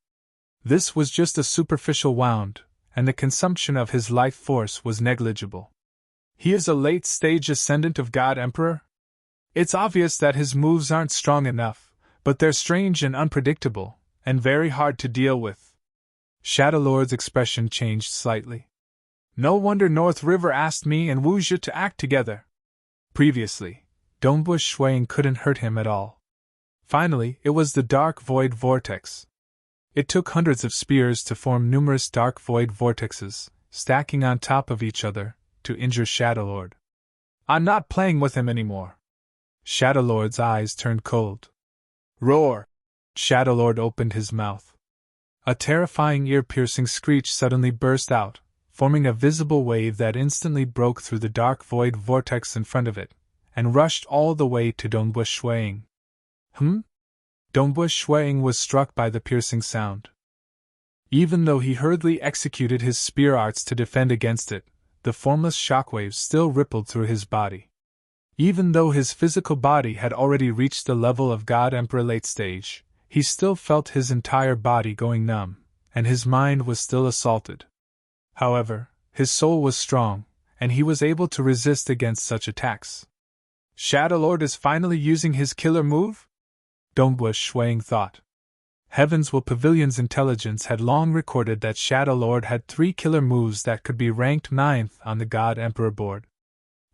This was just a superficial wound, and the consumption of his life force was negligible. He is a late-stage ascendant of God Emperor? It's obvious that his moves aren't strong enough, but they're strange and unpredictable, and very hard to deal with. Shadowlord's expression changed slightly. No wonder North River asked me and Wu Zhi to act together. Previously, Dongbush Shuang couldn't hurt him at all. Finally, it was the Dark Void Vortex. It took hundreds of spears to form numerous Dark Void Vortexes, stacking on top of each other, to injure Shadowlord. I'm not playing with him anymore. Shadowlord's eyes turned cold. Roar! Shadowlord opened his mouth. A terrifying ear-piercing screech suddenly burst out, forming a visible wave that instantly broke through the Dark Void Vortex in front of it, and rushed all the way to Dongbush Shuang. Dongbush Shuang was struck by the piercing sound. Even though he hurriedly executed his spear arts to defend against it, the formless shockwaves still rippled through his body. Even though his physical body had already reached the level of God Emperor late stage, he still felt his entire body going numb, and his mind was still assaulted. However, his soul was strong, and he was able to resist against such attacks. Shadowlord is finally using his killer move? Dongbush Shuang thought. Heavensville Pavilion's intelligence had long recorded that Shadowlord had 3 killer moves that could be ranked 9th on the God Emperor board.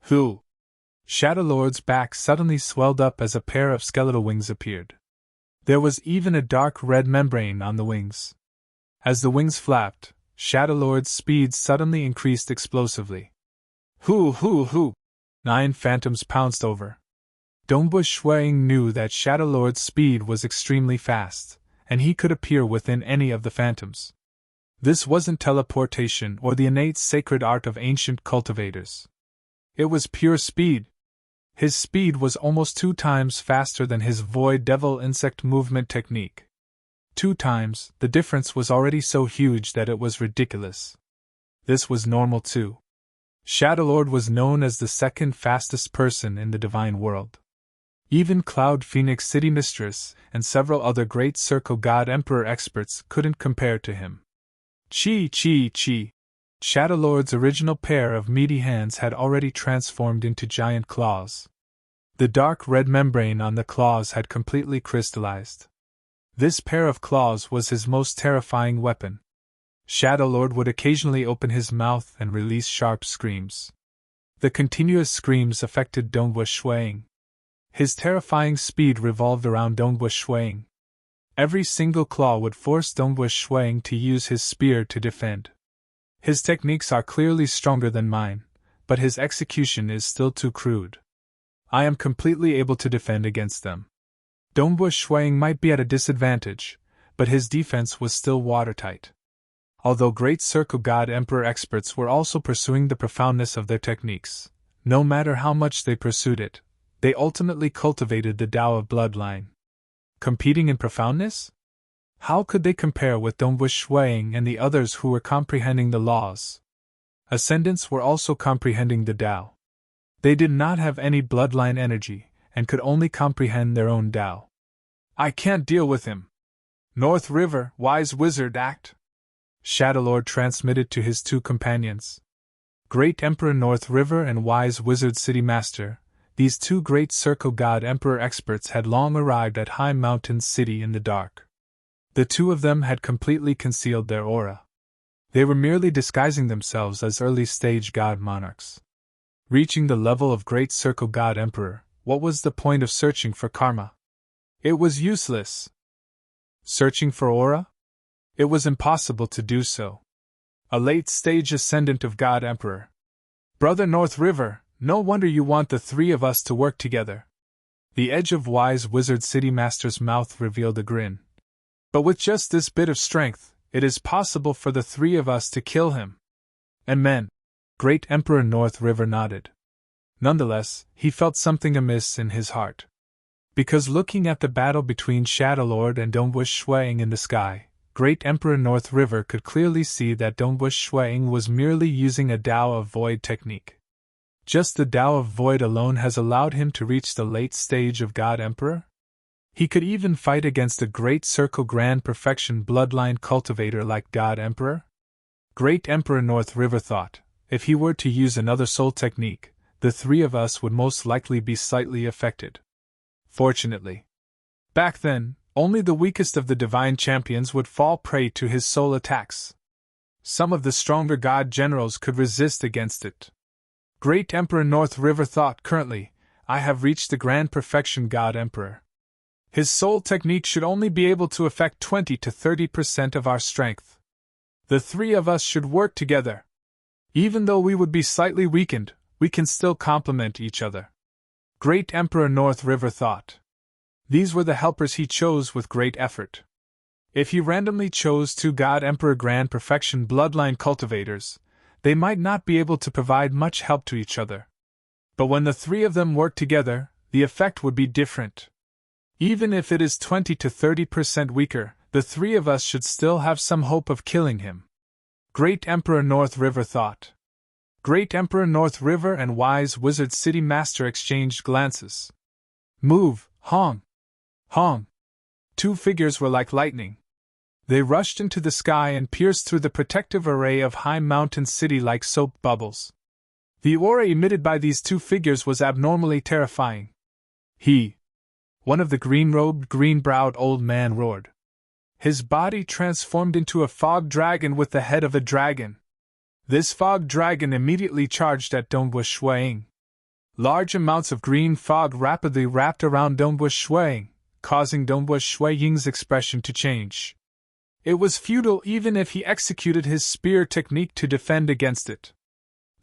Who? Shadowlord's back suddenly swelled up as a pair of skeletal wings appeared. There was even a dark red membrane on the wings. As the wings flapped, Shadowlord's speed suddenly increased explosively. Hoo! 9 phantoms pounced over. Dongbush Shuang knew that Shadowlord's speed was extremely fast, and he could appear within any of the phantoms. This wasn't teleportation or the innate sacred art of ancient cultivators. It was pure speed. His speed was almost 2 times faster than his Void Devil insect movement technique. 2 times, the difference was already so huge that it was ridiculous. This was normal too. Shadowlord was known as the 2nd fastest person in the divine world. Even Cloud Phoenix City Mistress and several other Great Circle God Emperor experts couldn't compare to him. Chi! Shadowlord's original pair of meaty hands had already transformed into giant claws. The dark red membrane on the claws had completely crystallized. This pair of claws was his most terrifying weapon. Shadowlord would occasionally open his mouth and release sharp screams. The continuous screams affected Dongbush Shuang. His terrifying speed revolved around Dongbush Shuang. Every single claw would force Dongbush Shuang to use his spear to defend. His techniques are clearly stronger than mine, but his execution is still too crude. I am completely able to defend against them. Dongbush Shuang might be at a disadvantage, but his defense was still watertight. Although Great Circle God Emperor experts were also pursuing the profoundness of their techniques, no matter how much they pursued it, they ultimately cultivated the Tao of bloodline. Competing in profoundness? How could they compare with Dongwu Shuiying and the others who were comprehending the laws? Ascendants were also comprehending the Tao. They did not have any bloodline energy, and could only comprehend their own Tao. I can't deal with him. North River, wise wizard, act! Shadowlord transmitted to his two companions. Great Emperor North River and Wise Wizard City Master, these two great Circle God Emperor experts had long arrived at High Mountain City in the dark. The two of them had completely concealed their aura. They were merely disguising themselves as early-stage God monarchs. Reaching the level of Great Circle God Emperor, what was the point of searching for karma? It was useless. Searching for aura? It was impossible to do so. A late-stage ascendant of God Emperor. Brother North River, no wonder you want the three of us to work together. The edge of Wise Wizard City Master's mouth revealed a grin. But with just this bit of strength, it is possible for the three of us to kill him. And men. Great Emperor North River nodded. Nonetheless, he felt something amiss in his heart. Because looking at the battle between Shadowlord and Dongwu Shuiying in the sky, Great Emperor North River could clearly see that Dongwu Shuiying was merely using a Tao of Void technique. Just the Tao of Void alone has allowed him to reach the late stage of God Emperor? He could even fight against a Great Circle Grand Perfection bloodline cultivator like God Emperor? Great Emperor North River thought, if he were to use another soul technique, the three of us would most likely be slightly affected. Fortunately, back then, only the weakest of the divine champions would fall prey to his soul attacks. Some of the stronger god generals could resist against it. Great Emperor North River thought currently, I have reached the Grand Perfection God Emperor. His soul technique should only be able to affect 20 to 30% of our strength. The three of us should work together. Even though we would be slightly weakened, we can still complement each other. Great Emperor North River thought. These were the helpers he chose with great effort. If he randomly chose two God Emperor Grand Perfection bloodline cultivators, they might not be able to provide much help to each other. But when the three of them work together, the effect would be different. Even if it is 20 to 30% weaker, the three of us should still have some hope of killing him. Great Emperor North River thought. Great Emperor North River and Wise Wizard City Master exchanged glances. Move, Hong! Hong! Two figures were like lightning. They rushed into the sky and pierced through the protective array of High Mountain City like soap bubbles. The aura emitted by these two figures was abnormally terrifying. One of the green-robed, green-browed old man roared. His body transformed into a fog dragon with the head of a dragon. This fog dragon immediately charged at Dongwu Shuiying. Large amounts of green fog rapidly wrapped around Dongwu Shuiying, causing Dongwu Shuiying's expression to change. It was futile even if he executed his spear technique to defend against it.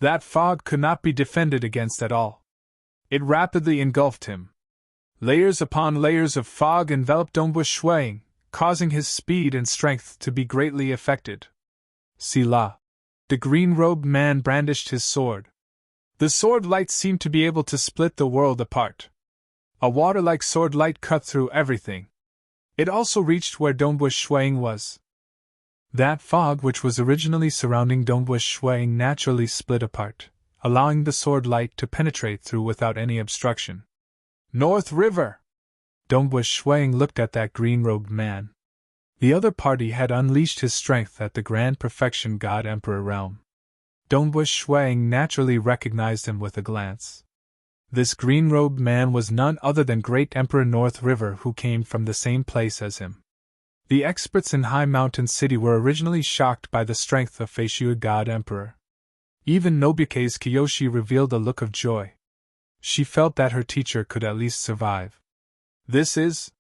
That fog could not be defended against at all. It rapidly engulfed him. Layers upon layers of fog enveloped Dongwu Shuiying, causing his speed and strength to be greatly affected. Sila. The green-robed man brandished his sword. The sword light seemed to be able to split the world apart. A water-like sword light cut through everything. It also reached where Dongwu Shuiying was. That fog which was originally surrounding Dongwu Shuiying naturally split apart, allowing the sword light to penetrate through without any obstruction. North River! Dongwu Shuiying looked at that green-robed man. The other party had unleashed his strength at the Grand Perfection God Emperor realm. Dongwu Shuiying naturally recognized him with a glance. This green-robed man was none other than Great Emperor North River, who came from the same place as him. The experts in High Mountain City were originally shocked by the strength of Feishu God Emperor. Even Nobuke's Kiyoshi revealed a look of joy. She felt that her teacher could at least survive. This is...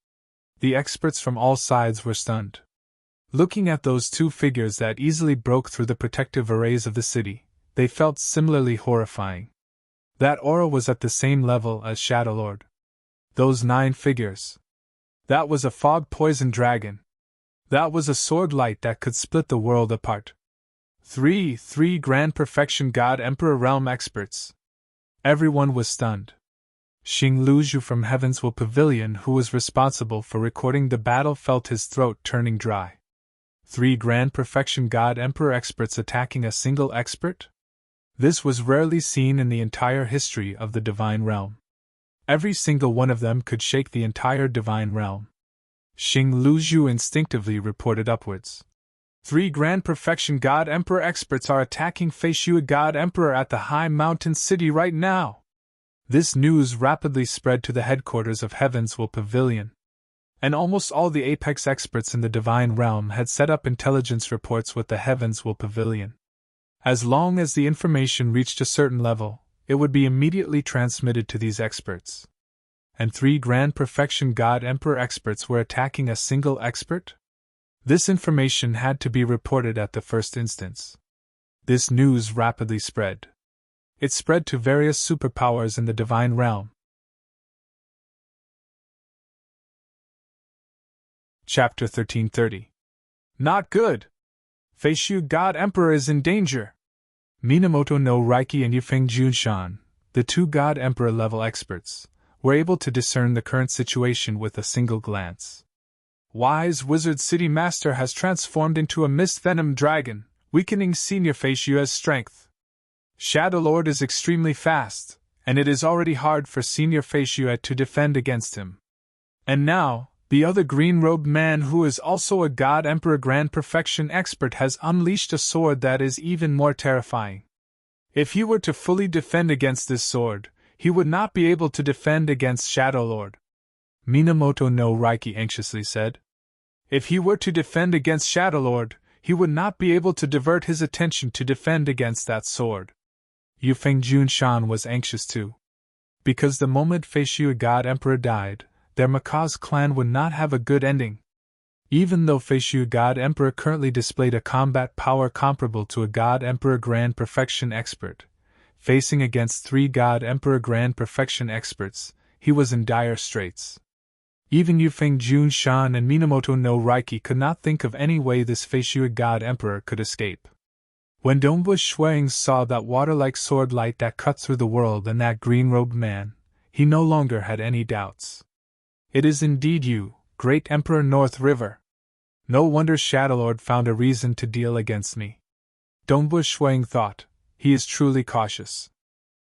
The experts from all sides were stunned. Looking at those two figures that easily broke through the protective arrays of the city, they felt similarly horrifying. That aura was at the same level as Shadowlord. Those 9 figures. That was a fog-poisoned dragon. That was a sword light that could split the world apart. Three Grand Perfection God Emperor realm experts. Everyone was stunned. Xing Luzhu from Heaven's Will Pavilion, who was responsible for recording the battle, felt his throat turning dry. 3 Grand Perfection God Emperor experts attacking a single expert? This was rarely seen in the entire history of the Divine Realm. Every single one of them could shake the entire Divine Realm. Xing Luzhu instinctively reported upwards. 3 Grand Perfection God Emperor experts are attacking Feishui God Emperor at the High Mountain City right now. This news rapidly spread to the headquarters of Heaven's Will Pavilion, and almost all the apex experts in the Divine Realm had set up intelligence reports with the Heaven's Will Pavilion. As long as the information reached a certain level, it would be immediately transmitted to these experts. And 3 Grand Perfection God Emperor experts were attacking a single expert? This information had to be reported at the first instance. This news rapidly spread. It spread to various superpowers in the Divine Realm. Chapter 1330. Not good! Feishu God Emperor is in danger! Minamoto no Raiki and Yufeng Junshan, the 2 God Emperor level experts, were able to discern the current situation with a single glance. Wise Wizard City Master has transformed into a mist-venom dragon, weakening Senior Feishua's strength. Shadow Lord is extremely fast, and it is already hard for Senior Feishua to defend against him. And now, the other green-robed man, who is also a God Emperor Grand Perfection expert, has unleashed a sword that is even more terrifying. If he were to fully defend against this sword, he would not be able to defend against Shadow Lord. Minamoto no Raiki anxiously said. If he were to defend against Shadow Lord, he would not be able to divert his attention to defend against that sword. Yufeng Junshan was anxious too. Because the moment Feishu God Emperor died, their Macaw's clan would not have a good ending. Even though Feishu God Emperor currently displayed a combat power comparable to a God Emperor Grand Perfection expert, facing against 3 God Emperor Grand Perfection experts, he was in dire straits. Even Yufeng Junshan and Minamoto no Raiki could not think of any way this Feishu God Emperor could escape. When Dongbua Shuang saw that water-like sword light that cut through the world and that green-robed man, he no longer had any doubts. It is indeed you, Great Emperor North River. No wonder Shadowlord found a reason to deal against me. Dongbua Shuang thought, he is truly cautious.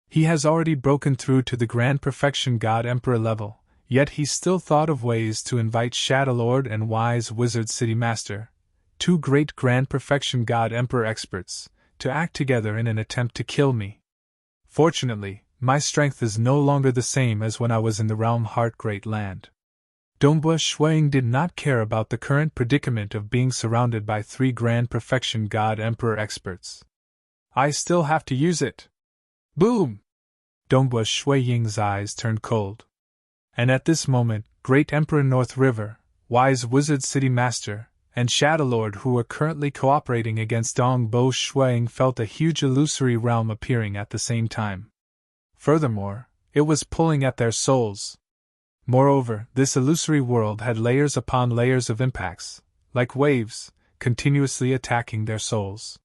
He has already broken through to the Grand Perfection God Emperor level, yet he still thought of ways to invite Shadowlord and Wise Wizard City Master, 2 great Grand Perfection God Emperor experts, to act together in an attempt to kill me. Fortunately, my strength is no longer the same as when I was in the Realm Heart Great Land. Dongbua Shuang did not care about the current predicament of being surrounded by 3 Grand Perfection God Emperor experts. I still have to use it. Boom! Dongbua Shuang's eyes turned cold. And at this moment, Great Emperor North River, Wise Wizard City Master, and Shadowlord, who were currently cooperating against Dongbua Shuang, felt a huge illusory realm appearing at the same time. Furthermore, it was pulling at their souls. Moreover, this illusory world had layers upon layers of impacts, like waves, continuously attacking their souls.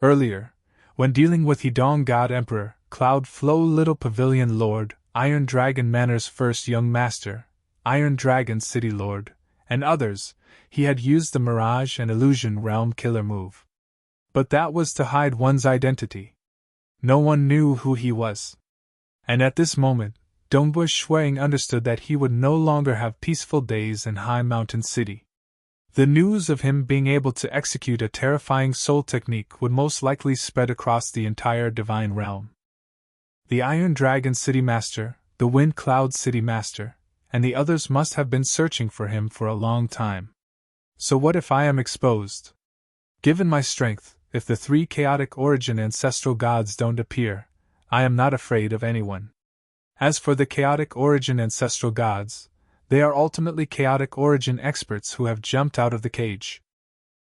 Earlier, when dealing with Hedong God Emperor, Cloud Flow Little Pavilion Lord, Iron Dragon Manor's first young master, Iron Dragon City Lord, and others, he had used the Mirage and Illusion Realm Killer move. But that was to hide one's identity. No one knew who he was. And at this moment, Dongbua Shuang understood that he would no longer have peaceful days in High Mountain City. The news of him being able to execute a terrifying soul technique would most likely spread across the entire Divine Realm. The Iron Dragon City Master, the Wind Cloud City Master, and the others must have been searching for him for a long time. So what if I am exposed? Given my strength, if the 3 chaotic origin ancestral gods don't appear, I am not afraid of anyone. As for the chaotic origin ancestral gods, they are ultimately chaotic origin experts who have jumped out of the cage.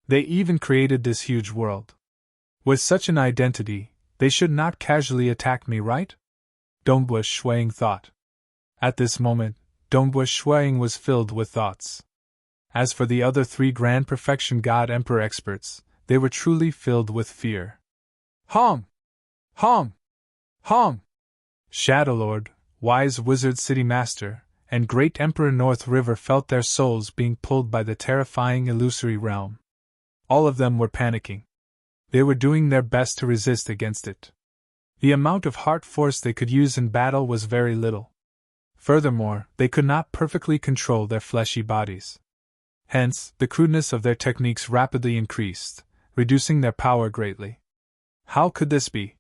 They even created this huge world. With such an identity, they should not casually attack me, right? Dongbua Shuang thought. At this moment, Dongbua Shuang was filled with thoughts. As for the other 3 Grand Perfection God Emperor experts, they were truly filled with fear. Hong! Hong! Hong! Shadowlord, Wise Wizard City Master, and Great Emperor North River felt their souls being pulled by the terrifying illusory realm. All of them were panicking. They were doing their best to resist against it. The amount of heart force they could use in battle was very little. Furthermore, they could not perfectly control their fleshy bodies. Hence, the crudeness of their techniques rapidly increased, reducing their power greatly. How could this be?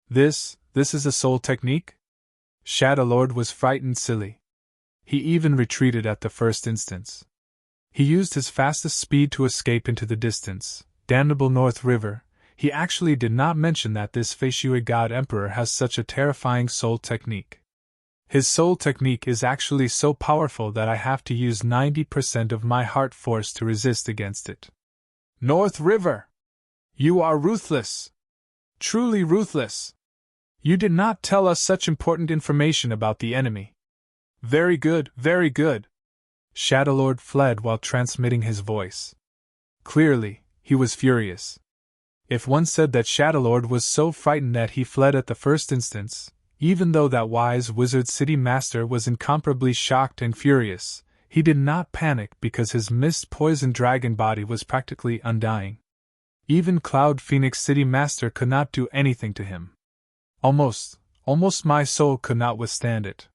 This is a soul technique? Shadowlord was frightened silly. He even retreated at the first instance. He used his fastest speed to escape into the distance. Damnable North River, he actually did not mention that this Feishui God Emperor has such a terrifying soul technique. His soul technique is actually so powerful that I have to use 90% of my heart force to resist against it. North River! You are ruthless! Truly ruthless! You did not tell us such important information about the enemy. Very good, very good! Shadowlord fled while transmitting his voice. Clearly, he was furious. If one said that Shadowlord was so frightened that he fled at the first instance, even though that wise Wizard City Master was incomparably shocked and furious, he did not panic because his mist-poisoned dragon body was practically undying. Even Cloud Phoenix City Master could not do anything to him. Almost my soul could not withstand it.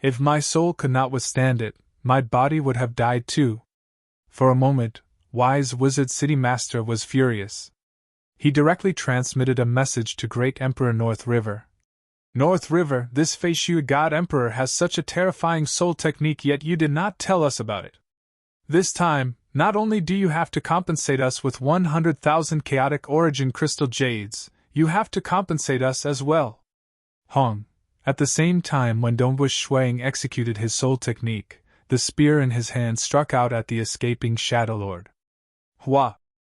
If my soul could not withstand it, my body would have died too. For a moment, wise Wizard City Master was furious. He directly transmitted a message to Great Emperor North River. North River, this Feishui God Emperor has such a terrifying soul technique, yet you did not tell us about it. This time, not only do you have to compensate us with 100,000 chaotic origin crystal jades, you have to compensate us as well. Hong. At the same time when Dongbush Shuang executed his soul technique, the spear in his hand struck out at the escaping Shadowlord. Hua!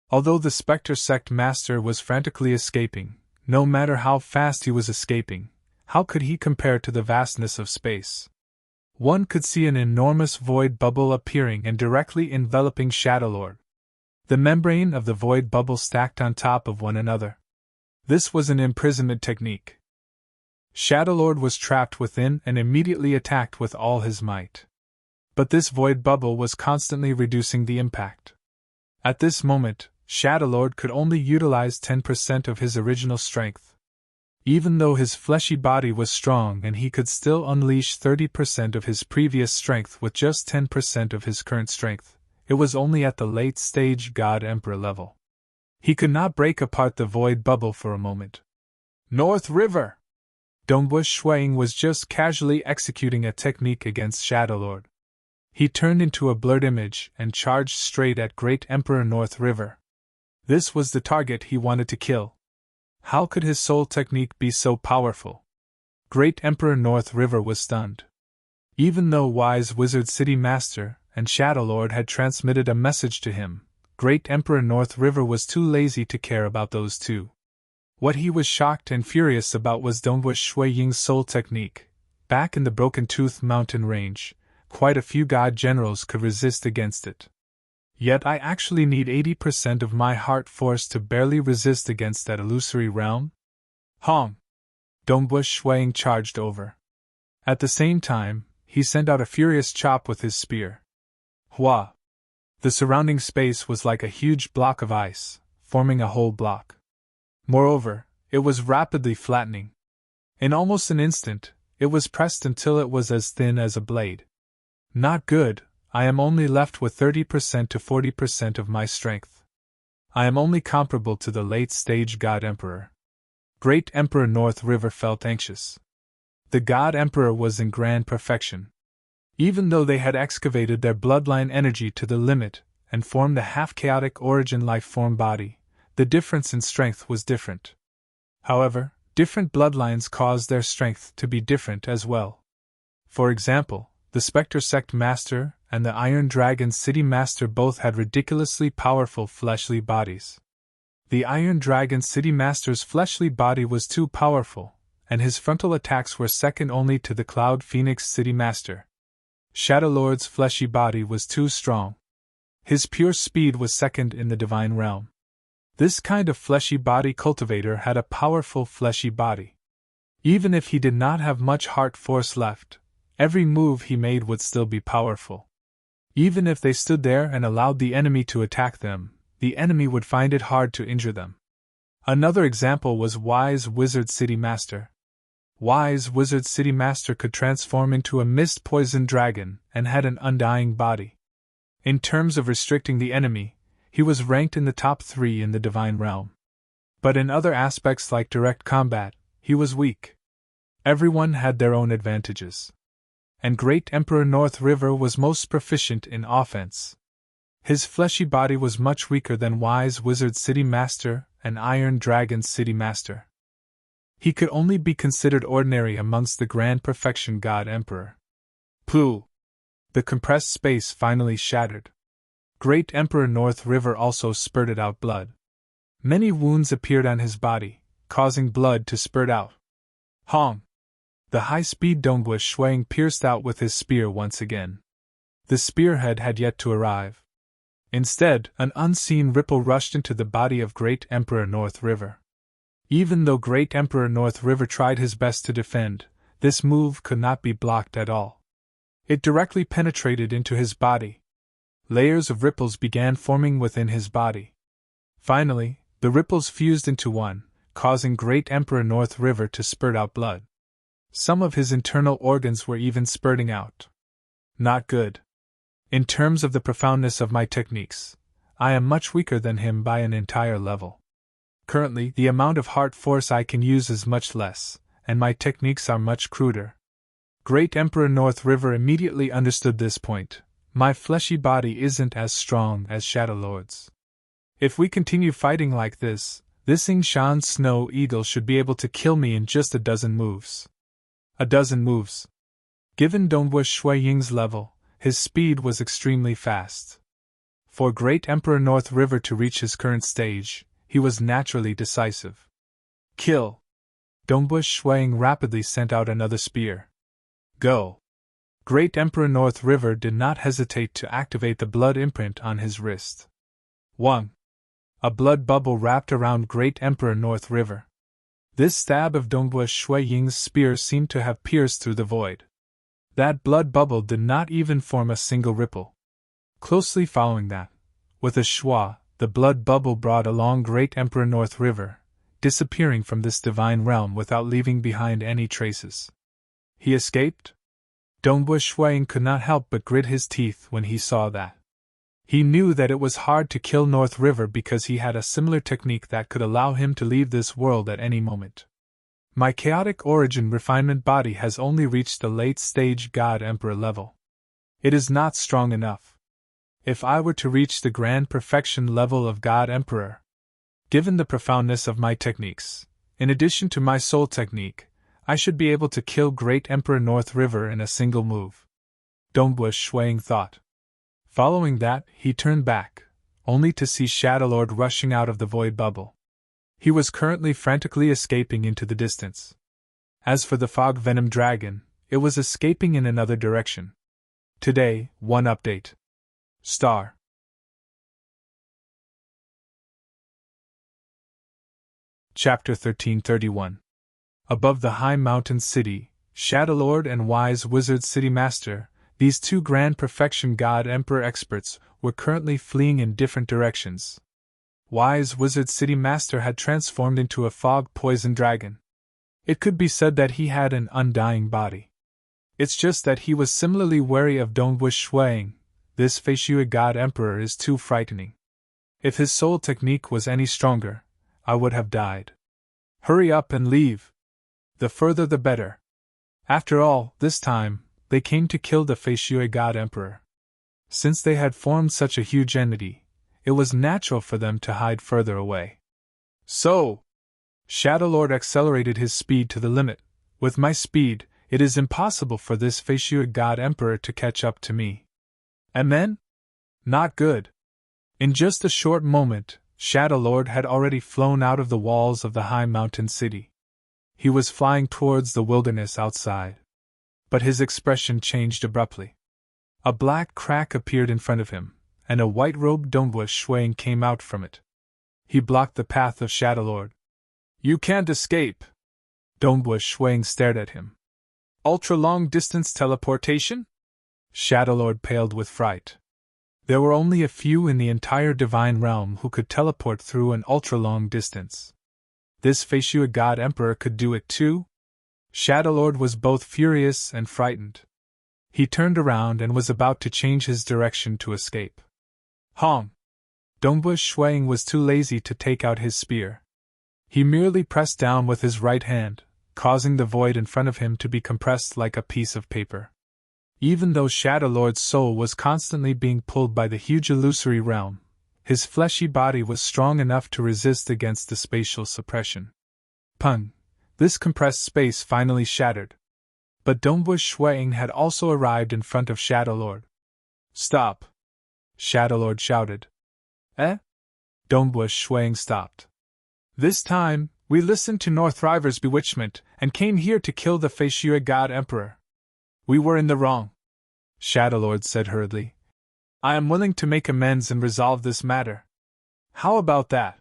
Although the Spectre Sect Master was frantically escaping, no matter how fast he was escaping, how could he compare to the vastness of space? One could see an enormous void bubble appearing and directly enveloping Shadowlord. The membrane of the void bubble stacked on top of one another. This was an imprisonment technique. Shadowlord was trapped within and immediately attacked with all his might. But this void bubble was constantly reducing the impact. At this moment, Shadowlord could only utilize 10% of his original strength. Even though his fleshy body was strong and he could still unleash 30% of his previous strength with just 10% of his current strength, it was only at the late stage God Emperor level. He could not break apart the void bubble for a moment. North River! Dongbush Shuang was just casually executing a technique against Shadowlord. He turned into a blurred image and charged straight at Great Emperor North River. This was the target he wanted to kill. How could his soul technique be so powerful? Great Emperor North River was stunned. Even though Wise Wizard City Master and Shadowlord had transmitted a message to him, Great Emperor North River was too lazy to care about those two. What he was shocked and furious about was Dongbush Shui Ying's soul technique. Back in the Broken Tooth Mountain range, quite a few god generals could resist against it. Yet I actually need 80% of my heart force to barely resist against that illusory realm? Hong! Dongbush Shuang charged over. At the same time, he sent out a furious chop with his spear. Hua! The surrounding space was like a huge block of ice, forming a whole block. Moreover, it was rapidly flattening. In almost an instant, it was pressed until it was as thin as a blade. Not good, I am only left with 30% to 40% of my strength. I am only comparable to the late-stage God Emperor. Great Emperor North River felt anxious. The God Emperor was in grand perfection. Even though they had excavated their bloodline energy to the limit and formed the half-chaotic origin life-form body, the difference in strength was different. However, different bloodlines caused their strength to be different as well. For example, the Spectre Sect Master and the Iron Dragon City Master both had ridiculously powerful fleshly bodies. The Iron Dragon City Master's fleshly body was too powerful, and his frontal attacks were second only to the Cloud Phoenix City Master. Shadowlord's fleshy body was too strong. His pure speed was second in the divine realm. This kind of fleshy body cultivator had a powerful fleshy body. Even if he did not have much heart force left, every move he made would still be powerful. Even if they stood there and allowed the enemy to attack them, the enemy would find it hard to injure them. Another example was Wise Wizard City Master. Wise Wizard City Master could transform into a mist-poisoned dragon and had an undying body. In terms of restricting the enemy, he was ranked in the top 3 in the divine realm. But in other aspects like direct combat, he was weak. Everyone had their own advantages. And Great Emperor North River was most proficient in offense. His fleshy body was much weaker than Wise Wizard City Master and Iron Dragon City Master. He could only be considered ordinary amongst the Grand Perfection God Emperor. Pooh! The compressed space finally shattered. Great Emperor North River also spurted out blood. Many wounds appeared on his body, causing blood to spurt out. Hong! The high-speed Dongwu Shuang pierced out with his spear once again. The spearhead had yet to arrive. Instead, an unseen ripple rushed into the body of Great Emperor North River. Even though Great Emperor North River tried his best to defend, this move could not be blocked at all. It directly penetrated into his body. Layers of ripples began forming within his body. Finally, the ripples fused into one, causing Great Emperor North River to spurt out blood. Some of his internal organs were even spurting out. Not good. In terms of the profoundness of my techniques, I am much weaker than him by an entire level. Currently, the amount of heart force I can use is much less, and my techniques are much cruder. Great Emperor North River immediately understood this point. My fleshy body isn't as strong as Shadow Lord's. If we continue fighting like this Yingshan Snow Eagle should be able to kill me in just a dozen moves. A dozen moves. Given Dongwu Shui Ying's level, his speed was extremely fast. For Great Emperor North River to reach his current stage, he was naturally decisive. Kill! Dongwu Shuang rapidly sent out another spear. Go! Great Emperor North River did not hesitate to activate the blood imprint on his wrist. 1. A blood bubble wrapped around Great Emperor North River. This stab of Dongwu Shui Ying's spear seemed to have pierced through the void. That blood bubble did not even form a single ripple. Closely following that, with a schwa, the blood bubble brought along Great Emperor North River, disappearing from this divine realm without leaving behind any traces. He escaped? Dongwu Shuang could not help but grit his teeth when he saw that. He knew that it was hard to kill North River because he had a similar technique that could allow him to leave this world at any moment. My chaotic origin refinement body has only reached the late-stage God Emperor level. It is not strong enough. If I were to reach the grand perfection level of God Emperor, given the profoundness of my techniques, in addition to my soul technique, I should be able to kill Great Emperor North River in a single move. Dongwu Shuang thought. Following that, he turned back, only to see Shadowlord rushing out of the void bubble. He was currently frantically escaping into the distance. As for the Fog Venom Dragon, it was escaping in another direction. Today, one update. Star. Chapter 1331. Above the high mountain city, Shadowlord and Wise Wizard City Master, these two Grand Perfection God Emperor experts, were currently fleeing in different directions. Wise Wizard City Master had transformed into a fog-poisoned dragon. It could be said that he had an undying body. It's just that he was similarly wary of Dongwu Shuang. This Feishui God Emperor is too frightening. If his soul technique was any stronger, I would have died. Hurry up and leave. The further the better. After all, this time, they came to kill the Feishui God Emperor. Since they had formed such a huge entity, it was natural for them to hide further away. So, Shadowlord accelerated his speed to the limit. With my speed, it is impossible for this Feishui God Emperor to catch up to me. And then? Not good. In just a short moment, Shadowlord had already flown out of the walls of the high mountain city. He was flying towards the wilderness outside. But his expression changed abruptly. A black crack appeared in front of him, and a white-robed Dongwu Shuang came out from it. He blocked the path of Shadowlord. You can't escape! Dombush Shuang stared at him. Ultra-long-distance teleportation? Shadowlord paled with fright. There were only a few in the entire divine realm who could teleport through an ultra-long distance. This Feishua God Emperor could do it too? Shadowlord was both furious and frightened. He turned around and was about to change his direction to escape. Hong! Dombush Shuang was too lazy to take out his spear. He merely pressed down with his right hand, causing the void in front of him to be compressed like a piece of paper. Even though Shadowlord's soul was constantly being pulled by the huge illusory realm, his fleshy body was strong enough to resist against the spatial suppression. Pung! This compressed space finally shattered. But Dombush Shuang had also arrived in front of Shadowlord. Stop! Shadowlord shouted. Eh? Dombush Shuang stopped. This time, we listened to Northriver's bewitchment and came here to kill the Feishua God Emperor. We were in the wrong, Shadowlord said hurriedly. I am willing to make amends and resolve this matter. How about that?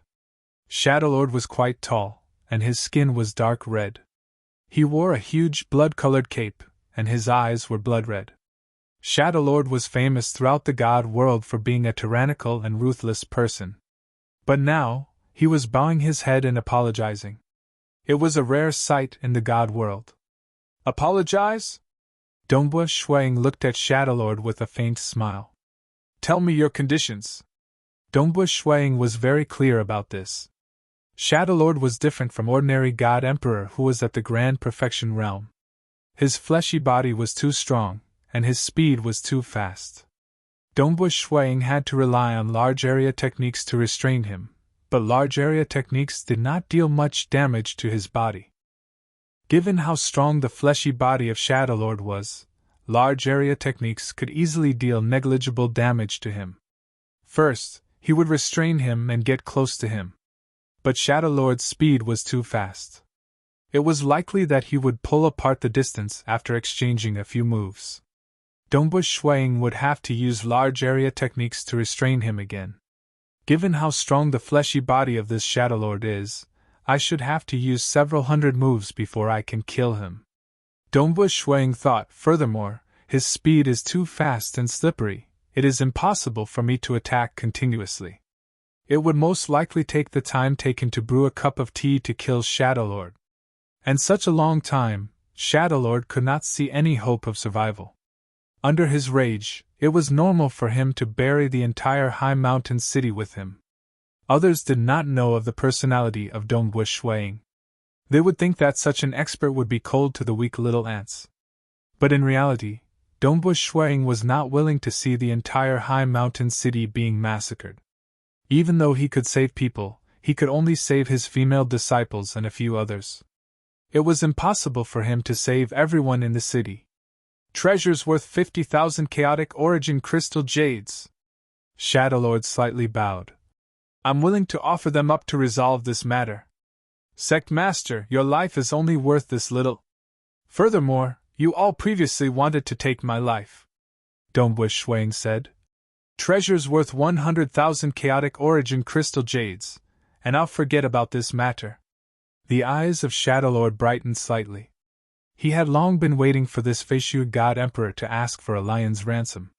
Shadowlord was quite tall, and his skin was dark red. He wore a huge blood-colored cape, and his eyes were blood-red. Shadowlord was famous throughout the god world for being a tyrannical and ruthless person. But now, he was bowing his head and apologizing. It was a rare sight in the god world. Apologize? Dombush Shuang looked at Shadowlord with a faint smile. Tell me your conditions. Dombush Shuang was very clear about this. Shadowlord was different from ordinary God Emperor who was at the Grand Perfection realm. His fleshy body was too strong, and his speed was too fast. Dombush Shuang had to rely on large area techniques to restrain him, but large area techniques did not deal much damage to his body. Given how strong the fleshy body of Shadowlord was, large area techniques could easily deal negligible damage to him. First, he would restrain him and get close to him. But Shadowlord's speed was too fast. It was likely that he would pull apart the distance after exchanging a few moves. Dombush Shuang would have to use large area techniques to restrain him again. Given how strong the fleshy body of this Shadowlord is, I should have to use several hundred moves before I can kill him. Dombush Shuang thought, furthermore, his speed is too fast and slippery, it is impossible for me to attack continuously. It would most likely take the time taken to brew a cup of tea to kill Shadowlord. And such a long time, Shadowlord could not see any hope of survival. Under his rage, it was normal for him to bury the entire high mountain city with him. Others did not know of the personality of Dombush Shuang. They would think that such an expert would be cold to the weak little ants. But in reality, Dombush Shuang was not willing to see the entire high mountain city being massacred. Even though he could save people, he could only save his female disciples and a few others. It was impossible for him to save everyone in the city. Treasures worth 50,000 chaotic origin crystal jades. Shadowlord slightly bowed. I'm willing to offer them up to resolve this matter. Sect Master, your life is only worth this little. Furthermore, you all previously wanted to take my life. Dombush Shuang said. Treasures worth 100,000 chaotic origin crystal jades, and I'll forget about this matter. The eyes of Shadowlord brightened slightly. He had long been waiting for this Feishua God Emperor to ask for a lion's ransom.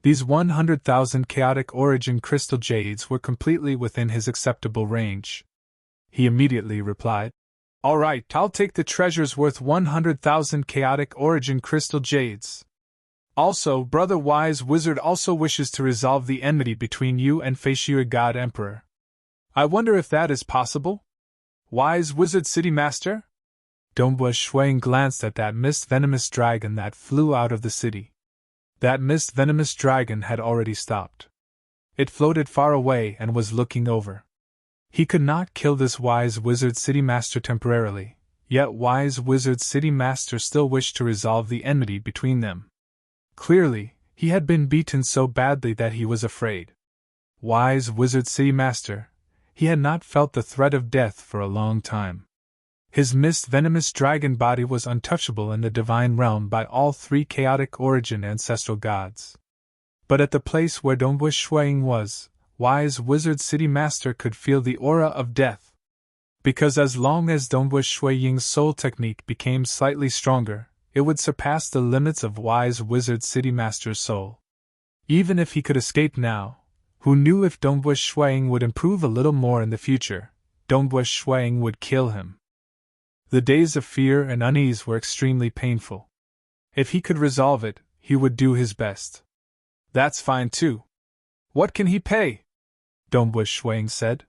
These 100,000 chaotic origin crystal jades were completely within his acceptable range. He immediately replied, All right, I'll take the treasures worth 100,000 chaotic origin crystal jades. Also, Brother Wise Wizard also wishes to resolve the enmity between you and Feishua God Emperor. I wonder if that is possible? Wise Wizard City Master? Dombush Shuang glanced at that mist-venomous dragon that flew out of the city. That mist-venomous dragon had already stopped. It floated far away and was looking over. He could not kill this Wise Wizard City Master temporarily, yet Wise Wizard City Master still wished to resolve the enmity between them. Clearly, he had been beaten so badly that he was afraid. Wise Wizard City Master, he had not felt the threat of death for a long time. His mist-venomous dragon body was untouchable in the divine realm by all three chaotic origin ancestral gods. But at the place where Dombush Shuang was, Wise Wizard City Master could feel the aura of death. Because as long as Dongwu Shui Ying's soul technique became slightly stronger, it would surpass the limits of wise wizard city master's soul. Even if he could escape now, who knew if Dongwu Shui Ying would improve a little more in the future, Dongwu Shui Ying would kill him. The days of fear and unease were extremely painful. If he could resolve it, he would do his best. That's fine too. What can he pay? Dongwu Shui Ying said.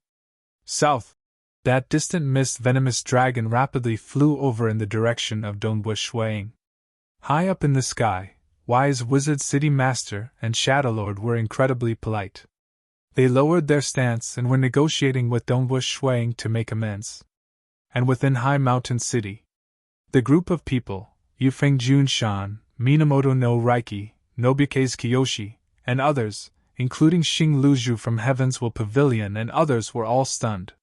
South. That distant mist venomous dragon rapidly flew over in the direction of Dongwu Shui Ying. High up in the sky, wise wizard city master and shadow lord were incredibly polite. They lowered their stance and were negotiating with Dongwu Shui Ying to make amends. And within High Mountain City, the group of people, Yufeng Junshan, Minamoto no Raiki, Nobike's Kiyoshi, and others, including Xing Luzhu from Heaven's Will Pavilion and others, were all stunned.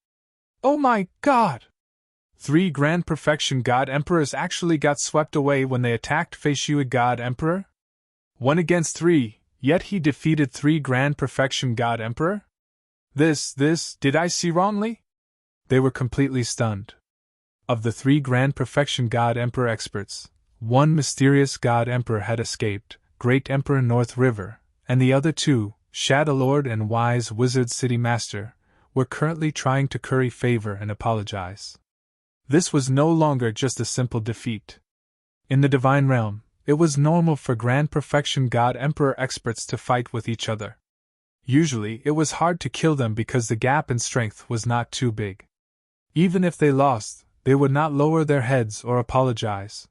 Oh my god! 3 Grand Perfection God Emperors actually got swept away when they attacked Fei Shui God Emperor? 1 against 3, yet he defeated 3 Grand Perfection God Emperor? This, did I see wrongly? They were completely stunned. Of the 3 Grand Perfection God Emperor experts, 1 mysterious God Emperor had escaped, Great Emperor North River, and the other 2, Shadow Lord and Wise Wizard City Master, were currently trying to curry favor and apologize. This was no longer just a simple defeat. In the Divine Realm, it was normal for Grand Perfection God Emperor experts to fight with each other. Usually, it was hard to kill them because the gap in strength was not too big. Even if they lost, they would not lower their heads or apologize.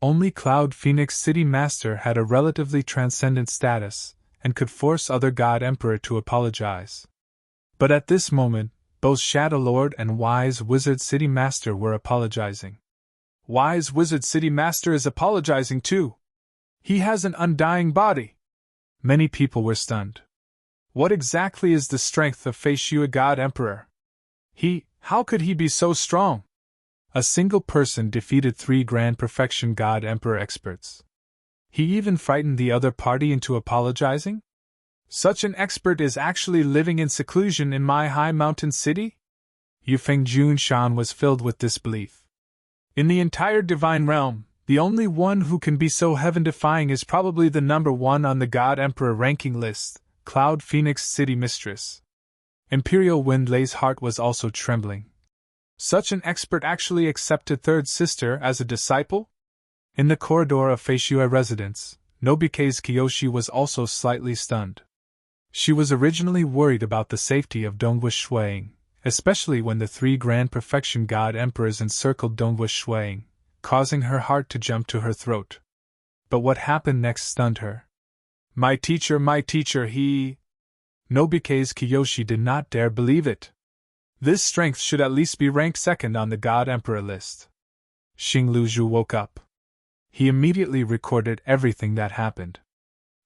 Only Cloud Phoenix City Master had a relatively transcendent status and could force other God Emperor to apologize. But at this moment, both Shadow Lord and Wise Wizard City Master were apologizing. Wise Wizard City Master is apologizing too. He has an undying body. Many people were stunned. What exactly is the strength of Fei Shui God Emperor? How could he be so strong? A single person defeated 3 Grand Perfection God Emperor experts. He even frightened the other party into apologizing? Such an expert is actually living in seclusion in my High Mountain City? Yufeng Junshan was filled with disbelief. In the entire Divine Realm, the only one who can be so heaven-defying is probably the number 1 on the God Emperor ranking list, Cloud Phoenix City Mistress. Imperial Windlay's heart was also trembling. Such an expert actually accepted Third Sister as a disciple? In the corridor of Fei Shui residence, Nobike's Kiyoshi was also slightly stunned. She was originally worried about the safety of Dongwu Shui Ying, especially when the 3 Grand Perfection God Emperors encircled Dongwu Shui Ying, causing her heart to jump to her throat. But what happened next stunned her. My teacher, he... Nobike's Kiyoshi did not dare believe it. This strength should at least be ranked 2nd on the God Emperor list. Xing Luzhu woke up. He immediately recorded everything that happened.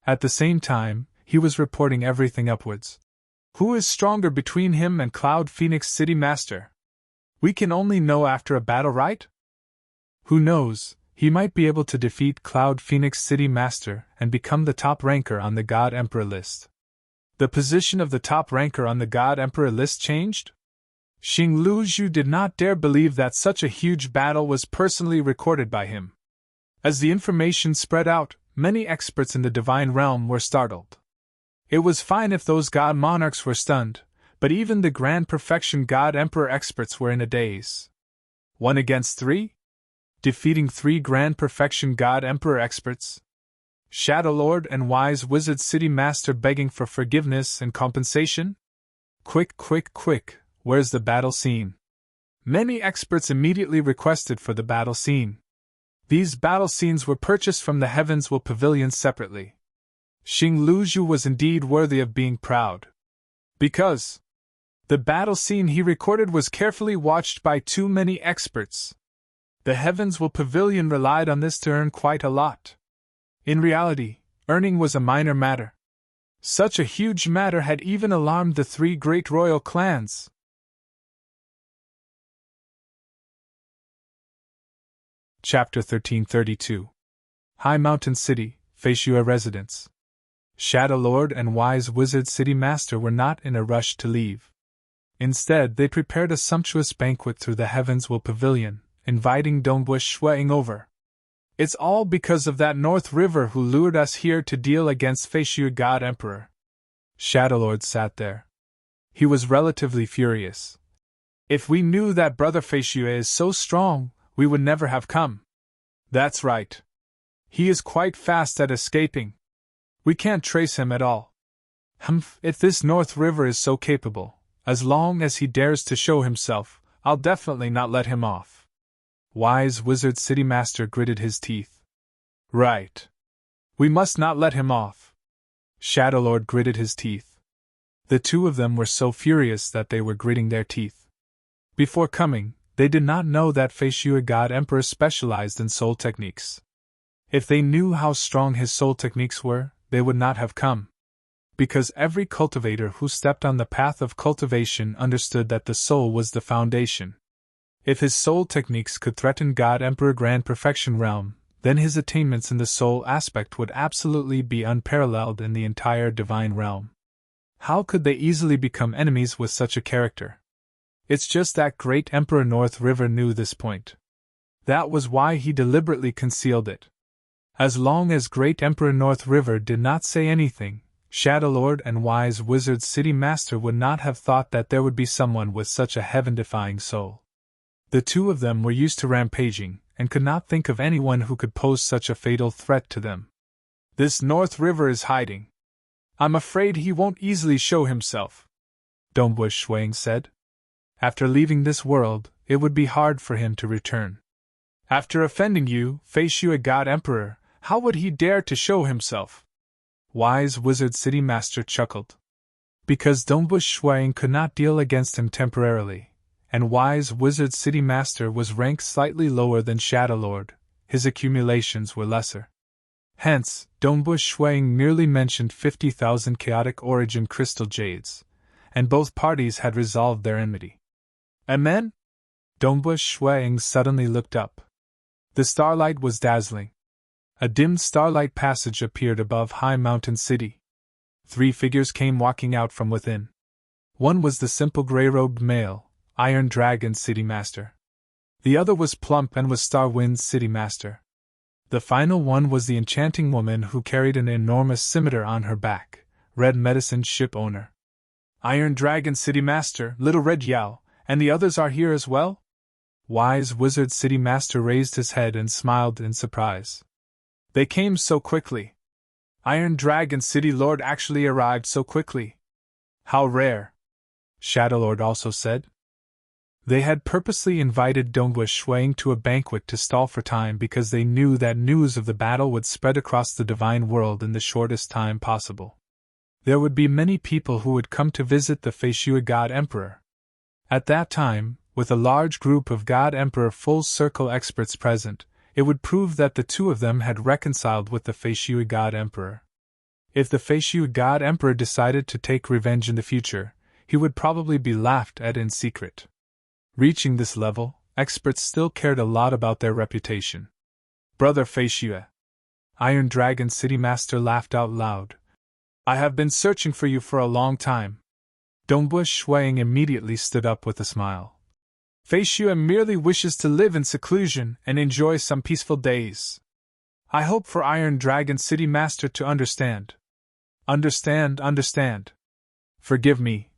At the same time, he was reporting everything upwards. Who is stronger between him and Cloud Phoenix City Master? We can only know after a battle, right? Who knows, he might be able to defeat Cloud Phoenix City Master and become the top ranker on the God Emperor list. The position of the top ranker on the God Emperor list changed? Xing Luzhu did not dare believe that such a huge battle was personally recorded by him. As the information spread out, many experts in the Divine Realm were startled. It was fine if those God Monarchs were stunned, but even the Grand Perfection God Emperor experts were in a daze. 1 against 3? Defeating 3 Grand Perfection God Emperor experts? Shadow Lord and Wise Wizard City Master begging for forgiveness and compensation? Quick, where's the battle scene? Many experts immediately requested for the battle scene. These battle scenes were purchased from the Heaven's Will Pavilion separately. Xing Luzhu was indeed worthy of being proud. Because the battle scene he recorded was carefully watched by too many experts. The Heaven's Will Pavilion relied on this to earn quite a lot. In reality, earning was a minor matter. Such a huge matter had even alarmed the 3 great royal clans. Chapter 1332. High Mountain City, Fei Shui Residence. Shadow Lord and Wise Wizard City Master were not in a rush to leave. Instead, they prepared a sumptuous banquet through the Heavens Will Pavilion, inviting Dongbush Shuang over. It's all because of that North River who lured us here to deal against Feishu God Emperor. Shadowlord sat there. He was relatively furious. If we knew that Brother Feishu is so strong, we would never have come. That's right. He is quite fast at escaping. We can't trace him at all. If this North River is so capable, as long as he dares to show himself, I'll definitely not let him off. Wise Wizard City Master gritted his teeth. Right. We must not let him off. Shadowlord gritted his teeth. The two of them were so furious that they were gritting their teeth. Before coming, they did not know that Feishu God Emperor specialized in soul techniques. If they knew how strong his soul techniques were, they would not have come. Because every cultivator who stepped on the path of cultivation understood that the soul was the foundation. If his soul techniques could threaten God Emperor Grand Perfection Realm, then his attainments in the soul aspect would absolutely be unparalleled in the entire divine realm. How could they easily become enemies with such a character? It's just that great Emperor North River knew this point. That was why he deliberately concealed it. As long as great Emperor North River did not say anything, Shadowlord and Wise Wizard City Master would not have thought that there would be someone with such a heaven-defying soul. The two of them were used to rampaging, and could not think of anyone who could pose such a fatal threat to them. This North River is hiding. I'm afraid he won't easily show himself, Dongbush Shuang said. After leaving this world, it would be hard for him to return. After offending you, Feishu God Emperor, how would he dare to show himself? Wise Wizard City Master chuckled. Because Dongbush Shuang could not deal against him temporarily, and Wise Wizard City Master was ranked slightly lower than Shadowlord, his accumulations were lesser. Hence, Dongbush Shuang merely mentioned 50,000 chaotic origin crystal jades, and both parties had resolved their enmity. Amen? Dongbush Shuang suddenly looked up. The starlight was dazzling. A dim starlight passage appeared above High Mountain City. 3 figures came walking out from within. One was the simple gray-robed male, Iron Dragon City Master. The other was plump and was Starwind's City Master. The final one was the enchanting woman who carried an enormous scimitar on her back, Red Medicine Ship Owner. Iron Dragon City Master, Little Red Yao, and the others are here as well? Wise Wizard City Master raised his head and smiled in surprise. They came so quickly. Iron Dragon City Lord actually arrived so quickly. How rare, Shadowlord also said. They had purposely invited Dongbush Shuang to a banquet to stall for time because they knew that news of the battle would spread across the divine world in the shortest time possible. There would be many people who would come to visit the Feishu God Emperor. At that time, with a large group of God Emperor full circle experts present, it would prove that the two of them had reconciled with the Feishu God Emperor. If the Feishu God Emperor decided to take revenge in the future, he would probably be laughed at in secret. Reaching this level, experts still cared a lot about their reputation. Brother Feishu, Iron Dragon City Master laughed out loud. I have been searching for you for a long time. Dongbush Shuang immediately stood up with a smile. Feishu merely wishes to live in seclusion and enjoy some peaceful days. I hope for Iron Dragon City Master to understand. Understand. Forgive me.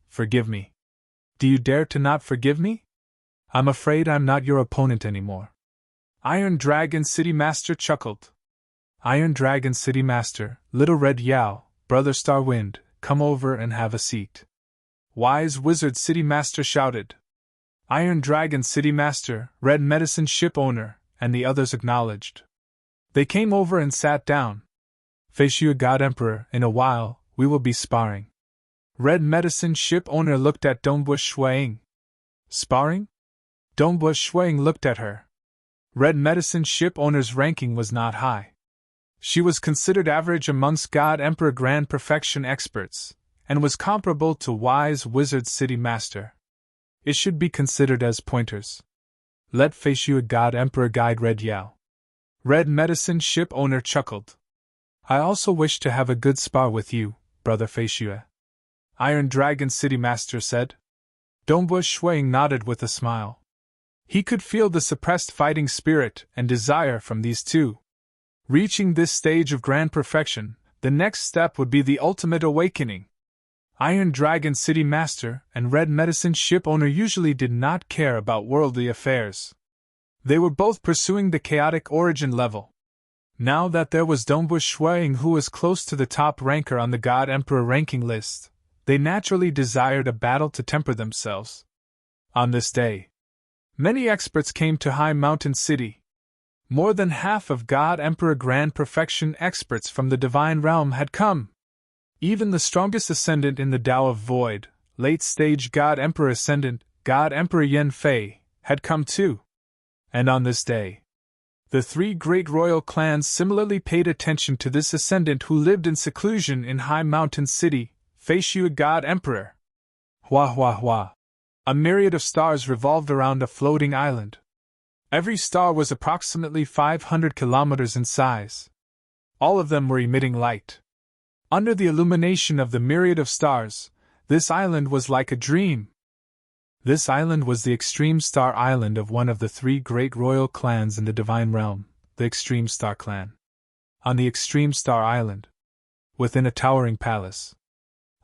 Do you dare to not forgive me? I'm afraid I'm not your opponent anymore. Iron Dragon City Master chuckled. Iron Dragon City Master, Little Red Yao, Brother Starwind, come over and have a seat. Wise Wizard City Master shouted. Iron Dragon City Master, Red Medicine Ship Owner, and the others acknowledged. They came over and sat down. Feishu God Emperor, in a while, we will be sparring. Red Medicine Ship Owner looked at Dongbush Shuang. Sparring? Dongbush Shuang looked at her. Red Medicine Ship Owner's ranking was not high. She was considered average amongst God Emperor Grand Perfection experts, and was comparable to Wise Wizard City Master. It should be considered as pointers. Let Feishu God Emperor guide Red Yao. Red Medicine Ship Owner chuckled. I also wish to have a good spar with you, Brother Feishu. Iron Dragon City Master said. Dombush Shuang nodded with a smile. He could feel the suppressed fighting spirit and desire from these two. Reaching this stage of grand perfection, the next step would be the ultimate awakening. Iron Dragon City Master and Red Medicine Ship Owner usually did not care about worldly affairs. They were both pursuing the chaotic origin level. Now that there was Dombush Shuang who was close to the top ranker on the God Emperor ranking list, they naturally desired a battle to temper themselves. On this day, many experts came to High Mountain City. More than half of God Emperor Grand Perfection experts from the Divine Realm had come. Even the strongest ascendant in the Tao of Void, late-stage God Emperor Ascendant, God Emperor Yen Fei, had come too. And on this day, the three great royal clans similarly paid attention to this ascendant who lived in seclusion in High Mountain City, Fei Shui God Emperor. Hua hua hua. A myriad of stars revolved around a floating island. Every star was approximately 500 kilometers in size. All of them were emitting light. Under the illumination of the myriad of stars, this island was like a dream. This island was the Extreme Star Island of one of the three great royal clans in the Divine Realm, the Extreme Star Clan. On the Extreme Star Island, within a towering palace,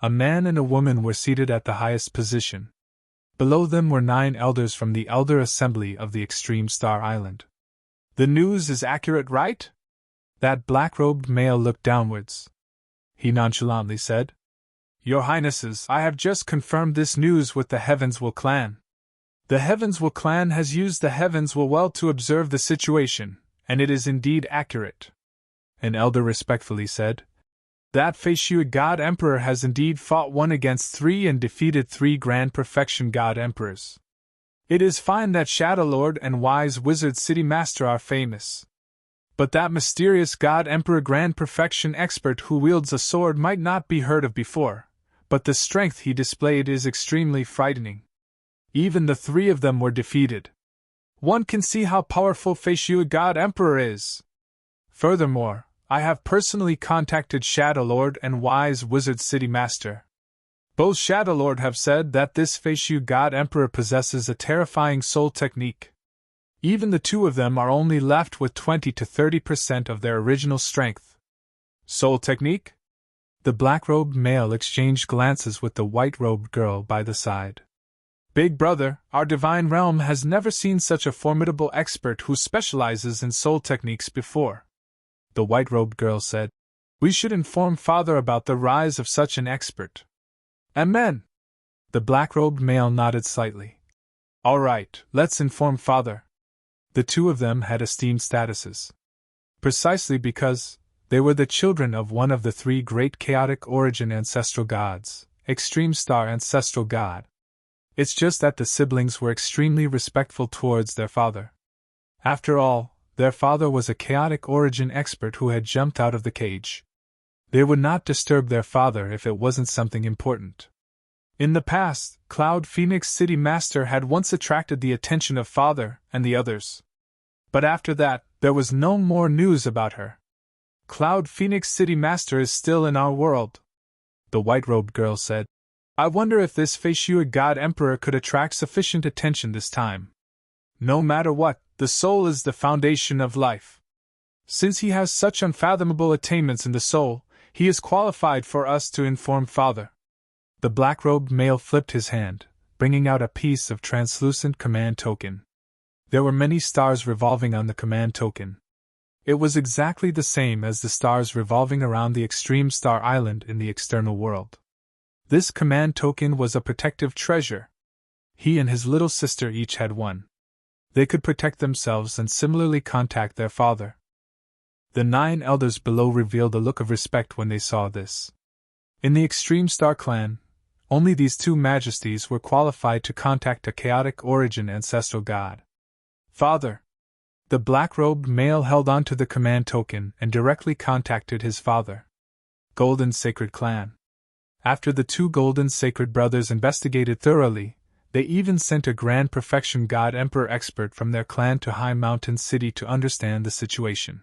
a man and a woman were seated at the highest position. Below them were 9 elders from the Elder Assembly of the Extreme Star Island. The news is accurate, right? That black-robed male looked downwards. He nonchalantly said, Your Highnesses, I have just confirmed this news with the Heavenswell clan. The Heavenswell clan has used the Heavenswell well to observe the situation, and it is indeed accurate. An elder respectfully said, That Fei Shui God Emperor has indeed fought 1 against 3 and defeated 3 Grand Perfection God Emperors. It is fine that Shadow Lord and Wise Wizard City Master are famous. But that mysterious God Emperor Grand Perfection expert who wields a sword might not be heard of before, but the strength he displayed is extremely frightening. Even the 3 of them were defeated. One can see how powerful Fei Shui God Emperor is. Furthermore, I have personally contacted Shadow Lord and Wise Wizard City Master. Both Shadow Lord have said that this Fei Shui God Emperor possesses a terrifying soul technique. Even the 2 of them are only left with 20 to 30% of their original strength. Soul technique? The black-robed male exchanged glances with the white-robed girl by the side. Big brother, our Divine Realm has never seen such a formidable expert who specializes in soul techniques before. The white-robed girl said, We should inform Father about the rise of such an expert. Amen. The black-robed male nodded slightly. All right, let's inform Father. The 2 of them had esteemed statuses. Precisely because they were the children of one of the 3 great chaotic origin ancestral gods, Extreme Star Ancestral God. It's just that the siblings were extremely respectful towards their father. After all, their father was a chaotic origin expert who had jumped out of the cage. They would not disturb their father if it wasn't something important. In the past, Cloud Phoenix City Master had once attracted the attention of Father and the others. But after that, there was no more news about her. Cloud Phoenix City Master is still in our world. The white-robed girl said, I wonder if this Fei Shui God Emperor could attract sufficient attention this time. No matter what, the soul is the foundation of life. Since he has such unfathomable attainments in the soul, he is qualified for us to inform Father. The black-robed male flipped his hand, bringing out a piece of translucent command token. There were many stars revolving on the command token. It was exactly the same as the stars revolving around the Extreme Star Island in the external world. This command token was a protective treasure. He and his little sister each had one. They could protect themselves and similarly contact their father. The 9 elders below revealed a look of respect when they saw this. In the Extreme Star Clan, only these 2 majesties were qualified to contact a chaotic origin ancestral god. Father! The black-robed male held on to the command token and directly contacted his father. Golden Sacred Clan. After the 2 Golden Sacred Brothers investigated thoroughly, they even sent a Grand Perfection God Emperor expert from their clan to High Mountain City to understand the situation.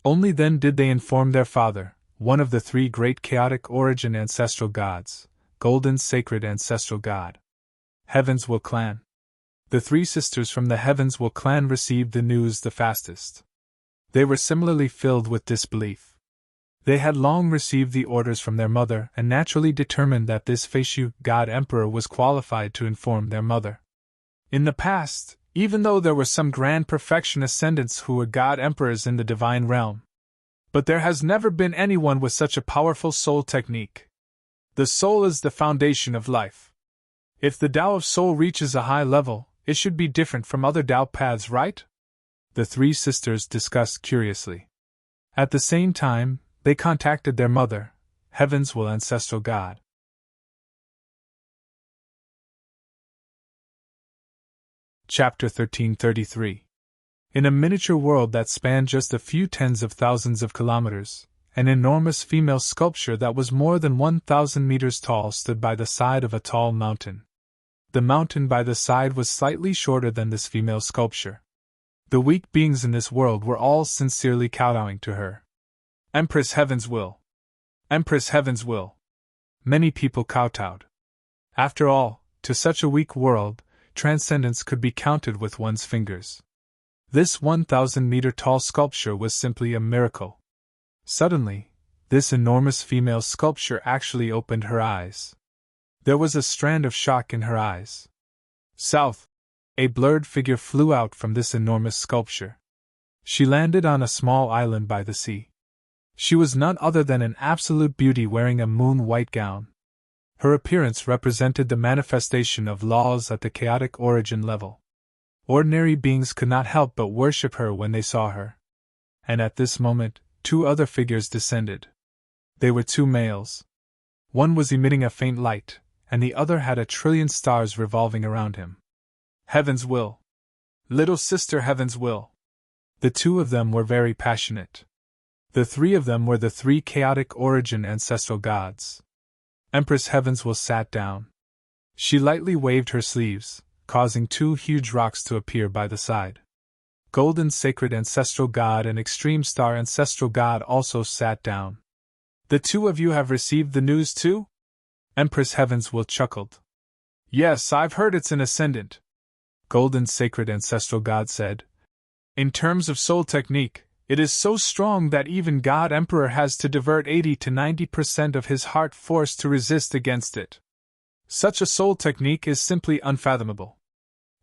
Only then did they inform their father, one of the 3 great chaotic origin ancestral gods, Golden Sacred Ancestral God. Heavens Will clan. The three sisters from the Heavens Will clan received the news the fastest. They were similarly filled with disbelief. They had long received the orders from their mother and naturally determined that this Faishu god emperor was qualified to inform their mother. In the past, even though there were some grand perfection ascendants who were god emperors in the divine realm, but there has never been anyone with such a powerful soul technique. The soul is the foundation of life. If the Tao of soul reaches a high level, it should be different from other Tao paths, right? The three sisters discussed curiously. At the same time, they contacted their mother, Heaven's Will Ancestral God. Chapter 1333. In a miniature world that spanned just a few tens of thousands of kilometers, an enormous female sculpture that was more than 1,000 meters tall stood by the side of a tall mountain. The mountain by the side was slightly shorter than this female sculpture. The weak beings in this world were all sincerely kowtowing to her. Empress Heaven's Will. Empress Heaven's Will. Many people kowtowed. After all, to such a weak world, transcendence could be counted with one's fingers. This 1,000-meter tall sculpture was simply a miracle. Suddenly, this enormous female sculpture actually opened her eyes. There was a strand of shock in her eyes. South. A blurred figure flew out from this enormous sculpture. She landed on a small island by the sea. She was none other than an absolute beauty wearing a moon-white gown. Her appearance represented the manifestation of laws at the chaotic origin level. Ordinary beings could not help but worship her when they saw her. And at this moment, two other figures descended. They were two males. One was emitting a faint light, and the other had 1,000,000,000,000 stars revolving around him. Heaven's Will. Little Sister Heaven's Will. The two of them were very passionate. The three of them were the three chaotic origin ancestral gods. Empress Heaven's Will sat down. She lightly waved her sleeves, causing two huge rocks to appear by the side. Golden Sacred Ancestral God and Extreme Star Ancestral God also sat down. The two of you have received the news too? Empress Heaven's Will chuckled. Yes, I've heard it's an ascendant. Golden Sacred Ancestral God said. In terms of soul technique, it is so strong that even God Emperor has to divert 80 to 90% of his heart force to resist against it. Such a soul technique is simply unfathomable.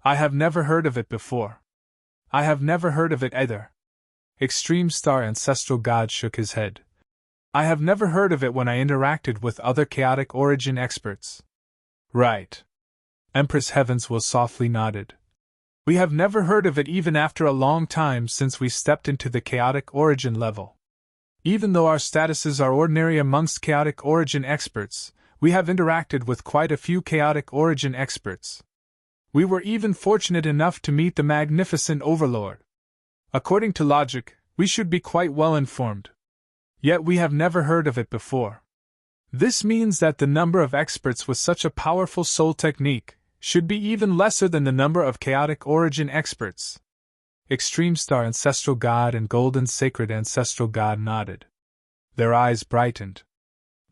I have never heard of it before. I have never heard of it either. Extreme Star Ancestral God shook his head. I have never heard of it when I interacted with other chaotic origin experts. Right. Empress Heaven's Will softly nodded. We have never heard of it even after a long time since we stepped into the chaotic origin level. Even though our statuses are ordinary amongst chaotic origin experts, we have interacted with quite a few chaotic origin experts. We were even fortunate enough to meet the magnificent Overlord. According to logic, we should be quite well informed. Yet we have never heard of it before. This means that the number of experts with such a powerful soul technique should be even lesser than the number of chaotic origin experts. Extreme Star Ancestral God and Golden Sacred Ancestral God nodded. Their eyes brightened.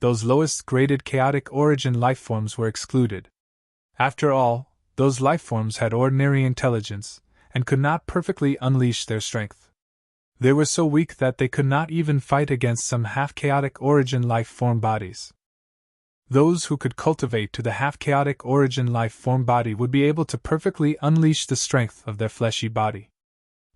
Those lowest graded chaotic origin lifeforms were excluded. After all, those lifeforms had ordinary intelligence, and could not perfectly unleash their strength. They were so weak that they could not even fight against some half-chaotic origin life-form bodies. Those who could cultivate to the half-chaotic origin life-form body would be able to perfectly unleash the strength of their fleshy body.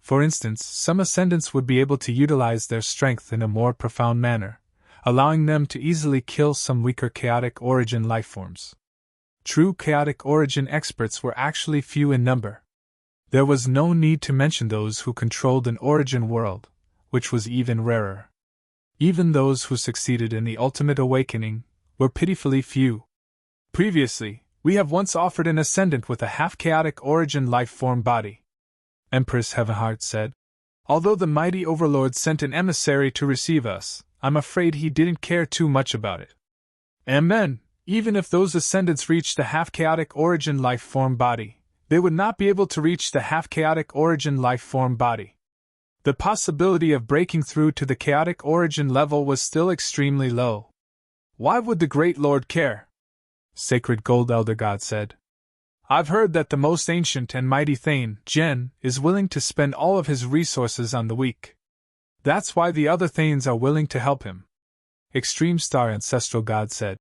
For instance, some ascendants would be able to utilize their strength in a more profound manner, allowing them to easily kill some weaker chaotic origin lifeforms. True chaotic origin experts were actually few in number. There was no need to mention those who controlled an origin world, which was even rarer. Even those who succeeded in the ultimate awakening were pitifully few. Previously, we have once offered an ascendant with a half-chaotic origin life-form body, Empress Heavenheart said. Although the mighty Overlord sent an emissary to receive us, I'm afraid he didn't care too much about it. Amen. Even if those ascendants reached the half-chaotic origin life-form body, they would not be able to reach the half-chaotic origin life-form body. The possibility of breaking through to the chaotic origin level was still extremely low. Why would the Great Lord care? Sacred Gold Elder God said. I've heard that the most ancient and mighty Thane, Jen, is willing to spend all of his resources on the weak. That's why the other Thanes are willing to help him. Extreme Star Ancestral God said.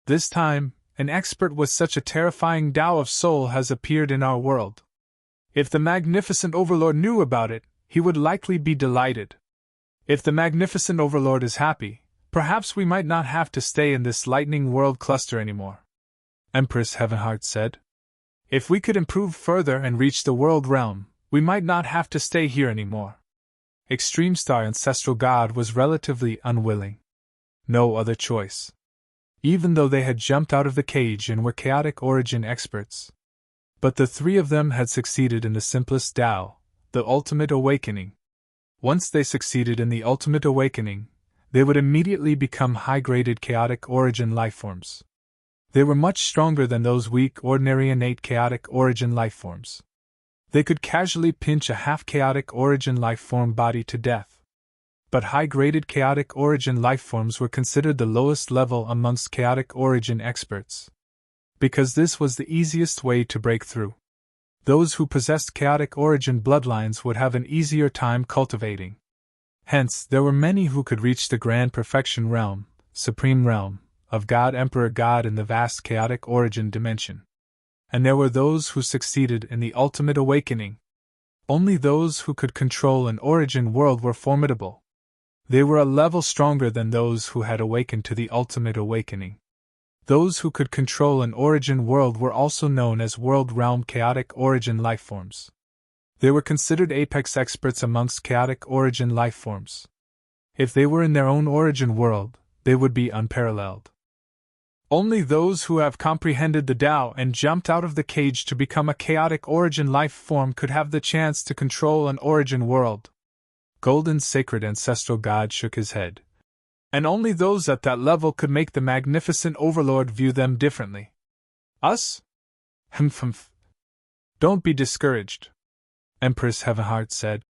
This time, an expert with such a terrifying Tao of soul has appeared in our world. If the Magnificent Overlord knew about it, he would likely be delighted. If the Magnificent Overlord is happy, perhaps we might not have to stay in this lightning world cluster anymore. Empress Heavenheart said. If we could improve further and reach the world realm, we might not have to stay here anymore. Extreme Star Ancestral God was relatively unwilling. No other choice. Even though they had jumped out of the cage and were chaotic origin experts. But the three of them had succeeded in the simplest Tao, the ultimate awakening. Once they succeeded in the ultimate awakening, they would immediately become high-graded chaotic origin lifeforms. They were much stronger than those weak, ordinary innate chaotic origin lifeforms. They could casually pinch a half-chaotic origin lifeform body to death. But high-graded chaotic origin lifeforms were considered the lowest level amongst chaotic origin experts. Because this was the easiest way to break through. Those who possessed chaotic origin bloodlines would have an easier time cultivating. Hence, there were many who could reach the grand perfection realm, supreme realm, of God Emperor God in the vast chaotic origin dimension. And there were those who succeeded in the ultimate awakening. Only those who could control an origin world were formidable. They were a level stronger than those who had awakened to the ultimate awakening. Those who could control an origin world were also known as world realm chaotic origin lifeforms. They were considered apex experts amongst chaotic origin lifeforms. If they were in their own origin world, they would be unparalleled. Only those who have comprehended the Tao and jumped out of the cage to become a chaotic origin life form could have the chance to control an origin world. Golden Sacred Ancestral God shook his head. And only those at that level could make the Magnificent Overlord view them differently. Us? Humph. Don't be discouraged, Empress Heavenheart said.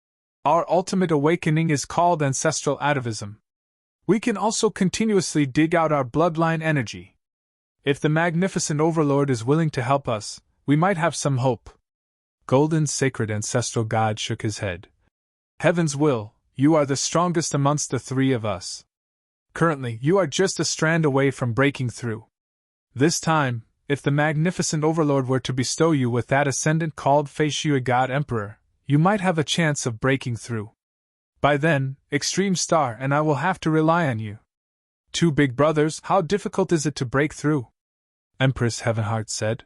Our ultimate awakening is called ancestral atavism. We can also continuously dig out our bloodline energy. If the Magnificent Overlord is willing to help us, we might have some hope. Golden Sacred Ancestral God shook his head. Heaven's will, you are the strongest amongst the three of us. Currently, you are just a strand away from breaking through. This time, if the Magnificent Overlord were to bestow you with that ascendant called Feishui God Emperor, you might have a chance of breaking through. By then, Extreme Star and I will have to rely on you. Two big brothers, how difficult is it to break through? Empress Heavenheart said.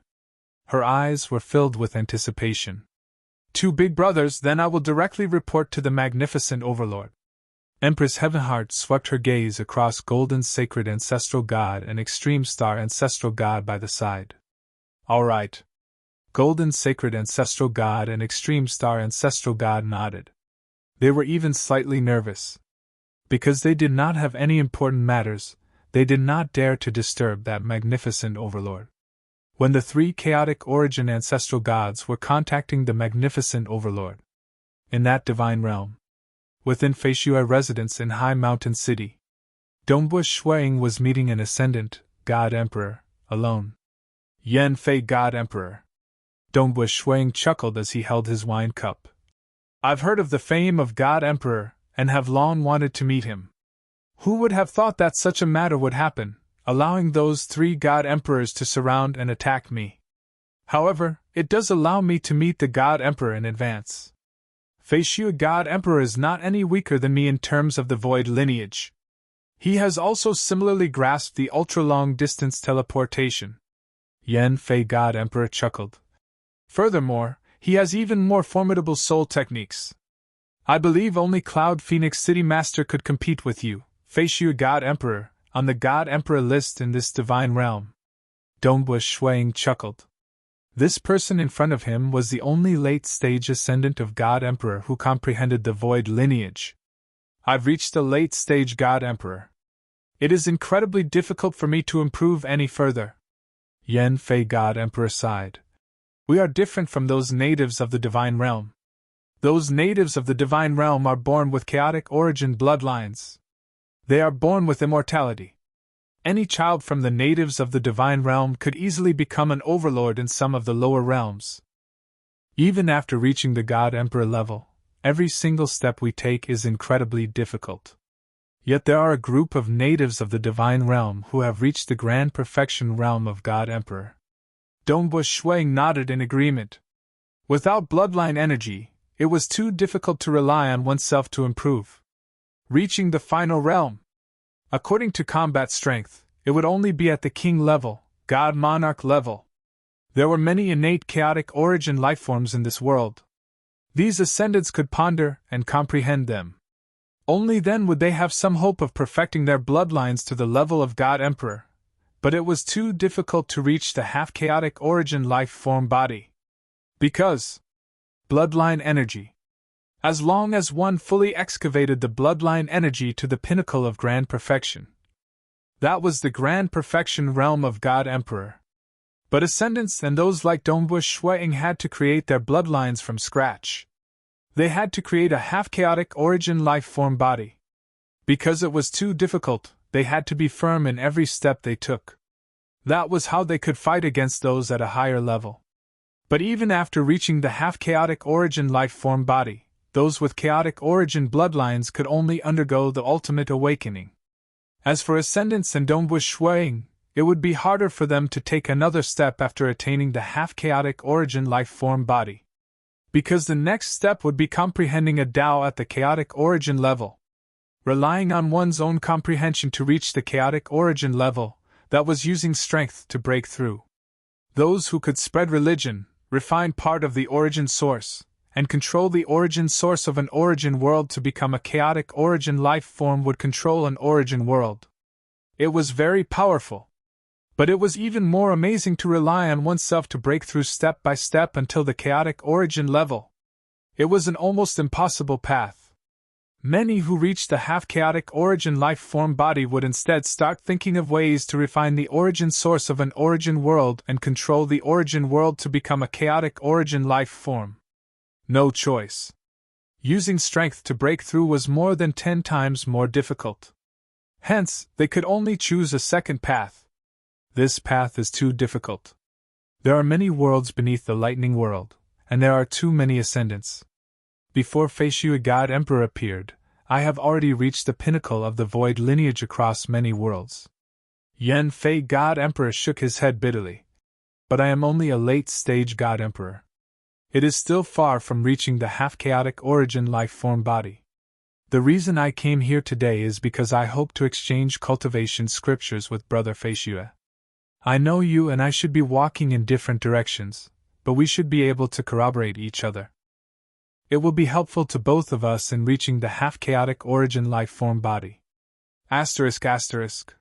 Her eyes were filled with anticipation. Two big brothers, then I will directly report to the Magnificent Overlord. Empress Heavenheart swept her gaze across Golden Sacred Ancestral God and Extreme Star Ancestral God by the side. All right. Golden Sacred Ancestral God and Extreme Star Ancestral God nodded. They were even slightly nervous. Because they did not have any important matters, they did not dare to disturb that Magnificent Overlord. When the three chaotic origin ancestral gods were contacting the Magnificent Overlord in that divine realm, within Feishui residence in High Mountain City, Dongbu Shuang was meeting an ascendant, God Emperor, alone. Yan Fei God Emperor. Dongbu Shuang chuckled as he held his wine cup. I've heard of the fame of God Emperor, and have long wanted to meet him. Who would have thought that such a matter would happen, allowing those three God Emperors to surround and attack me? However, it does allow me to meet the God Emperor in advance. Feishui God Emperor is not any weaker than me in terms of the Void lineage. He has also similarly grasped the ultra-long-distance teleportation. Yan Fei God Emperor chuckled. Furthermore, he has even more formidable soul techniques. I believe only Cloud Phoenix City Master could compete with you, Feishui God Emperor, on the God Emperor list in this divine realm. Dongbu Shuang chuckled. This person in front of him was the only late-stage ascendant of God Emperor who comprehended the Void lineage. I've reached a late-stage God Emperor. It is incredibly difficult for me to improve any further. Yan Fei God Emperor sighed. We are different from those natives of the divine realm. Those natives of the divine realm are born with chaotic origin bloodlines. They are born with immortality. Any child from the natives of the divine realm could easily become an overlord in some of the lower realms. Even after reaching the God Emperor level, every single step we take is incredibly difficult. Yet there are a group of natives of the divine realm who have reached the grand perfection realm of God Emperor. Dongbu Shuang nodded in agreement. Without bloodline energy, it was too difficult to rely on oneself to improve. Reaching the final realm. According to combat strength, it would only be at the king level, God Monarch level. There were many innate chaotic origin lifeforms in this world. These ascendants could ponder and comprehend them. Only then would they have some hope of perfecting their bloodlines to the level of God Emperor, but it was too difficult to reach the half-chaotic origin life form body. Because bloodline energy. As long as one fully excavated the bloodline energy to the pinnacle of grand perfection. That was the grand perfection realm of God Emperor. But ascendants and those like Dongbu Shuang had to create their bloodlines from scratch. They had to create a half-chaotic origin life form body. Because it was too difficult, they had to be firm in every step they took. That was how they could fight against those at a higher level. But even after reaching the half-chaotic origin life form body, those with chaotic origin bloodlines could only undergo the ultimate awakening. As for ascendants and Dongbu Shuang, it would be harder for them to take another step after attaining the half-chaotic origin life form body. Because the next step would be comprehending a Tao at the chaotic origin level. Relying on one's own comprehension to reach the chaotic origin level, that was using strength to break through. Those who could spread religion, refine part of the origin source, and control the origin source of an origin world to become a chaotic origin life form would control an origin world. It was very powerful. But it was even more amazing to rely on oneself to break through step by step until the chaotic origin level. It was an almost impossible path. Many who reached the half-chaotic origin life form body would instead start thinking of ways to refine the origin source of an origin world and control the origin world to become a chaotic origin life form. No choice. Using strength to break through was more than 10 times more difficult. Hence, they could only choose a second path. This path is too difficult. There are many worlds beneath the lightning world, and there are too many ascendants. Before Feishu God Emperor appeared, I have already reached the pinnacle of the void lineage across many worlds. Yan Fei God Emperor shook his head bitterly. But I am only a late-stage God Emperor. It is still far from reaching the half-chaotic origin life form body. The reason I came here today is because I hope to exchange cultivation scriptures with Brother Feishu. I know you and I should be walking in different directions, but we should be able to corroborate each other. It will be helpful to both of us in reaching the half-chaotic origin life form body. Asterisk asterisk.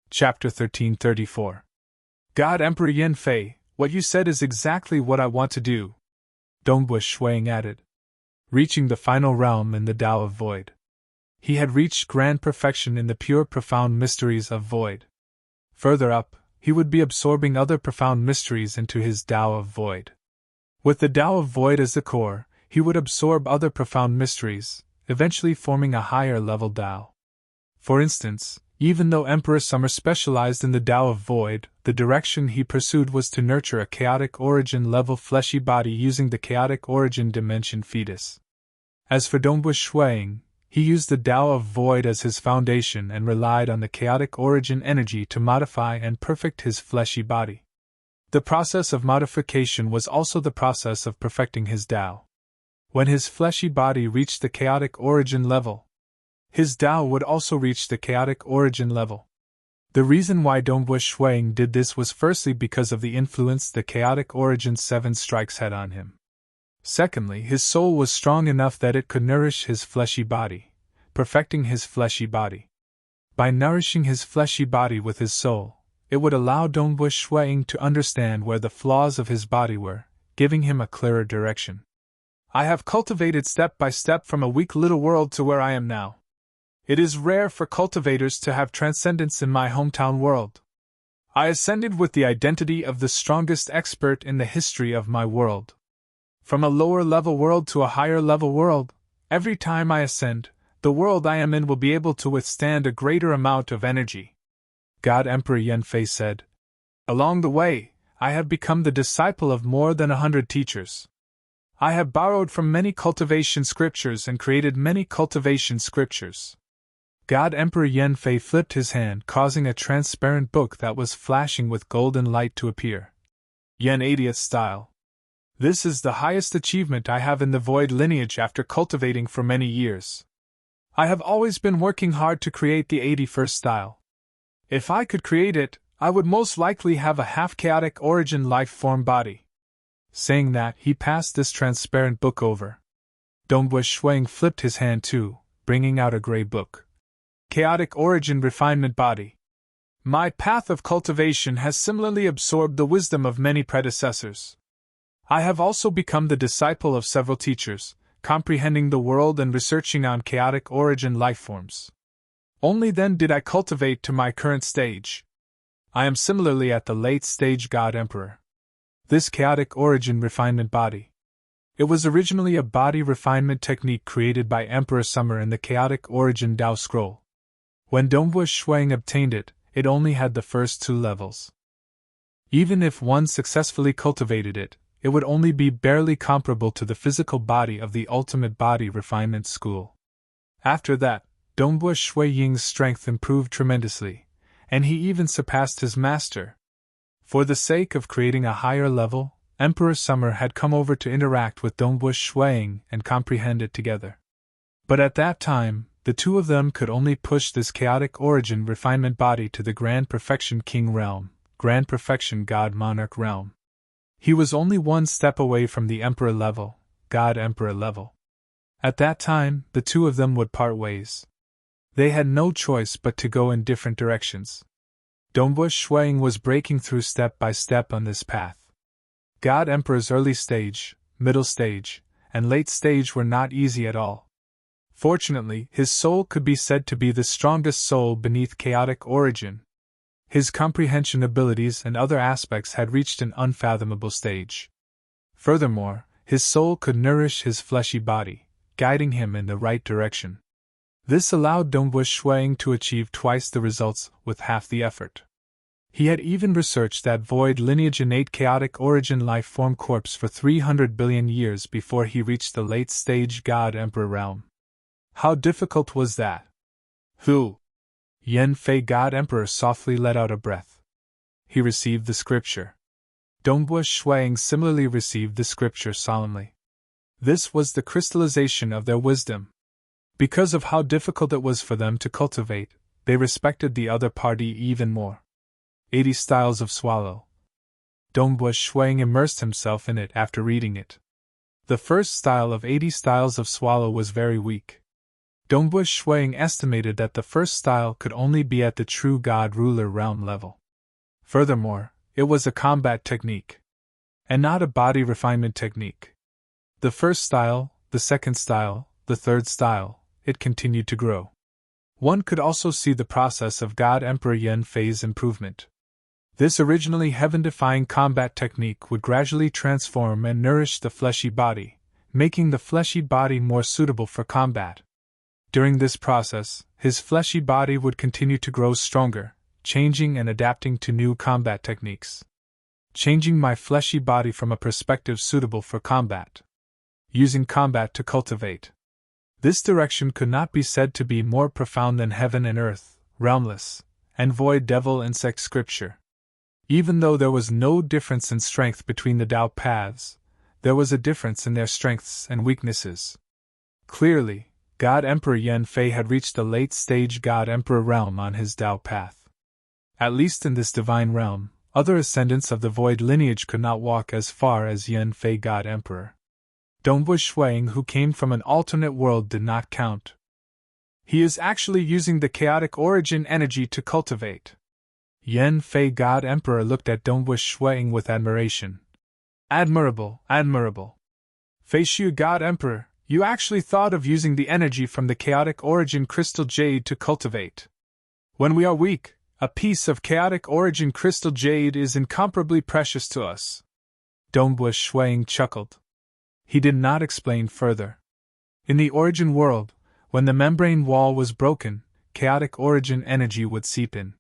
Chapter 1334. God Emperor Yan Fei, what you said is exactly what I want to do. Dongbu Shuang added. Reaching the final realm in the Tao of Void. He had reached grand perfection in the pure profound mysteries of Void. Further up, he would be absorbing other profound mysteries into his Tao of Void. With the Tao of Void as the core, he would absorb other profound mysteries, eventually forming a higher level Tao. For instance, even though Emperor Summer specialized in the Tao of Void, the direction he pursued was to nurture a chaotic origin level fleshy body using the chaotic origin dimension fetus. As for Dongbu Shuang, he used the Tao of Void as his foundation and relied on the chaotic origin energy to modify and perfect his fleshy body. The process of modification was also the process of perfecting his Tao. When his fleshy body reached the chaotic origin level, his Tao would also reach the chaotic origin level. The reason why Dongbu Shuang did this was firstly because of the influence the chaotic origin 7 strikes had on him. Secondly, his soul was strong enough that it could nourish his fleshy body, perfecting his fleshy body. By nourishing his fleshy body with his soul, it would allow Dongbu Shuang to understand where the flaws of his body were, giving him a clearer direction. I have cultivated step by step from a weak little world to where I am now. It is rare for cultivators to have transcendence in my hometown world. I ascended with the identity of the strongest expert in the history of my world. From a lower level world to a higher level world, Every time I ascend, the world I am in will be able to withstand a greater amount of energy. God Emperor Yanfei said. Along the way, I have become the disciple of more than 100 teachers. I have borrowed from many cultivation scriptures and created many cultivation scriptures. God Emperor Yanfei flipped his hand, causing a transparent book that was flashing with golden light to appear. Yen 80th style. This is the highest achievement I have in the void lineage after cultivating for many years. I have always been working hard to create the 81st style. If I could create it, I would most likely have a half-chaotic origin life-form body. Saying that, he passed this transparent book over. Dongbui Shuang flipped his hand too, bringing out a gray book. Chaotic origin refinement body. My path of cultivation has similarly absorbed the wisdom of many predecessors. I have also become the disciple of several teachers, comprehending the world and researching on chaotic origin lifeforms. Only then did I cultivate to my current stage. I am similarly at the late stage God Emperor. This chaotic origin refinement body. It was originally a body refinement technique created by Emperor Summer in the chaotic origin Dao scroll. When Dongbui Shuang obtained it, it only had the first 2 levels. Even if one successfully cultivated it, it would only be barely comparable to the physical body of the ultimate body refinement school. After that, Dongbui Ying's strength improved tremendously, and he even surpassed his master. For the sake of creating a higher level, Emperor Summer had come over to interact with Dongbui Ying and comprehend it together. But at that time, the two of them could only push this chaotic origin refinement body to the Grand Perfection King realm, Grand Perfection God Monarch realm. He was only one step away from the Emperor level, God Emperor level. At that time, the two of them would part ways. They had no choice but to go in different directions. Dongbui Shuang was breaking through step by step on this path. God Emperor's early stage, middle stage, and late stage were not easy at all. Fortunately, his soul could be said to be the strongest soul beneath chaotic origin. His comprehension abilities and other aspects had reached an unfathomable stage. Furthermore, his soul could nourish his fleshy body, guiding him in the right direction. This allowed Dongbui Shuang to achieve twice the results with half the effort. He had even researched that void lineage innate chaotic origin life form corpse for 300 billion years before he reached the late stage God Emperor realm. How difficult was that? Who? Yanfei God Emperor softly let out a breath. He received the scripture. Dongbui Shuang similarly received the scripture solemnly. This was the crystallization of their wisdom. Because of how difficult it was for them to cultivate, they respected the other party even more. 80 Styles of Swallow. Dongbui Shuang immersed himself in it after reading it. The first style of 80 Styles of Swallow was very weak. Dongbui Shuang estimated that the first style could only be at the true God ruler realm level. Furthermore, it was a combat technique, and not a body refinement technique. The first style, the second style, the third style, it continued to grow. One could also see the process of God Emperor Yanfei's improvement. This originally heaven-defying combat technique would gradually transform and nourish the fleshy body, making the fleshy body more suitable for combat. During this process, his fleshy body would continue to grow stronger, changing and adapting to new combat techniques. Changing my fleshy body from a perspective suitable for combat. Using combat to cultivate. This direction could not be said to be more profound than heaven and earth, realmless, and void devil insect scripture. Even though there was no difference in strength between the Tao paths, there was a difference in their strengths and weaknesses. Clearly, God Emperor Yanfei had reached the late stage God Emperor realm on his Tao path. At least in this divine realm, other ascendants of the void lineage could not walk as far as Yanfei God Emperor. Dongbui Shuang, who came from an alternate world, did not count. He is actually using the chaotic origin energy to cultivate. Yanfei God Emperor looked at Dongbui Shuang with admiration. Admirable, admirable. Fei Shu God Emperor, you actually thought of using the energy from the chaotic origin crystal jade to cultivate. When we are weak, a piece of chaotic origin crystal jade is incomparably precious to us. Dongbui Shuang chuckled. He did not explain further. In the origin world, when the membrane wall was broken, chaotic origin energy would seep in.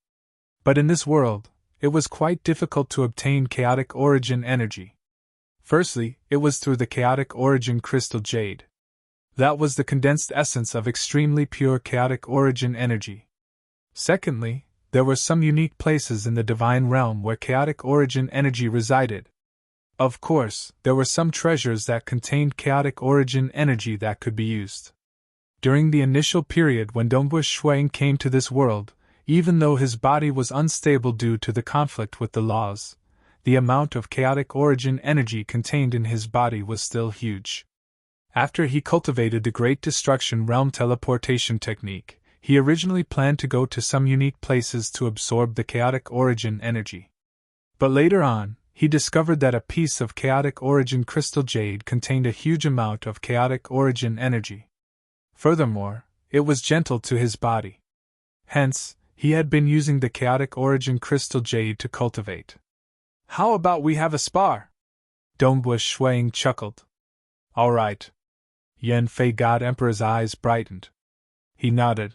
But in this world, it was quite difficult to obtain chaotic origin energy. Firstly, it was through the chaotic origin crystal jade. That was the condensed essence of extremely pure chaotic origin energy. Secondly, there were some unique places in the divine realm where chaotic origin energy resided. Of course, there were some treasures that contained chaotic origin energy that could be used. During the initial period when Dongbu Shuang came to this world, even though his body was unstable due to the conflict with the laws, the amount of chaotic origin energy contained in his body was still huge. After he cultivated the Great Destruction Realm teleportation technique, he originally planned to go to some unique places to absorb the chaotic origin energy. But later on, he discovered that a piece of chaotic origin crystal jade contained a huge amount of chaotic origin energy. Furthermore, it was gentle to his body. Hence, he had been using the chaotic origin crystal jade to cultivate. How about we have a spar? Dongbu Shuang chuckled. All right. Yan Fei God Emperor's eyes brightened. He nodded.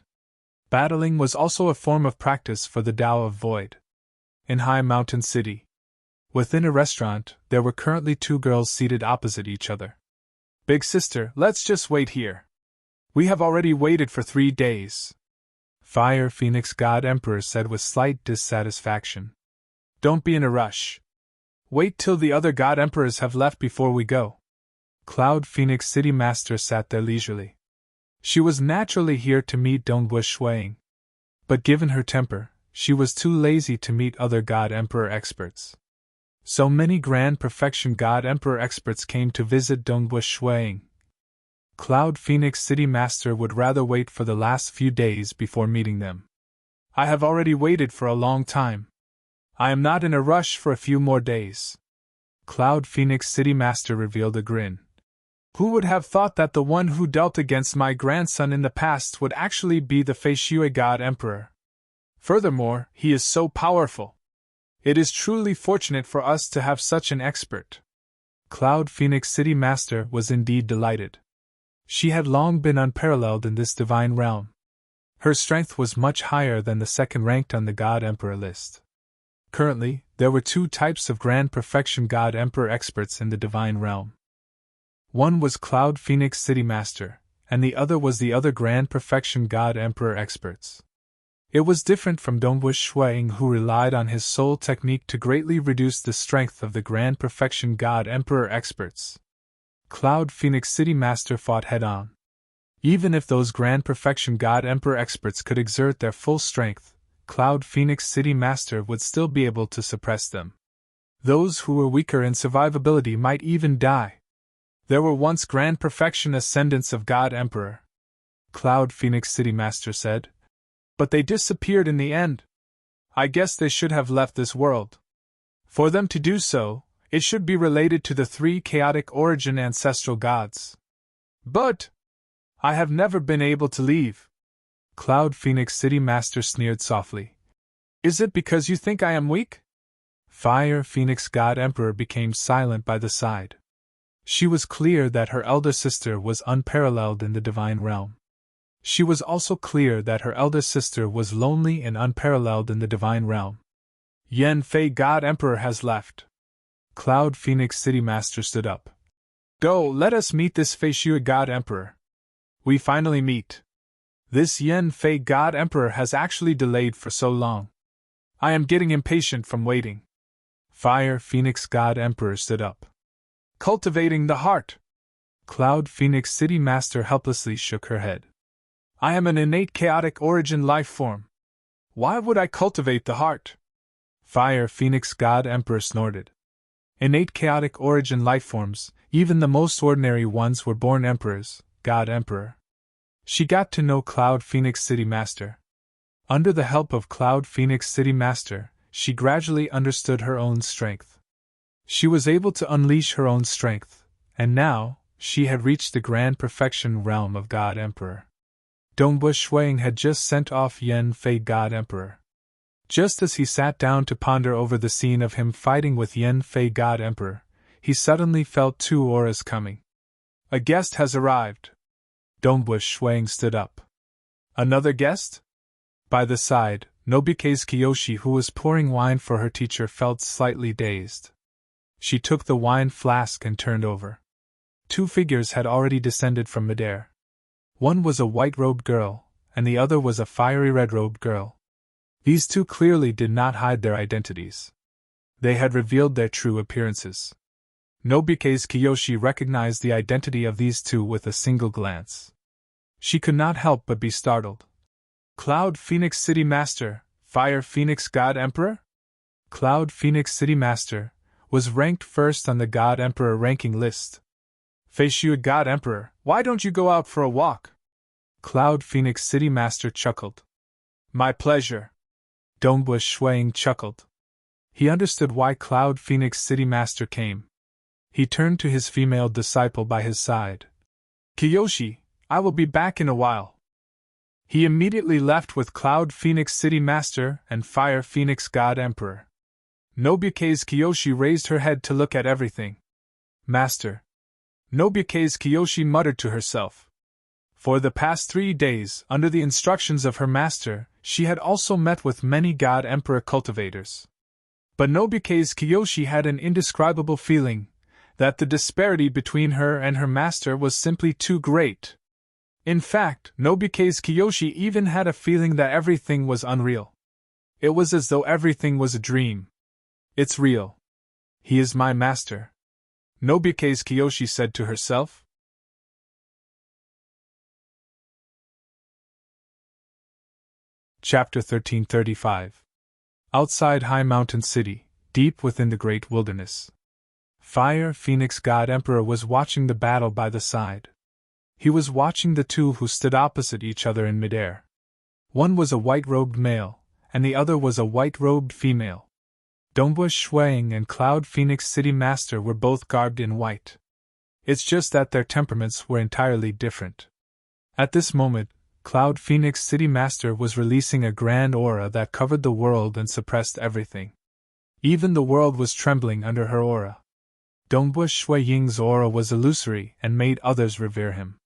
Battling was also a form of practice for the Tao of Void. In High Mountain City, within a restaurant, there were currently two girls seated opposite each other. Big sister, let's just wait here. We have already waited for 3 days. Fire Phoenix God Emperor said with slight dissatisfaction. Don't be in a rush. Wait till the other God Emperors have left before we go. Cloud Phoenix City Master sat there leisurely. She was naturally here to meet Dongbu Shuang. But given her temper, she was too lazy to meet other God Emperor experts. So many Grand Perfection God Emperor experts came to visit Dongbu Shuang. Cloud Phoenix City Master would rather wait for the last few days before meeting them. I have already waited for a long time. I am not in a rush for a few more days. Cloud Phoenix City Master revealed a grin. Who would have thought that the one who dealt against my grandson in the past would actually be the Fei Shui God Emperor? Furthermore, he is so powerful. It is truly fortunate for us to have such an expert. Cloud Phoenix City Master was indeed delighted. She had long been unparalleled in this divine realm. Her strength was much higher than the second ranked on the God Emperor list. Currently, there were 2 types of Grand Perfection God Emperor experts in the divine realm. One was Cloud Phoenix City Master, and the other was the other Grand Perfection God Emperor experts. It was different from Dongbu Shuang, who relied on his soul technique to greatly reduce the strength of the Grand Perfection God Emperor experts. Cloud Phoenix City Master fought head-on. Even if those Grand Perfection God Emperor experts could exert their full strength, Cloud Phoenix City Master would still be able to suppress them. Those who were weaker in survivability might even die. There were once Grand Perfection Ascendants of God Emperor, Cloud Phoenix City Master said. But they disappeared in the end. I guess they should have left this world. For them to do so, it should be related to the 3 chaotic origin ancestral gods. But I have never been able to leave. Cloud Phoenix City Master sneered softly. Is it because you think I am weak? Fire Phoenix God Emperor became silent by the side. She was clear that her elder sister was unparalleled in the divine realm. She was also clear that her elder sister was lonely and unparalleled in the divine realm. Yan Fei God Emperor has left. Cloud Phoenix City Master stood up. Go, let us meet this Fei Shui God Emperor. We finally meet. This Yan Fei God Emperor has actually delayed for so long. I am getting impatient from waiting. Fire Phoenix God Emperor stood up. Cultivating the heart. Cloud Phoenix City Master helplessly shook her head. I am an innate chaotic origin life form. Why would I cultivate the heart? Fire Phoenix God Emperor snorted. Innate chaotic origin life forms, even the most ordinary ones, were born emperors, God Emperor. She got to know Cloud Phoenix City Master. Under the help of Cloud Phoenix City Master, she gradually understood her own strength. She was able to unleash her own strength, and now, she had reached the Grand Perfection realm of God Emperor. Dongbu Shuang had just sent off Yan Fei God Emperor. Just as he sat down to ponder over the scene of him fighting with Yan Fei God Emperor, he suddenly felt 2 auras coming. A guest has arrived. Donebush Shuang stood up. Another guest? By the side, Nobike's Kiyoshi, who was pouring wine for her teacher, felt slightly dazed. She took the wine flask and turned over. 2 figures had already descended from midair. One was a white-robed girl, and the other was a fiery red-robed girl. These 2 clearly did not hide their identities. They had revealed their true appearances. Nobike's Kiyoshi recognized the identity of these 2 with a single glance. She could not help but be startled. Cloud Phoenix City Master, Fire Phoenix God Emperor? Cloud Phoenix City Master was ranked first on the God Emperor ranking list. Feishu God Emperor, why don't you go out for a walk? Cloud Phoenix City Master chuckled. My pleasure. Donebush Shuang chuckled. He understood why Cloud Phoenix City Master came. He turned to his female disciple by his side. Kiyoshi, I will be back in a while. He immediately left with Cloud Phoenix City Master and Fire Phoenix God Emperor. Nobike's Kiyoshi raised her head to look at everything. Master. Nobike's Kiyoshi muttered to herself. For the past 3 days, under the instructions of her master, she had also met with many God Emperor cultivators. But Nobike's Kiyoshi had an indescribable feeling that the disparity between her and her master was simply too great. In fact, Nobike's Kiyoshi even had a feeling that everything was unreal. It was as though everything was a dream. It's real. He is my master. Nobike's Kiyoshi said to herself. Chapter 1335. Outside High Mountain City, deep within the great wilderness. Fire Phoenix God Emperor was watching the battle by the side. He was watching the 2 who stood opposite each other in midair. One was a white-robed male, and the other was a white-robed female. Donebush Shuang and Cloud Phoenix City Master were both garbed in white. It's just that their temperaments were entirely different. At this moment, Cloud Phoenix City Master was releasing a grand aura that covered the world and suppressed everything. Even the world was trembling under her aura. Donebush Ying's aura was illusory and made others revere him.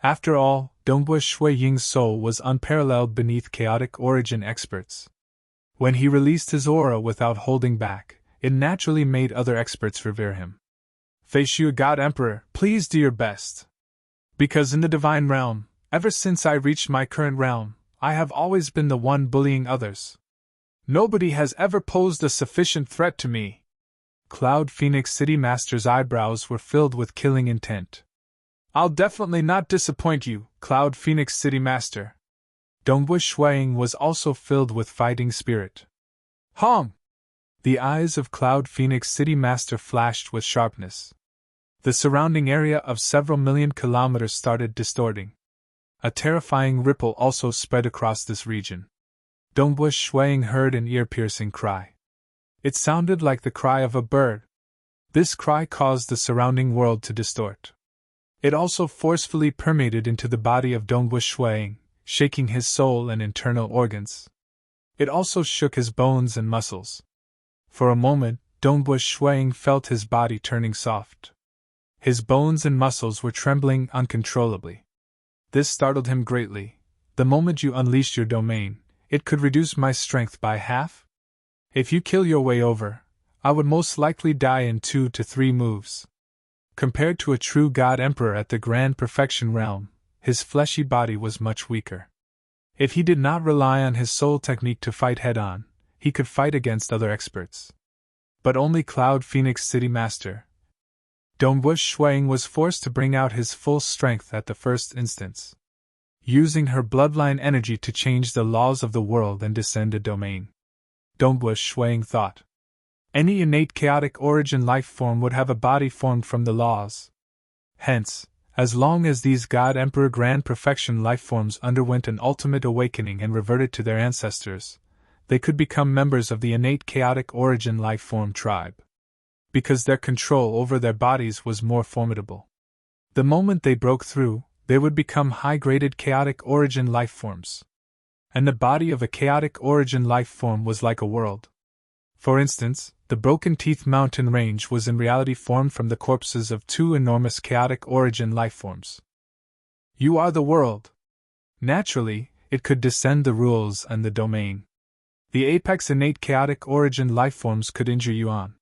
After all, Donebush Ying's soul was unparalleled beneath chaotic origin experts. When he released his aura without holding back, it naturally made other experts revere him. Feishu God Emperor, please do your best. Because in the divine realm, ever since I reached my current realm, I have always been the one bullying others. Nobody has ever posed a sufficient threat to me. Cloud Phoenix City Master's eyebrows were filled with killing intent. I'll definitely not disappoint you, Cloud Phoenix City Master. Donebush Shuang was also filled with fighting spirit. Hong! The eyes of Cloud Phoenix City Master flashed with sharpness. The surrounding area of several million kilometers started distorting. A terrifying ripple also spread across this region. Donebush Shuang heard an ear-piercing cry. It sounded like the cry of a bird. This cry caused the surrounding world to distort. It also forcefully permeated into the body of Donebush Shuang, shaking his soul and internal organs. It also shook his bones and muscles. For a moment, Donebush Shuang felt his body turning soft. His bones and muscles were trembling uncontrollably. This startled him greatly. The moment you unleashed your domain, it could reduce my strength by half? If you kill your way over, I would most likely die in 2 to 3 moves. Compared to a true God Emperor at the Grand Perfection realm, his fleshy body was much weaker. If he did not rely on his soul technique to fight head-on, he could fight against other experts. But only Cloud Phoenix City Master Donebush Shuang was forced to bring out his full strength at the first instance, using her bloodline energy to change the laws of the world and descend a domain. Donebush Shuang thought. Any innate chaotic origin life form would have a body formed from the laws. Hence, as long as these God Emperor Grand Perfection life forms underwent an ultimate awakening and reverted to their ancestors, they could become members of the innate chaotic origin life form tribe. Because their control over their bodies was more formidable. The moment they broke through, they would become high-graded chaotic origin life forms. And the body of a chaotic origin life form was like a world. For instance, the Broken Teeth mountain range was in reality formed from the corpses of 2 enormous chaotic origin life forms. You are the world. Naturally, it could descend the rules and the domain. The apex innate chaotic origin lifeforms could injure you on.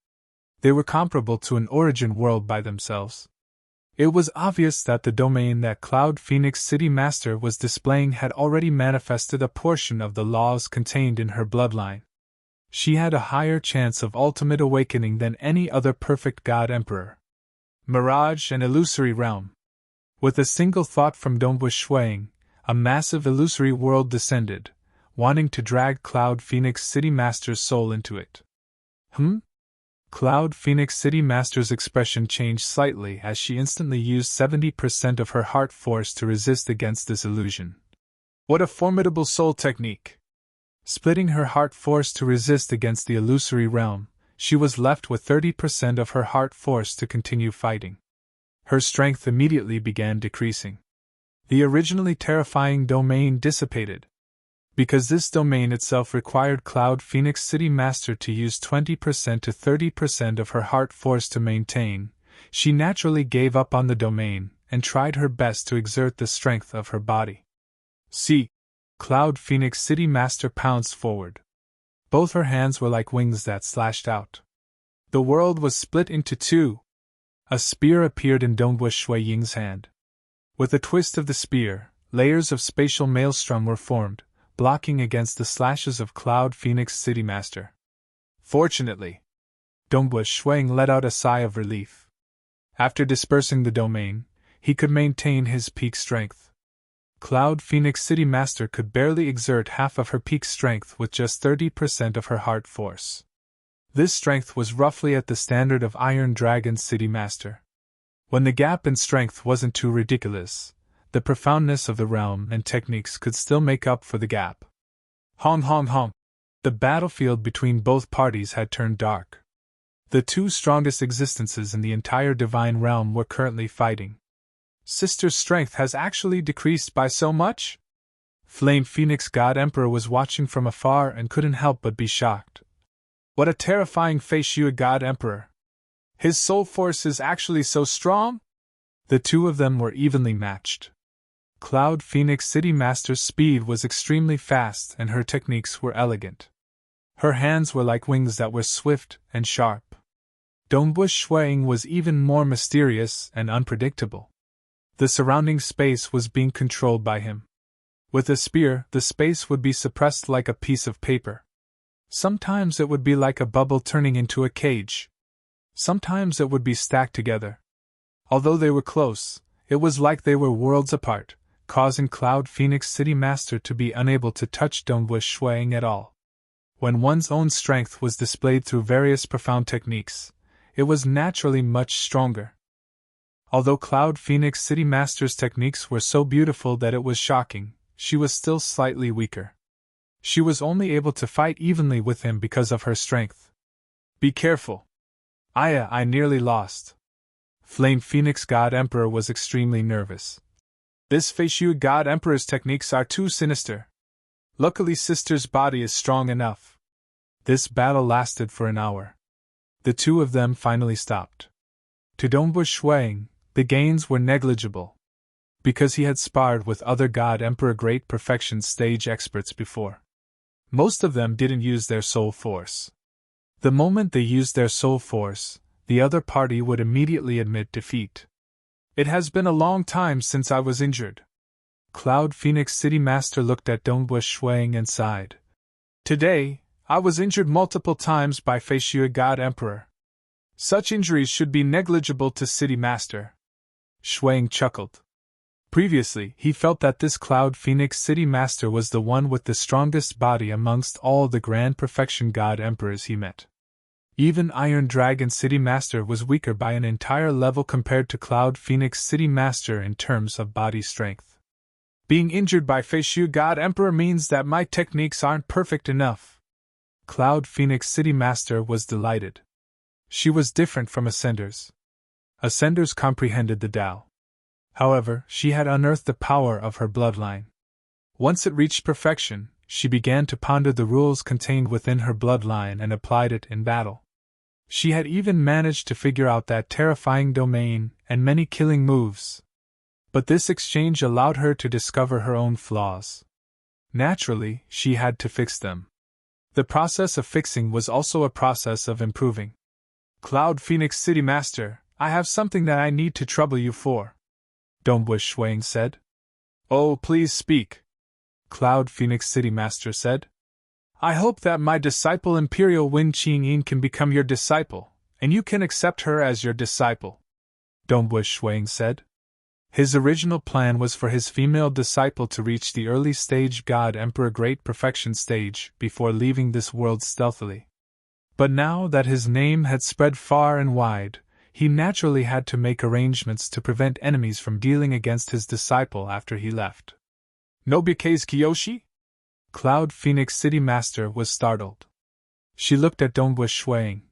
They were comparable to an origin world by themselves. It was obvious that the domain that Cloud Phoenix City Master was displaying had already manifested a portion of the laws contained in her bloodline. She had a higher chance of ultimate awakening than any other perfect God Emperor. Mirage and illusory realm. With a single thought from Dongwu Shuang, a massive illusory world descended, wanting to drag Cloud Phoenix City Master's soul into it. Cloud Phoenix City Master's expression changed slightly as she instantly used 70% of her heart force to resist against this illusion. What a formidable soul technique! Splitting her heart force to resist against the illusory realm, she was left with 30% of her heart force to continue fighting. Her strength immediately began decreasing. The originally terrifying domain dissipated. Because this domain itself required Cloud Phoenix City Master to use 20% to 30% of her heart force to maintain, she naturally gave up on the domain and tried her best to exert the strength of her body. See! Cloud Phoenix City Master pounced forward. Both her hands were like wings that slashed out. The world was split into two. A spear appeared in Dongwu Shuiying's hand. With a twist of the spear, layers of spatial maelstrom were formed, blocking against the slashes of Cloud Phoenix City Master. Fortunately, Dongwu Shuiying let out a sigh of relief. After dispersing the domain, he could maintain his peak strength. Cloud Phoenix City Master could barely exert half of her peak strength with just 30% of her heart force. This strength was roughly at the standard of Iron Dragon City Master. When the gap in strength wasn't too ridiculous, the profoundness of the realm and techniques could still make up for the gap. Hong hong hong! The battlefield between both parties had turned dark. The two strongest existences in the entire divine realm were currently fighting. Sister's strength has actually decreased by so much? Flame Phoenix God Emperor was watching from afar and couldn't help but be shocked. What a terrifying face you God Emperor! His soul force is actually so strong? The two of them were evenly matched. Cloud Phoenix City Master's speed was extremely fast and her techniques were elegant. Her hands were like wings that were swift and sharp. Dongwu Shuiying was even more mysterious and unpredictable. The surrounding space was being controlled by him. With a spear, the space would be suppressed like a piece of paper. Sometimes it would be like a bubble turning into a cage. Sometimes it would be stacked together. Although they were close, it was like they were worlds apart, causing Cloud Phoenix City Master to be unable to touch Dongwu Shuiying at all. When one's own strength was displayed through various profound techniques, it was naturally much stronger. Although Cloud Phoenix City Master's techniques were so beautiful that it was shocking, she was still slightly weaker. She was only able to fight evenly with him because of her strength. Be careful! I nearly lost. Flame Phoenix God Emperor was extremely nervous. This Feishu God Emperor's techniques are too sinister. Luckily Sister's body is strong enough. This battle lasted for an hour. The two of them finally stopped. To Dongwu Shuiying, the gains were negligible. Because he had sparred with other God Emperor Great Perfection stage experts before. Most of them didn't use their soul force. The moment they used their soul force, the other party would immediately admit defeat. It has been a long time since I was injured. Cloud Phoenix City Master looked at Dongwu Shuiying and sighed. Today, I was injured multiple times by Feishu God Emperor. Such injuries should be negligible to City Master. Shuiying chuckled. Previously, he felt that this Cloud Phoenix City Master was the one with the strongest body amongst all the Grand Perfection God Emperors he met. Even Iron Dragon City Master was weaker by an entire level compared to Cloud Phoenix City Master in terms of body strength. Being injured by Feishu God Emperor means that my techniques aren't perfect enough. Cloud Phoenix City Master was delighted. She was different from Ascenders. Ascenders comprehended the Tao. However, she had unearthed the power of her bloodline. Once it reached perfection, she began to ponder the rules contained within her bloodline and applied it in battle. She had even managed to figure out that terrifying domain and many killing moves. But this exchange allowed her to discover her own flaws. Naturally, she had to fix them. The process of fixing was also a process of improving. Cloud Phoenix City Master, I have something that I need to trouble you for, Dombush Shuang said. Oh, please speak, Cloud Phoenix City Master said. I hope that my disciple Imperial Wen Qingyin can become your disciple, and you can accept her as your disciple, Dombush Shuang said. His original plan was for his female disciple to reach the early stage God Emperor Great Perfection stage before leaving this world stealthily. But now that his name had spread far and wide, he naturally had to make arrangements to prevent enemies from dealing against his disciple after he left. Nobike's Kiyoshi? Cloud Phoenix City Master was startled. She looked at Dombush Shuang.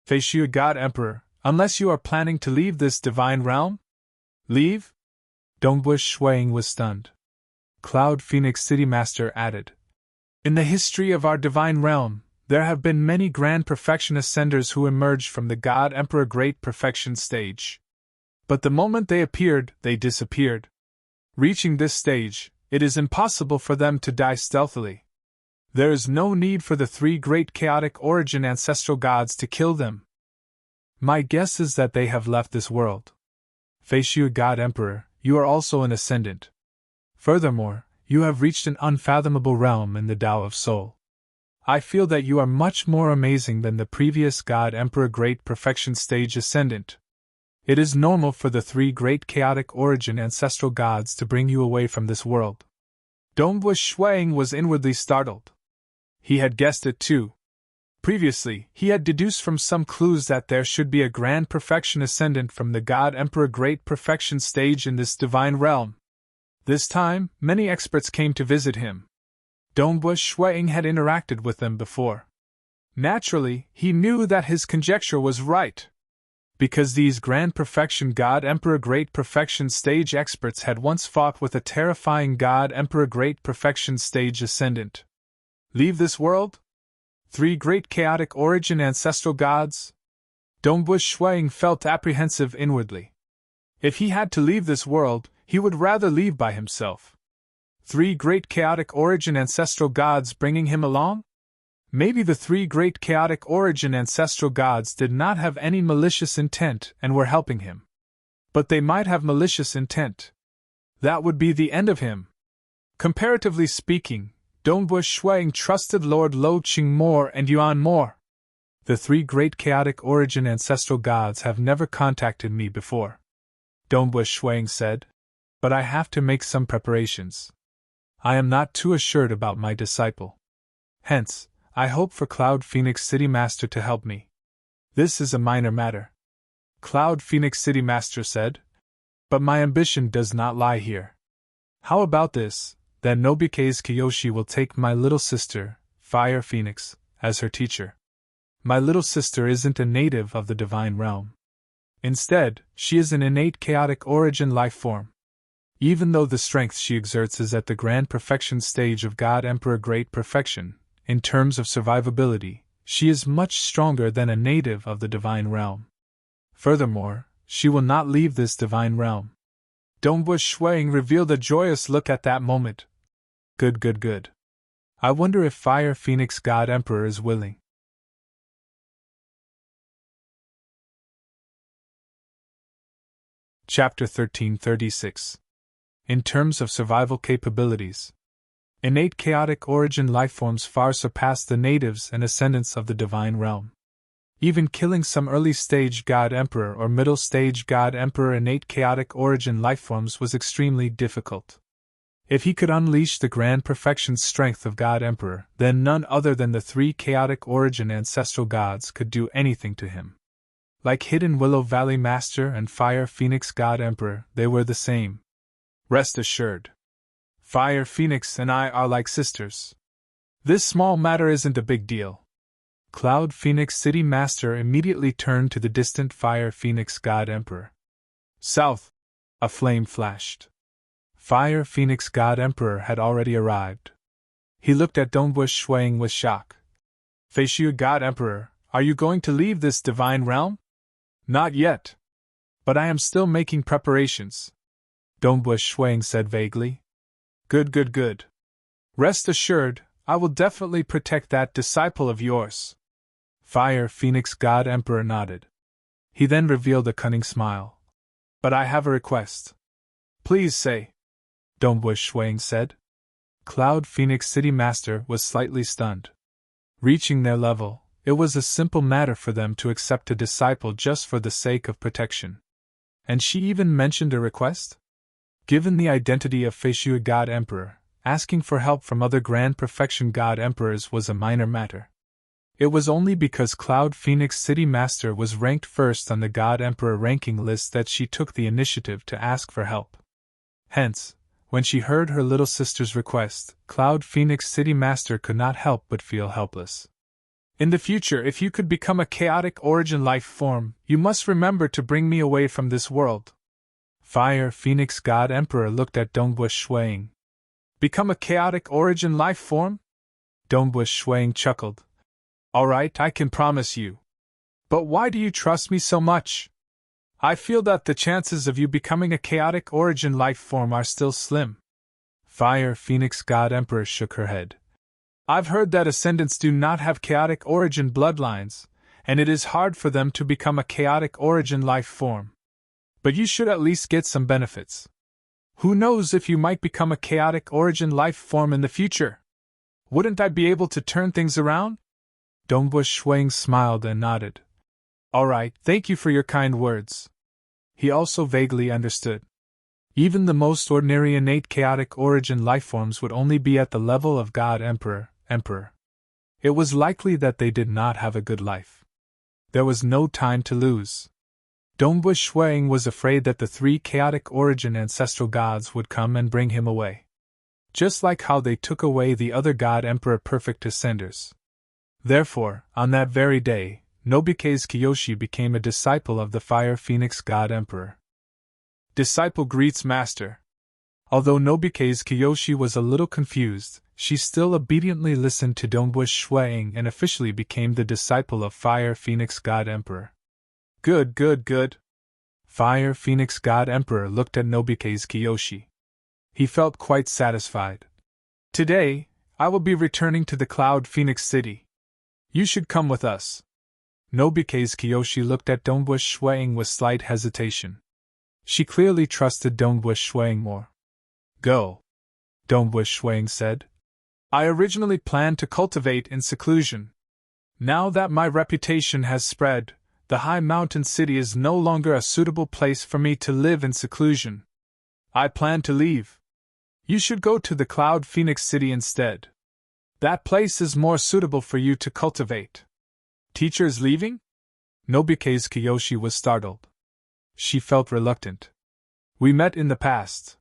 Feishu God Emperor, unless you are planning to leave this divine realm? Leave? Dombush Shuang was stunned. Cloud Phoenix City Master added, in the history of our divine realm, there have been many grand perfection ascenders who emerged from the God Emperor Great Perfection stage. But the moment they appeared, they disappeared. Reaching this stage, it is impossible for them to die stealthily. There is no need for the three great chaotic origin ancestral gods to kill them. My guess is that they have left this world. Feishu God Emperor, you are also an ascendant. Furthermore, you have reached an unfathomable realm in the Tao of Soul. I feel that you are much more amazing than the previous God Emperor Great Perfection stage ascendant. It is normal for the three great chaotic origin ancestral gods to bring you away from this world. Dombush Shuang was inwardly startled. He had guessed it too. Previously, he had deduced from some clues that there should be a grand perfection ascendant from the God Emperor Great Perfection stage in this divine realm. This time, many experts came to visit him. Dombush Shuang had interacted with them before. Naturally, he knew that his conjecture was right. Because these Grand Perfection God Emperor Great Perfection stage experts had once fought with a terrifying God Emperor Great Perfection stage ascendant. Leave this world? Three great chaotic origin ancestral gods? Dombush Shuang felt apprehensive inwardly. If he had to leave this world, he would rather leave by himself. Three great chaotic origin ancestral gods bringing him along? Maybe the three great chaotic origin ancestral gods did not have any malicious intent and were helping him. But they might have malicious intent. That would be the end of him. Comparatively speaking, Dombush Shuang trusted Lord Lo Qing more and Yuan more. The three great chaotic origin ancestral gods have never contacted me before, Dombush Shuang said. But I have to make some preparations. I am not too assured about my disciple. Hence, I hope for Cloud Phoenix City Master to help me. This is a minor matter, Cloud Phoenix City Master said. But my ambition does not lie here. How about this, that Nobike's Kiyoshi will take my little sister, Fire Phoenix, as her teacher. My little sister isn't a native of the divine realm. Instead, she is an innate chaotic origin life form. Even though the strength she exerts is at the grand perfection stage of God Emperor Great Perfection, in terms of survivability, she is much stronger than a native of the divine realm. Furthermore, she will not leave this divine realm. Dombush Shuang revealed a joyous look at that moment. Good. I wonder if Fire Phoenix God Emperor is willing. Chapter 1336. In terms of survival capabilities, innate chaotic origin lifeforms far surpass the natives and ascendants of the divine realm. Even killing some early-stage God Emperor or middle-stage God Emperor innate chaotic origin lifeforms was extremely difficult. If he could unleash the grand perfection strength of God Emperor, then none other than the three chaotic origin ancestral gods could do anything to him. Like Hidden Willow Valley Master and Fire Phoenix God Emperor, they were the same. Rest assured. Fire Phoenix and I are like sisters. This small matter isn't a big deal. Cloud Phoenix City Master immediately turned to the distant Fire Phoenix God Emperor. South! A flame flashed. Fire Phoenix God Emperor had already arrived. He looked at Dombush Shuang with shock. Feishu God Emperor, are you going to leave this divine realm? Not yet. But I am still making preparations. Dongbush Shuang said vaguely. Good, good, good. Rest assured, I will definitely protect that disciple of yours. Fire Phoenix God Emperor nodded. He then revealed a cunning smile. But I have a request. Please say. Dongbush Shuang said. Cloud Phoenix City Master was slightly stunned. Reaching their level, it was a simple matter for them to accept a disciple just for the sake of protection. And she even mentioned a request? Given the identity of Feishu God Emperor, asking for help from other Grand Perfection God Emperors was a minor matter. It was only because Cloud Phoenix City Master was ranked first on the God Emperor ranking list that she took the initiative to ask for help. Hence, when she heard her little sister's request, Cloud Phoenix City Master could not help but feel helpless. In the future, if you could become a chaotic origin life form, you must remember to bring me away from this world. Fire Phoenix God Emperor looked at Dongbush Shuang. Become a chaotic origin life form? Dongbush Shuang chuckled. Alright, I can promise you. But why do you trust me so much? I feel that the chances of you becoming a chaotic origin life form are still slim. Fire Phoenix God Emperor shook her head. I've heard that ascendants do not have chaotic origin bloodlines, and it is hard for them to become a chaotic origin life form. But you should at least get some benefits. Who knows if you might become a chaotic origin life form in the future? Wouldn't I be able to turn things around? Dongbush Shuang smiled and nodded. Alright, thank you for your kind words. He also vaguely understood. Even the most ordinary innate chaotic origin lifeforms would only be at the level of God Emperor. It was likely that they did not have a good life. There was no time to lose. Dongbush Shuang was afraid that the 3 chaotic origin ancestral gods would come and bring him away. Just like how they took away the other God Emperor Perfect Ascenders. Therefore, on that very day, Nobike's Kiyoshi became a disciple of the Fire Phoenix God Emperor. Disciple greets Master. Although Nobike's Kiyoshi was a little confused, she still obediently listened to Dongbush Shuang and officially became the disciple of Fire Phoenix God Emperor. Good, good, good. Fire Phoenix God Emperor looked at Nobike's Kiyoshi. He felt quite satisfied. Today, I will be returning to the Cloud Phoenix City. You should come with us. Nobike's Kiyoshi looked at Dongbush Shuang with slight hesitation. She clearly trusted Dongbush Shuang more. Go. Dongbush Shuang said. I originally planned to cultivate in seclusion. Now that my reputation has spread, the high mountain city is no longer a suitable place for me to live in seclusion. I plan to leave. You should go to the Cloud Phoenix City instead. That place is more suitable for you to cultivate. Teacher is leaving? Nobike's Kiyoshi was startled. She felt reluctant. We met in the past.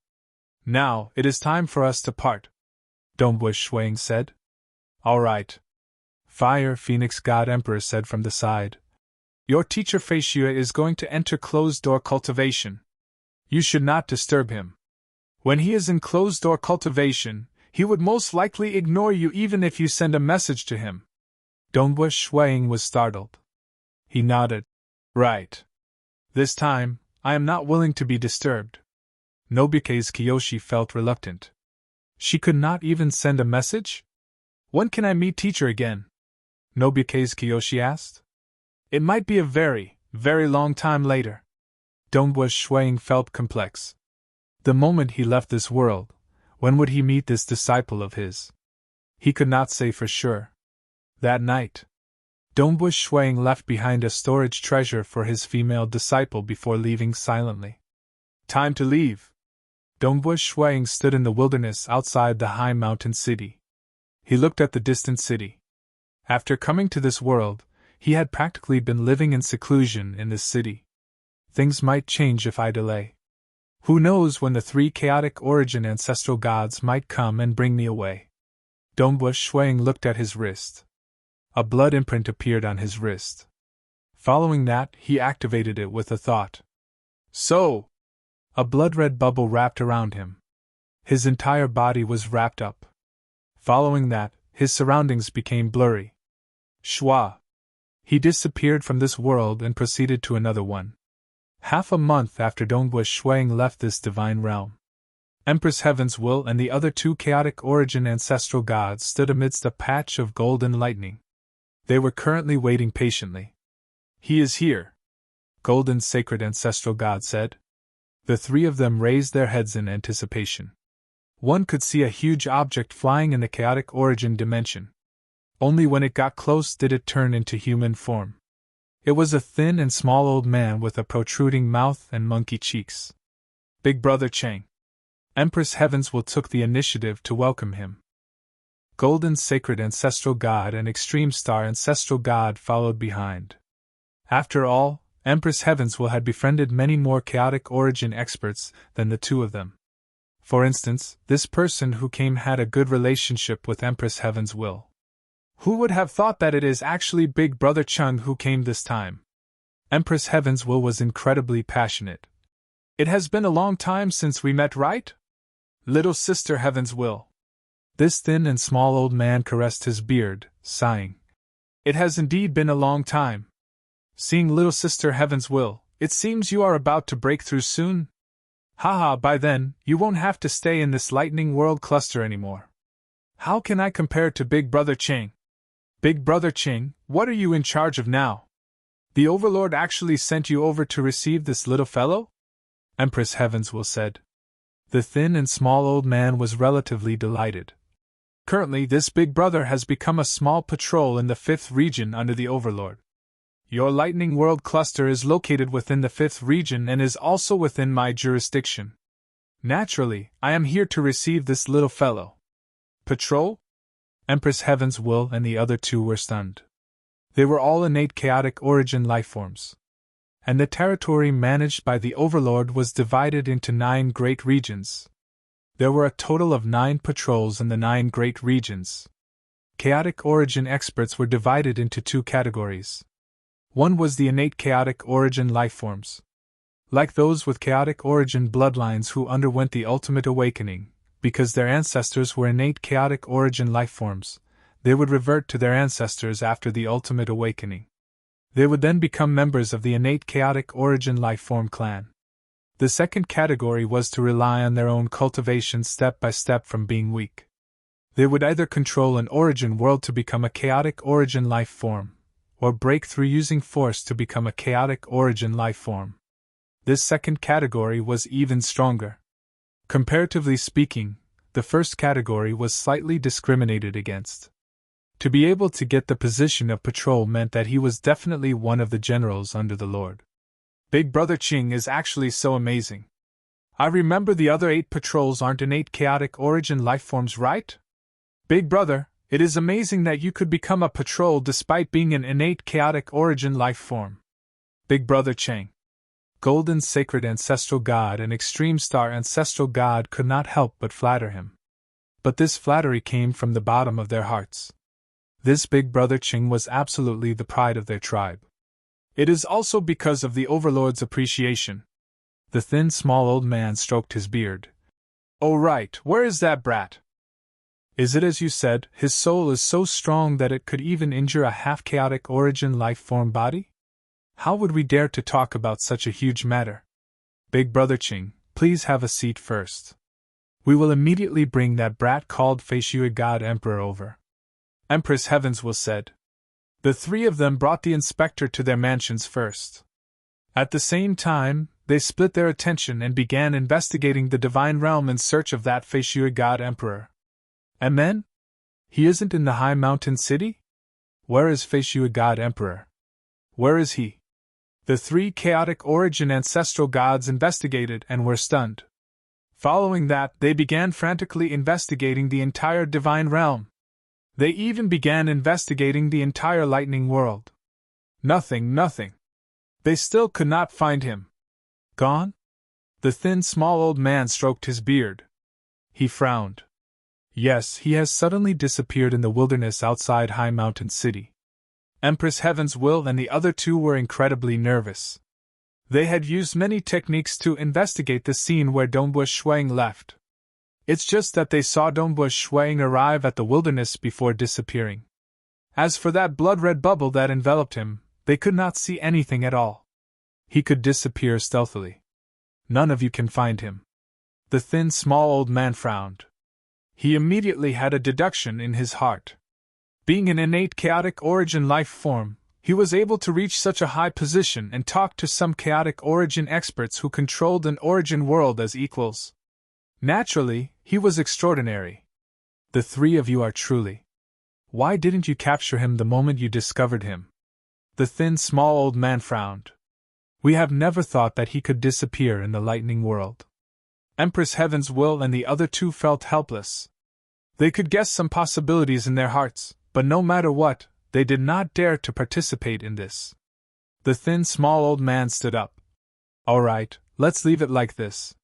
Now, it is time for us to part. Dongbush Shuang said. All right. Fire Phoenix God Emperor said from the side. Your teacher Feishue is going to enter closed-door cultivation. You should not disturb him. When he is in closed-door cultivation, he would most likely ignore you even if you send a message to him. Dongbush Shuang was startled. He nodded. Right. This time, I am not willing to be disturbed. Nobike's Kiyoshi felt reluctant. She could not even send a message? When can I meet teacher again? Nobike's Kiyoshi asked. It might be a very, very long time later. Dongbush Shuang felt complex. The moment he left this world, when would he meet this disciple of his? He could not say for sure. That night, Dongbush Shuang left behind a storage treasure for his female disciple before leaving silently. Time to leave. Dongbush Shuang stood in the wilderness outside the high mountain city. He looked at the distant city. After coming to this world, he had practically been living in seclusion in this city. Things might change if I delay. Who knows when the 3 chaotic origin ancestral gods might come and bring me away. Dongbush Shuang looked at his wrist. A blood imprint appeared on his wrist. Following that, he activated it with a thought. So! A blood-red bubble wrapped around him. His entire body was wrapped up. Following that, his surroundings became blurry. Shwa! He disappeared from this world and proceeded to another one. Half a month after Dongwu Shuang left this divine realm, Empress Heaven's Will and the other two chaotic origin ancestral gods stood amidst a patch of golden lightning. They were currently waiting patiently. "He is here," Golden Sacred Ancestral God said. The three of them raised their heads in anticipation. One could see a huge object flying in the chaotic origin dimension. Only when it got close did it turn into human form. It was a thin and small old man with a protruding mouth and monkey cheeks. Big Brother Chang. Empress Heaven's Will took the initiative to welcome him. Golden Sacred Ancestral God and Extreme Star Ancestral God followed behind. After all, Empress Heaven's Will had befriended many more chaotic origin experts than the two of them. For instance, this person who came had a good relationship with Empress Heaven's Will. Who would have thought that it is actually Big Brother Chung who came this time? Empress Heaven's Will was incredibly passionate. "It has been a long time since we met, right? Little Sister Heaven's Will." This thin and small old man caressed his beard, sighing. "It has indeed been a long time. Seeing Little Sister Heaven's Will, it seems you are about to break through soon. Haha, by then, you won't have to stay in this lightning world cluster anymore. How can I compare to Big Brother Chang? Big Brother Chang, what are you in charge of now? The Overlord actually sent you over to receive this little fellow?" Empress Heaven's Will said. The thin and small old man was relatively delighted. "Currently, this Big Brother has become a small patrol in the 5th region under the Overlord. Your Lightning World Cluster is located within the 5th region and is also within my jurisdiction. Naturally, I am here to receive this little fellow." "Patrol?" Empress Heaven's Will and the other two were stunned. They were all innate chaotic origin lifeforms. And the territory managed by the Overlord was divided into 9 great regions. There were a total of 9 patrols in the 9 great regions. Chaotic origin experts were divided into 2 categories. One was the innate chaotic origin lifeforms. Like those with chaotic origin bloodlines who underwent the ultimate awakening, because their ancestors were innate chaotic origin lifeforms, they would revert to their ancestors after the ultimate awakening. They would then become members of the innate chaotic origin lifeform clan. The second category was to rely on their own cultivation step by step from being weak. They would either control an origin world to become a chaotic origin life form, or break through using force to become a chaotic origin life form. This second category was even stronger. Comparatively speaking, the first category was slightly discriminated against. To be able to get the position of patrol meant that he was definitely one of the generals under the Lord. Big Brother Ching is actually so amazing. I remember the other 8 patrols aren't innate chaotic origin lifeforms, right? Big Brother, it is amazing that you could become a patrol despite being an innate chaotic origin life form. Big Brother Chang. Golden Sacred Ancestral God and Extreme Star Ancestral God could not help but flatter him. But this flattery came from the bottom of their hearts. This Big Brother Ching was absolutely the pride of their tribe. It is also because of the Overlord's appreciation. The thin, small old man stroked his beard. "Oh right, where is that brat? Is it as you said, his soul is so strong that it could even injure a half-chaotic origin life-form body? How would we dare to talk about such a huge matter? Big Brother Ching, please have a seat first. We will immediately bring that brat called Feishui God Emperor over." Empress Heaven's Will said. The 3 of them brought the inspector to their mansions first. At the same time, they split their attention and began investigating the divine realm in search of that Feishui God Emperor. And then? He isn't in the high mountain city? Where is Feishui God Emperor? Where is he? The 3 chaotic origin ancestral gods investigated and were stunned. Following that, they began frantically investigating the entire divine realm. They even began investigating the entire lightning world. Nothing. They still could not find him. Gone? The thin, small old man stroked his beard. He frowned. Yes, he has suddenly disappeared in the wilderness outside High Mountain City. Empress Heaven's Will and the other 2 were incredibly nervous. They had used many techniques to investigate the scene where Dongbu Shuang left. It's just that they saw Dongbu Shuang arrive at the wilderness before disappearing. As for that blood-red bubble that enveloped him, they could not see anything at all. He could disappear stealthily. None of you can find him. The thin, small old man frowned. He immediately had a deduction in his heart. Being an innate chaotic origin life form, he was able to reach such a high position and talk to some chaotic origin experts who controlled an origin world as equals. Naturally, he was extraordinary. The three of you are truly. Why didn't you capture him the moment you discovered him? The thin, small old man frowned. We have never thought that he could disappear in the lightning world. Empress Heaven's Will and the other two felt helpless. They could guess some possibilities in their hearts, but no matter what, they did not dare to participate in this. The thin, small old man stood up. All right, let's leave it like this.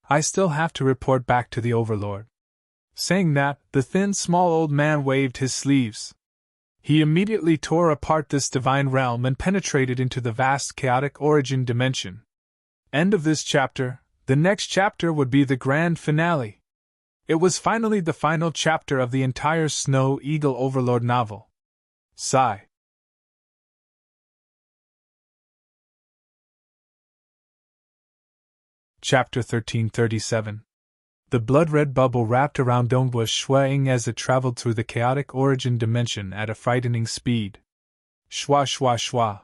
I still have to report back to the Overlord. Saying that, the thin, small old man waved his sleeves. He immediately tore apart this divine realm and penetrated into the vast chaotic origin dimension. End of this chapter. The next chapter would be the grand finale. It was finally the final chapter of the entire Snow Eagle Overlord novel. Sigh. Chapter 1337. The blood-red bubble wrapped around Dongbush Shuang as it traveled through the chaotic origin dimension at a frightening speed. Shwa shwa shwa.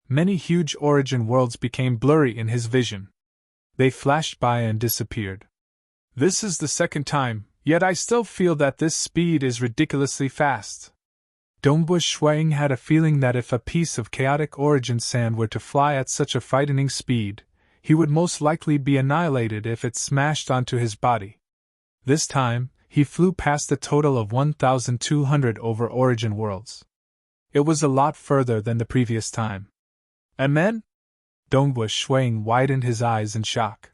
Many huge origin worlds became blurry in his vision. They flashed by and disappeared. This is the second time, yet I still feel that this speed is ridiculously fast. Dongbush Shuang had a feeling that if a piece of chaotic origin sand were to fly at such a frightening speed, he would most likely be annihilated if it smashed onto his body. This time, he flew past a total of 1,200 over origin worlds. It was a lot further than the previous time. Amen? Dongbush Shuang widened his eyes in shock.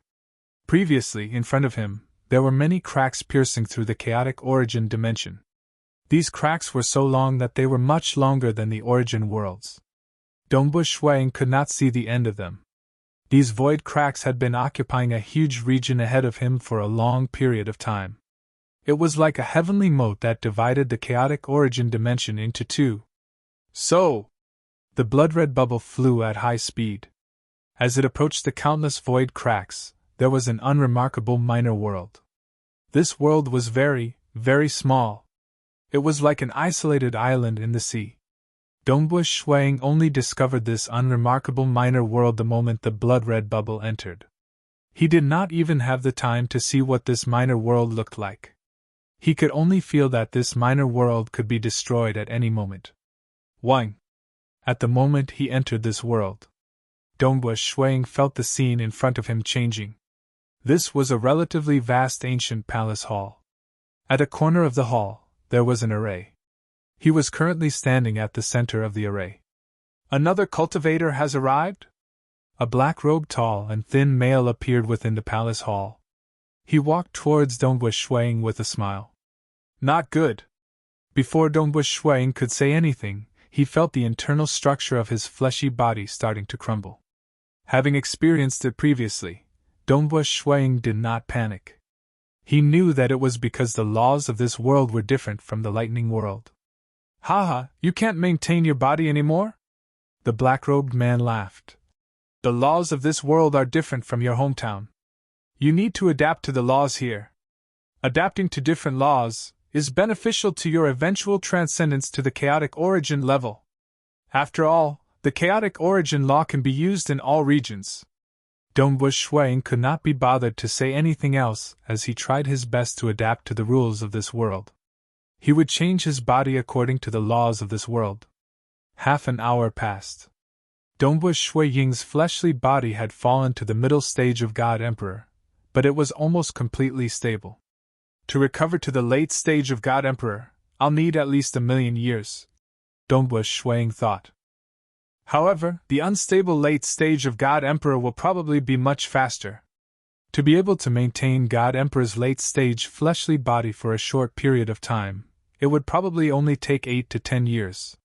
Previously, in front of him, there were many cracks piercing through the chaotic origin dimension. These cracks were so long that they were much longer than the origin worlds. Dongbush Shuang could not see the end of them. These void cracks had been occupying a huge region ahead of him for a long period of time. It was like a heavenly moat that divided the chaotic origin dimension into two. So, the blood-red bubble flew at high speed. As it approached the countless void cracks, there was an unremarkable minor world. This world was very, very small. It was like an isolated island in the sea. Dongbush Shuang only discovered this unremarkable minor world the moment the blood-red bubble entered. He did not even have the time to see what this minor world looked like. He could only feel that this minor world could be destroyed at any moment. Wang. At the moment he entered this world, Dongbush Shuang felt the scene in front of him changing. This was a relatively vast ancient palace hall. At a corner of the hall, there was an array. He was currently standing at the center of the array. Another cultivator has arrived? A black-robed tall and thin male appeared within the palace hall. He walked towards Dongbush Shuang with a smile. Not good. Before Dongbush Shuang could say anything, he felt the internal structure of his fleshy body starting to crumble. Having experienced it previously, Dongbush Shuang did not panic. He knew that it was because the laws of this world were different from the lightning world. Haha, you can't maintain your body anymore? The black-robed man laughed. The laws of this world are different from your hometown. You need to adapt to the laws here. Adapting to different laws is beneficial to your eventual transcendence to the chaotic origin level. After all, the chaotic origin law can be used in all regions. Dongbush Shuang could not be bothered to say anything else as he tried his best to adapt to the rules of this world. He would change his body according to the laws of this world. Half an hour passed. Dongbush Ying's fleshly body had fallen to the middle stage of God Emperor, but it was almost completely stable. To recover to the late stage of God Emperor, I'll need at least 1,000,000 years, Dongbush Shuang thought. However, the unstable late stage of God Emperor will probably be much faster. To be able to maintain God Emperor's late stage fleshly body for a short period of time, it would probably only take 8 to 10 years.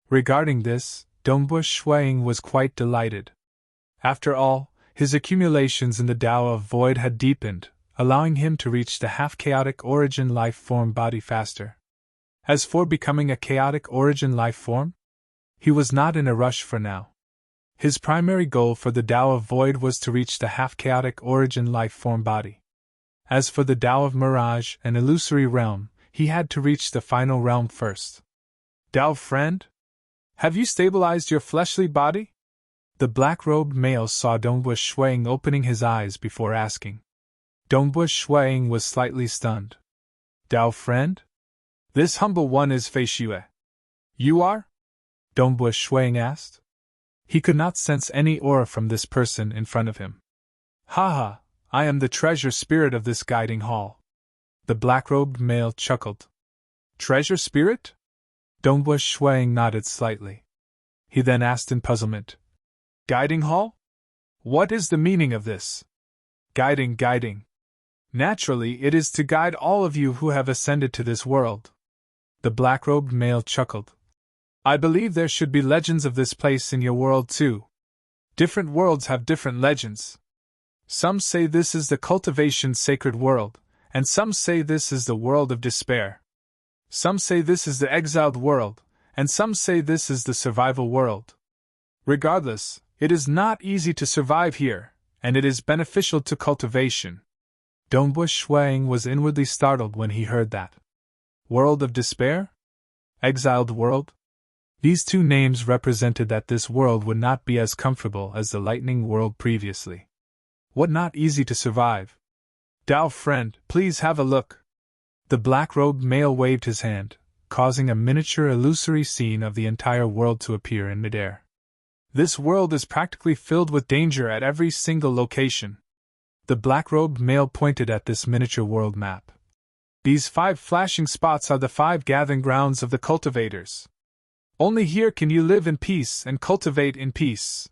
Regarding this, Dongbush Shuang was quite delighted. After all, his accumulations in the Tao of Void had deepened, allowing him to reach the half-chaotic origin life form body faster. As for becoming a chaotic origin life form, he was not in a rush for now. His primary goal for the Tao of Void was to reach the half-chaotic origin life-form body. As for the Tao of Mirage, an illusory realm, he had to reach the final realm first. Tao friend? Have you stabilized your fleshly body? The black-robed male saw Dongbu Shuang opening his eyes before asking. Dongbu Shuang was slightly stunned. Tao friend? This humble one is Fei Xue. You are? Dongbu Shuang asked. He could not sense any aura from this person in front of him. Haha, I am the treasure spirit of this guiding hall. The black-robed male chuckled. Treasure spirit? Dongbu Shuang nodded slightly. He then asked in puzzlement. Guiding hall? What is the meaning of this? Guiding. Naturally, it is to guide all of you who have ascended to this world. The black-robed male chuckled. I believe there should be legends of this place in your world too. Different worlds have different legends. Some say this is the cultivation sacred world, and some say this is the world of despair. Some say this is the exiled world, and some say this is the survival world. Regardless, it is not easy to survive here, and it is beneficial to cultivation. Dongbu Shuang was inwardly startled when he heard that. World of despair? Exiled world? These two names represented that this world would not be as comfortable as the lightning world previously. What not easy to survive? Tao friend, please have a look. The black-robed male waved his hand, causing a miniature illusory scene of the entire world to appear in midair. This world is practically filled with danger at every single location. The black-robed male pointed at this miniature world map. These 5 flashing spots are the 5 gathering grounds of the cultivators. Only here can you live in peace and cultivate in peace.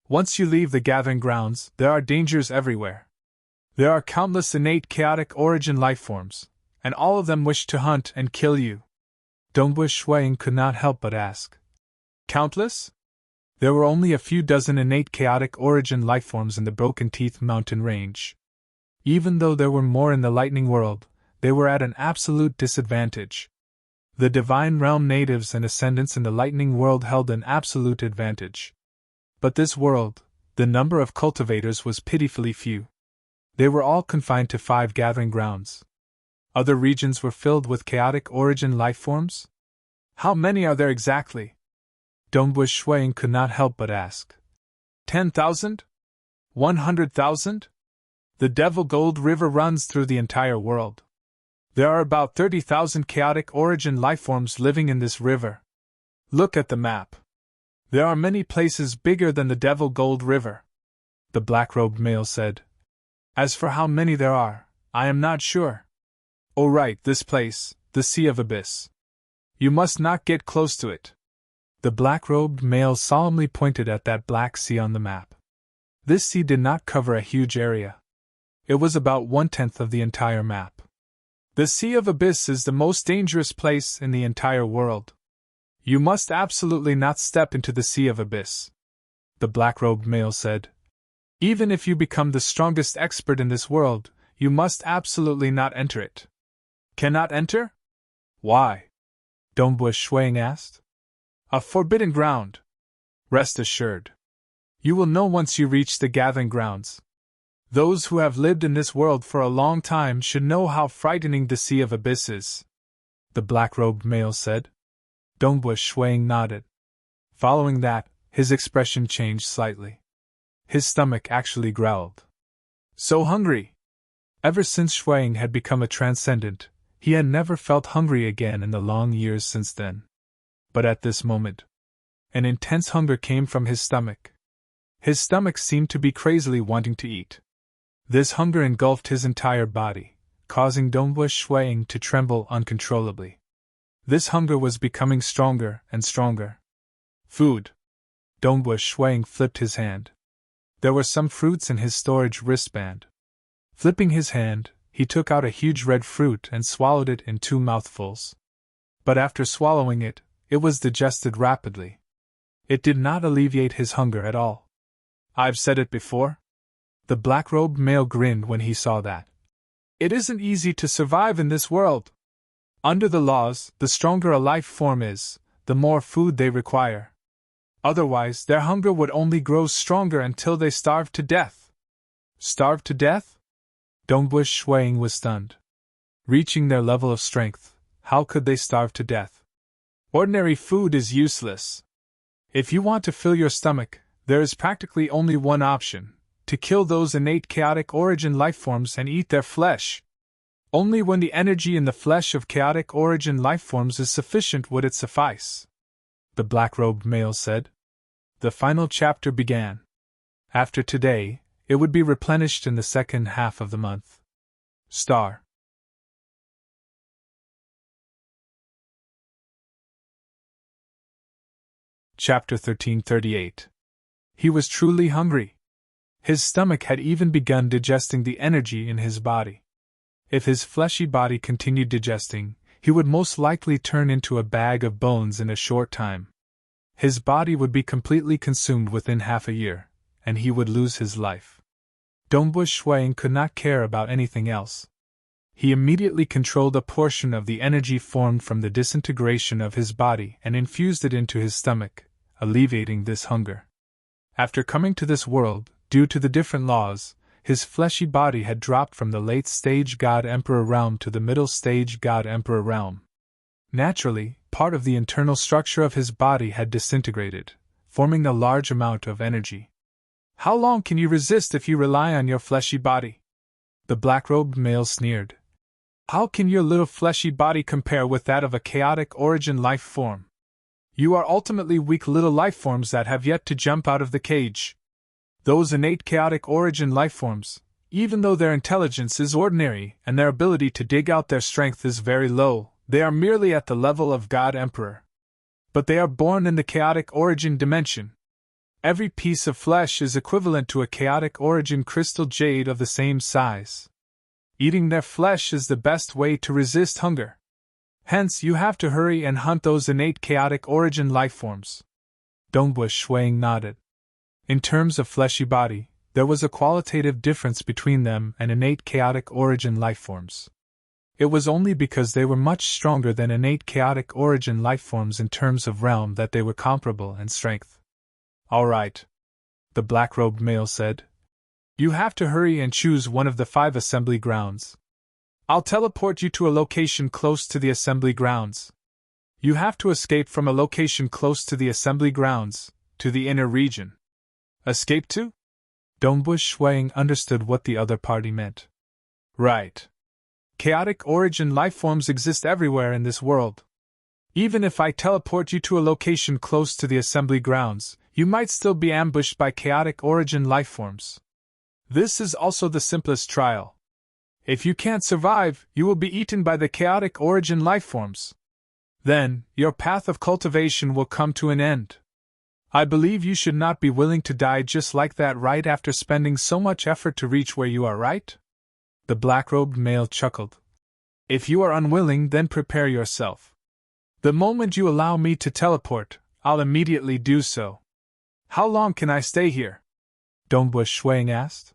Once you leave the gathering grounds, there are dangers everywhere. There are countless innate chaotic origin lifeforms, and all of them wish to hunt and kill you. Dongbu Shuang could not help but ask. Countless? There were only a few dozen innate chaotic origin lifeforms in the Broken Teeth mountain range. Even though there were more in the lightning world, they were at an absolute disadvantage. The Divine Realm natives and ascendants in the lightning world held an absolute advantage. But this world, the number of cultivators was pitifully few. They were all confined to 5 gathering grounds. Other regions were filled with chaotic origin lifeforms? How many are there exactly? Dongbu Shuang could not help but ask. 10,000? 100,000? The Devil Gold River runs through the entire world. There are about 30,000 chaotic origin lifeforms living in this river. Look at the map. There are many places bigger than the Devil Gold River. The black-robed male said. As for how many there are, I am not sure. Oh right, this place, the Sea of Abyss. You must not get close to it. The black-robed male solemnly pointed at that black sea on the map. This sea did not cover a huge area. It was about 1/10 of the entire map. The Sea of Abyss is the most dangerous place in the entire world. You must absolutely not step into the Sea of Abyss. The black-robed male said. Even if you become the strongest expert in this world, you must absolutely not enter it. Cannot enter? Why? Dongbu Shuang asked. A forbidden ground. Rest assured. You will know once you reach the gathering grounds. Those who have lived in this world for a long time should know how frightening the Sea of Abyss is. The black-robed male said. Dongbu Shuang nodded. Following that, his expression changed slightly. His stomach actually growled. So hungry! Ever since Shuang had become a transcendent, he had never felt hungry again in the long years since then. But at this moment, an intense hunger came from his stomach. His stomach seemed to be crazily wanting to eat. This hunger engulfed his entire body, causing Dongbu Shuang to tremble uncontrollably. This hunger was becoming stronger and stronger. Food. Dongbu Shuang flipped his hand. There were some fruits in his storage wristband. Flipping his hand, he took out a huge red fruit and swallowed it in 2 mouthfuls. But after swallowing it, it was digested rapidly. It did not alleviate his hunger at all. I've said it before. The black-robed male grinned when he saw that. It isn't easy to survive in this world. Under the laws, the stronger a life form is, the more food they require. Otherwise, their hunger would only grow stronger until they starved to death. Starved to death? Dongbush Shuang was stunned. Reaching their level of strength, how could they starve to death? Ordinary food is useless. If you want to fill your stomach, there is practically only one option: to kill those innate chaotic origin lifeforms and eat their flesh. Only when the energy in the flesh of chaotic origin lifeforms is sufficient would it suffice. The black-robed male said. The final chapter began. After today, it would be replenished in the second half of the month. Star. Chapter 1338. He was truly hungry. His stomach had even begun digesting the energy in his body. If his fleshy body continued digesting, he would most likely turn into a bag of bones in a short time. His body would be completely consumed within half a year, and he would lose his life. Dongbush Shuang could not care about anything else. He immediately controlled a portion of the energy formed from the disintegration of his body and infused it into his stomach, alleviating this hunger. After coming to this world, due to the different laws, his fleshy body had dropped from the late-stage God-Emperor realm to the middle-stage God-Emperor realm. Naturally, part of the internal structure of his body had disintegrated, forming a large amount of energy. How long can you resist if you rely on your fleshy body? The black-robed male sneered. How can your little fleshy body compare with that of a chaotic origin life form? You are ultimately weak little life forms that have yet to jump out of the cage. Those innate chaotic origin life forms, even though their intelligence is ordinary and their ability to dig out their strength is very low, they are merely at the level of God-Emperor. But they are born in the chaotic origin dimension. Every piece of flesh is equivalent to a chaotic origin crystal jade of the same size. Eating their flesh is the best way to resist hunger. Hence, you have to hurry and hunt those innate chaotic origin lifeforms. Dongbush Shuang nodded. In terms of fleshy body, there was a qualitative difference between them and innate chaotic origin lifeforms. It was only because they were much stronger than innate chaotic origin lifeforms in terms of realm that they were comparable in strength. All right, the black-robed male said. You have to hurry and choose one of the 5 assembly grounds. I'll teleport you to a location close to the assembly grounds. You have to escape from a location close to the assembly grounds, to the inner region. Escape to? Dongbush Shuang understood what the other party meant. Right. Chaotic origin lifeforms exist everywhere in this world. Even if I teleport you to a location close to the assembly grounds, you might still be ambushed by chaotic origin lifeforms. This is also the simplest trial. If you can't survive, you will be eaten by the chaotic origin lifeforms. Then, your path of cultivation will come to an end. I believe you should not be willing to die just like that right after spending so much effort to reach where you are, right? The black-robed male chuckled. If you are unwilling, then prepare yourself. The moment you allow me to teleport, I'll immediately do so. How long can I stay here? Dongbush Shuang asked.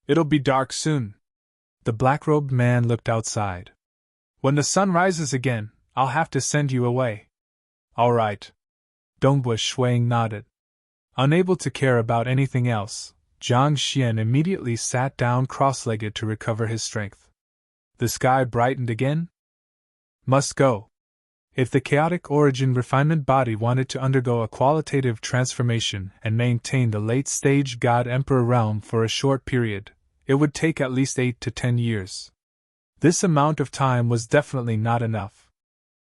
It'll be dark soon. The black-robed man looked outside. When the sun rises again, I'll have to send you away. All right. Dongbush Shuang nodded. Unable to care about anything else, Zhang Xian immediately sat down cross-legged to recover his strength. The sky brightened again. Must go. If the chaotic origin refinement body wanted to undergo a qualitative transformation and maintain the late-stage God-Emperor realm for a short period, it would take at least 8 to 10 years. This amount of time was definitely not enough.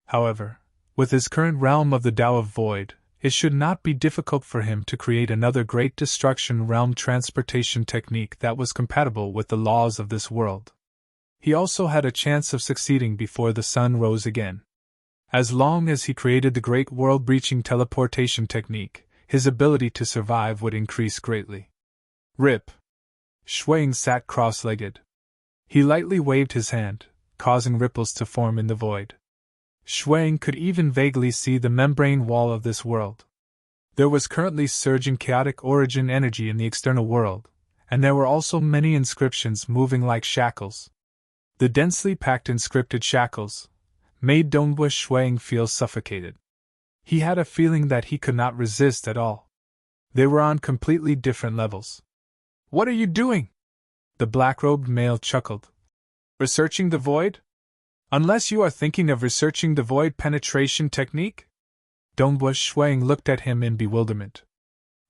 However, with his current realm of the Tao of Void, it should not be difficult for him to create another Great Destruction realm transportation technique that was compatible with the laws of this world. He also had a chance of succeeding before the sun rose again. As long as he created the Great World-Breaching Teleportation technique, his ability to survive would increase greatly. Rip. Shuang sat cross-legged. He lightly waved his hand, causing ripples to form in the void. Shuang could even vaguely see the membrane wall of this world. There was currently surging chaotic origin energy in the external world, and there were also many inscriptions moving like shackles. The densely packed inscripted shackles made Dongbush Shuang feel suffocated. He had a feeling that he could not resist at all. They were on completely different levels. What are you doing? The black-robed male chuckled. Researching the void? Unless you are thinking of researching the void penetration technique? Dongbush Shuang looked at him in bewilderment.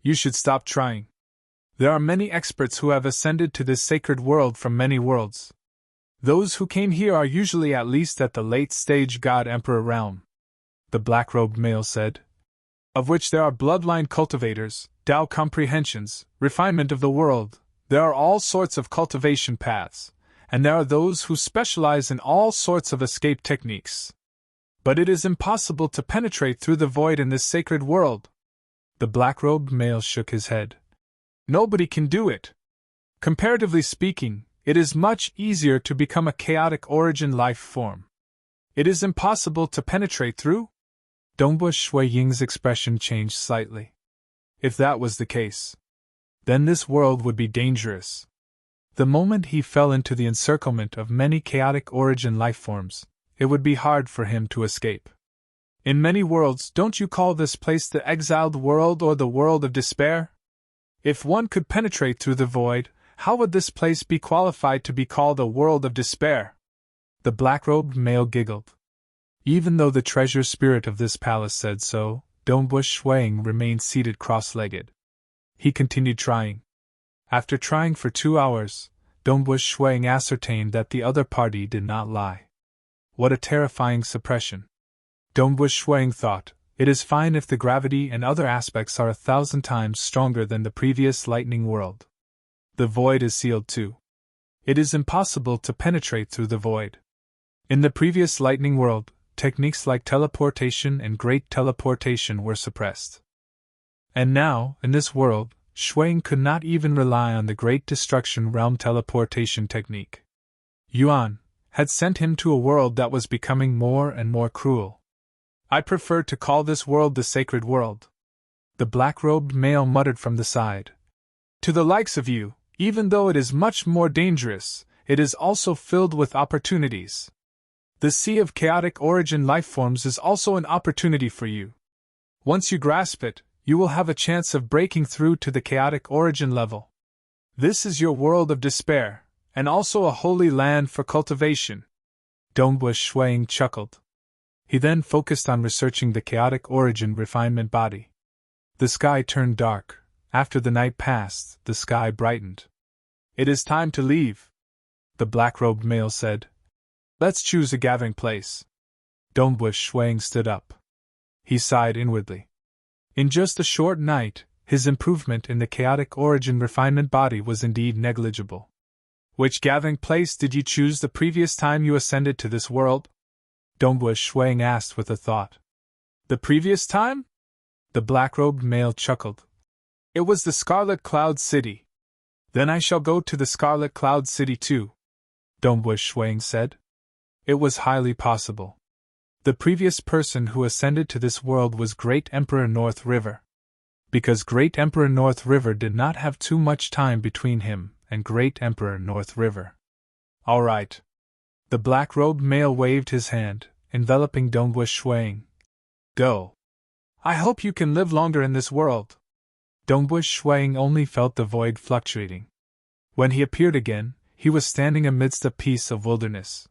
You should stop trying. There are many experts who have ascended to this sacred world from many worlds. Those who came here are usually at least at the late-stage God-Emperor realm, the black-robed male said, of which there are bloodline cultivators, Tao comprehensions, refinement of the world. There are all sorts of cultivation paths, and there are those who specialize in all sorts of escape techniques. But it is impossible to penetrate through the void in this sacred world. The black-robed male shook his head. Nobody can do it. Comparatively speaking, it is much easier to become a chaotic origin life form. It is impossible to penetrate through? Dongbush Shui Ying's expression changed slightly. If that was the case, then this world would be dangerous. The moment he fell into the encirclement of many chaotic origin life forms, it would be hard for him to escape. In many worlds, don't you call this place the exiled world or the world of despair? If one could penetrate through the void, how would this place be qualified to be called a world of despair? The black-robed male giggled. Even though the treasure spirit of this palace said so, Dongbush Shuang remained seated cross-legged. He continued trying. After trying for 2 hours, Dongbush Shuang ascertained that the other party did not lie. What a terrifying suppression. Dongbush Shuang thought, it is fine if the gravity and other aspects are 1,000 times stronger than the previous lightning world. The void is sealed too. It is impossible to penetrate through the void. In the previous lightning world, techniques like teleportation and great teleportation were suppressed. And now, in this world, Shuang could not even rely on the Great Destruction Realm teleportation technique. Yuan had sent him to a world that was becoming more and more cruel. I prefer to call this world the sacred world, the black-robed male muttered from the side. To the likes of you, even though it is much more dangerous, it is also filled with opportunities. The sea of chaotic origin life forms is also an opportunity for you. Once you grasp it, you will have a chance of breaking through to the chaotic origin level. This is your world of despair, and also a holy land for cultivation. Dongbush Shuang chuckled. He then focused on researching the chaotic origin refinement body. The sky turned dark. After the night passed, the sky brightened. It is time to leave, the black-robed male said. Let's choose a gathering place. Dongbush Shuang stood up. He sighed inwardly. In just a short night, his improvement in the chaotic origin refinement body was indeed negligible. Which gathering place did you choose the previous time you ascended to this world? Dongbush Shuang asked with a thought. The previous time? The black-robed male chuckled. It was the Scarlet Cloud City. Then I shall go to the Scarlet Cloud City too, Dongbush Shuang said. It was highly possible. The previous person who ascended to this world was Great Emperor North River. Because Great Emperor North River did not have too much time between him and Great Emperor North River. All right. The black-robed male waved his hand, enveloping Dongbush Shuang. Go. I hope you can live longer in this world. Dongbush Shuang only felt the void fluctuating. When he appeared again, he was standing amidst a piece of wilderness.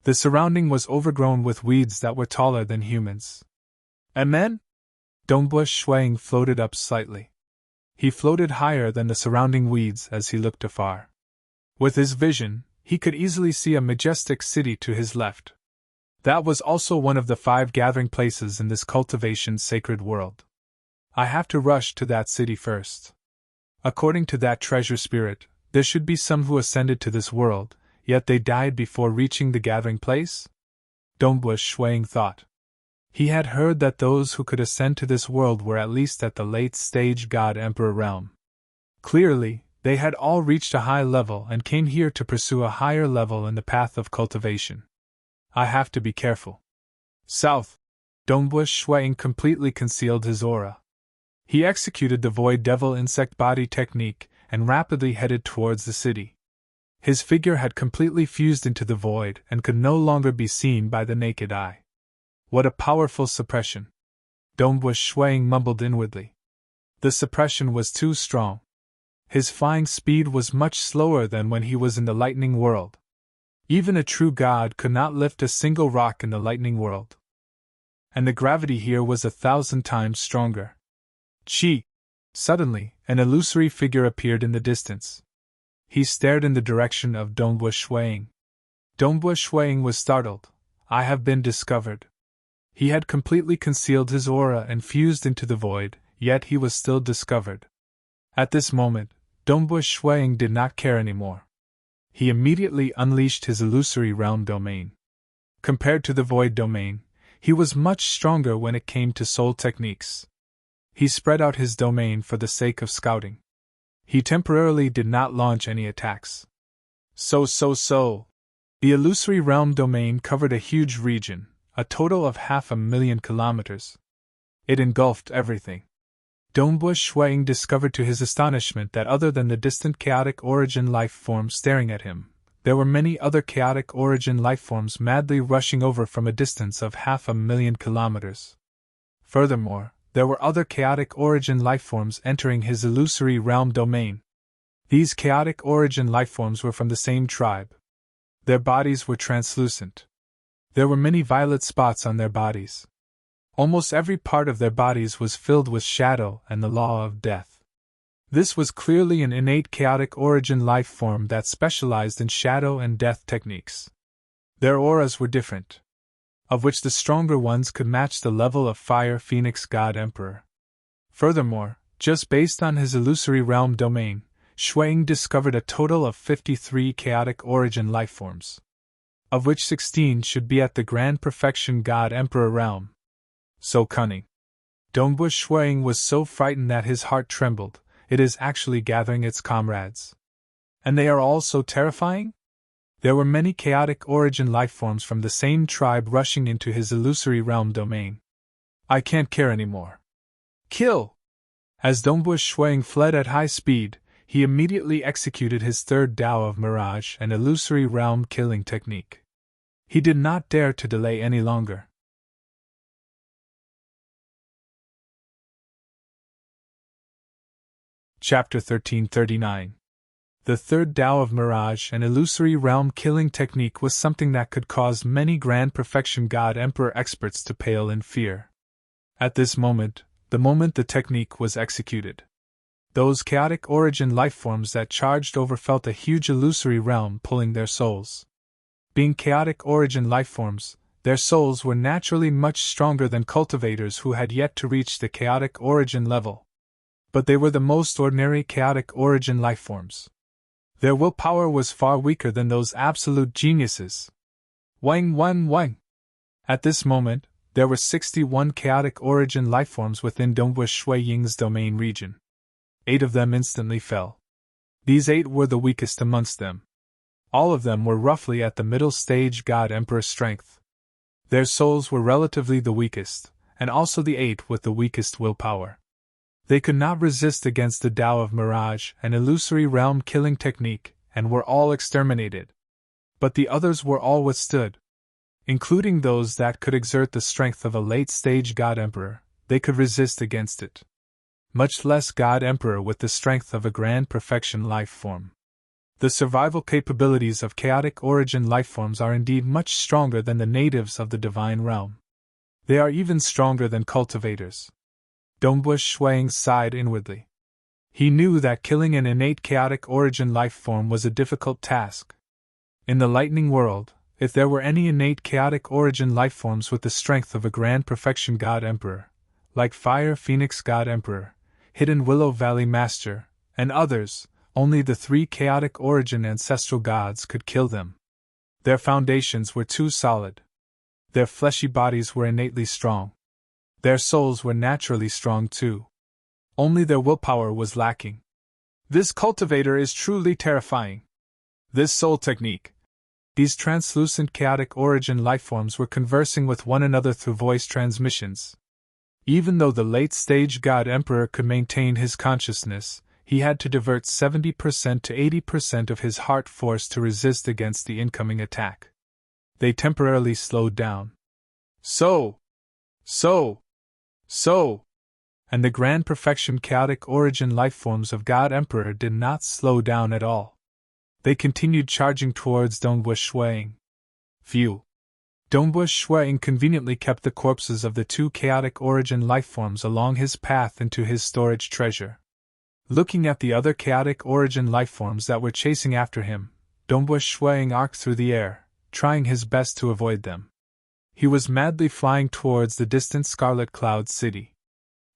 The surrounding was overgrown with weeds that were taller than humans. And then? Dongbush Shuang floated up slightly. He floated higher than the surrounding weeds as he looked afar. With his vision, he could easily see a majestic city to his left. That was also one of the 5 gathering places in this cultivation sacred world. I have to rush to that city first. According to that treasure spirit, there should be some who ascended to this world, yet they died before reaching the gathering place? Dongbush Shuang thought. He had heard that those who could ascend to this world were at least at the late-stage God-Emperor realm. Clearly, they had all reached a high level and came here to pursue a higher level in the path of cultivation. I have to be careful. South. Dongbush Shuang completely concealed his aura. He executed the Void Devil Insect Body technique and rapidly headed towards the city. His figure had completely fused into the void and could no longer be seen by the naked eye. What a powerful suppression! Dongbu Shuang mumbled inwardly. The suppression was too strong. His flying speed was much slower than when he was in the lightning world. Even a true god could not lift a single rock in the lightning world. And the gravity here was 1,000 times stronger. Chi! Suddenly, an illusory figure appeared in the distance. He stared in the direction of Dongbu Shuang. Dongbu Shuang was startled. I have been discovered. He had completely concealed his aura and fused into the void, yet he was still discovered. At this moment, Dongbu Shuang did not care anymore. He immediately unleashed his illusory realm domain. Compared to the void domain, he was much stronger when it came to soul techniques. He spread out his domain for the sake of scouting. He temporarily did not launch any attacks. So. The illusory realm domain covered a huge region, a total of 500,000 kilometers. It engulfed everything. Dongbu Shuang discovered to his astonishment that other than the distant chaotic origin life forms staring at him, there were many other chaotic origin life forms madly rushing over from a distance of 500,000 kilometers. Furthermore, there were other chaotic origin life forms entering his illusory realm domain. These chaotic origin life forms were from the same tribe. Their bodies were translucent. There were many violet spots on their bodies. Almost every part of their bodies was filled with shadow and the law of death. This was clearly an innate chaotic origin life form that specialized in shadow and death techniques. Their auras were different, of which the stronger ones could match the level of Fire Phoenix God Emperor. Furthermore, just based on his illusory realm domain, Shuang discovered a total of 53 chaotic origin life forms, of which 16 should be at the Grand Perfection God Emperor realm. So cunning. Dongbu Shuang was so frightened that his heart trembled. It is actually gathering its comrades. And they are all so terrifying? There were many chaotic origin life forms from the same tribe rushing into his illusory realm domain. I can't care anymore. Kill! As Dongbu Shuang fled at high speed, he immediately executed his third Tao of Mirage and illusory realm killing technique. He did not dare to delay any longer. Chapter 1339. The third Tao of Mirage and illusory realm killing technique was something that could cause many Grand Perfection God Emperor experts to pale in fear. At this moment, the moment the technique was executed, those chaotic origin life forms that charged over felt a huge illusory realm pulling their souls. Being chaotic origin life forms, their souls were naturally much stronger than cultivators who had yet to reach the chaotic origin level. But they were the most ordinary chaotic origin life forms. Their willpower was far weaker than those absolute geniuses. Wang. At this moment, there were 61 chaotic origin life forms within Dongbu Shuang's domain region. 8 of them instantly fell. These 8 were the weakest amongst them. All of them were roughly at the middle stage God Emperor strength. Their souls were relatively the weakest, and also the 8 with the weakest willpower. They could not resist against the Tao of Mirage and illusory realm killing technique, and were all exterminated. But the others were all withstood. Including those that could exert the strength of a late-stage God Emperor, they could resist against it. Much less God Emperor with the strength of a Grand Perfection life form. The survival capabilities of chaotic origin life forms are indeed much stronger than the natives of the Divine Realm. They are even stronger than cultivators. Dongbu Shuang sighed inwardly. He knew that killing an innate chaotic origin life form was a difficult task. In the lightning world, if there were any innate chaotic origin life forms with the strength of a Grand Perfection God Emperor, like Fire Phoenix God Emperor, Hidden Willow Valley Master, and others, only the 3 chaotic origin ancestral gods could kill them. Their foundations were too solid. Their fleshy bodies were innately strong. Their souls were naturally strong too. Only their willpower was lacking. This cultivator is truly terrifying. This soul technique. These translucent chaotic origin lifeforms were conversing with one another through voice transmissions. Even though the late-stage God Emperor could maintain his consciousness, he had to divert 70% to 80% of his heart force to resist against the incoming attack. They temporarily slowed down. So! So! And the grand perfection chaotic origin lifeforms of God Emperor did not slow down at all. They continued charging towards Dongwu Shuang. Phew! Dongwu Shuang conveniently kept the corpses of the two chaotic origin lifeforms along his path into his storage treasure. Looking at the other chaotic origin lifeforms that were chasing after him, Dongwu Shuang arced through the air, trying his best to avoid them. He was madly flying towards the distant Scarlet Cloud City.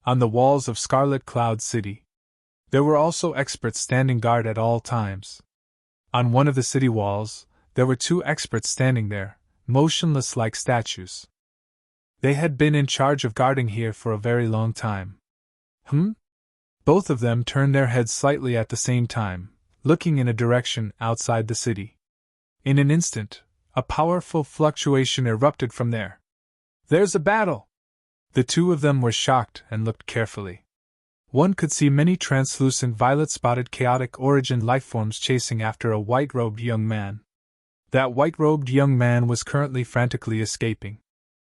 On the walls of Scarlet Cloud City, there were also experts standing guard at all times. On one of the city walls, there were two experts standing there, motionless like statues. They had been in charge of guarding here for a very long time. Both of them turned their heads slightly at the same time, looking in a direction outside the city. In an instant, a powerful fluctuation erupted from there. There's a battle! The two of them were shocked and looked carefully. One could see many translucent violet-spotted chaotic origin lifeforms chasing after a white-robed young man. That white-robed young man was currently frantically escaping.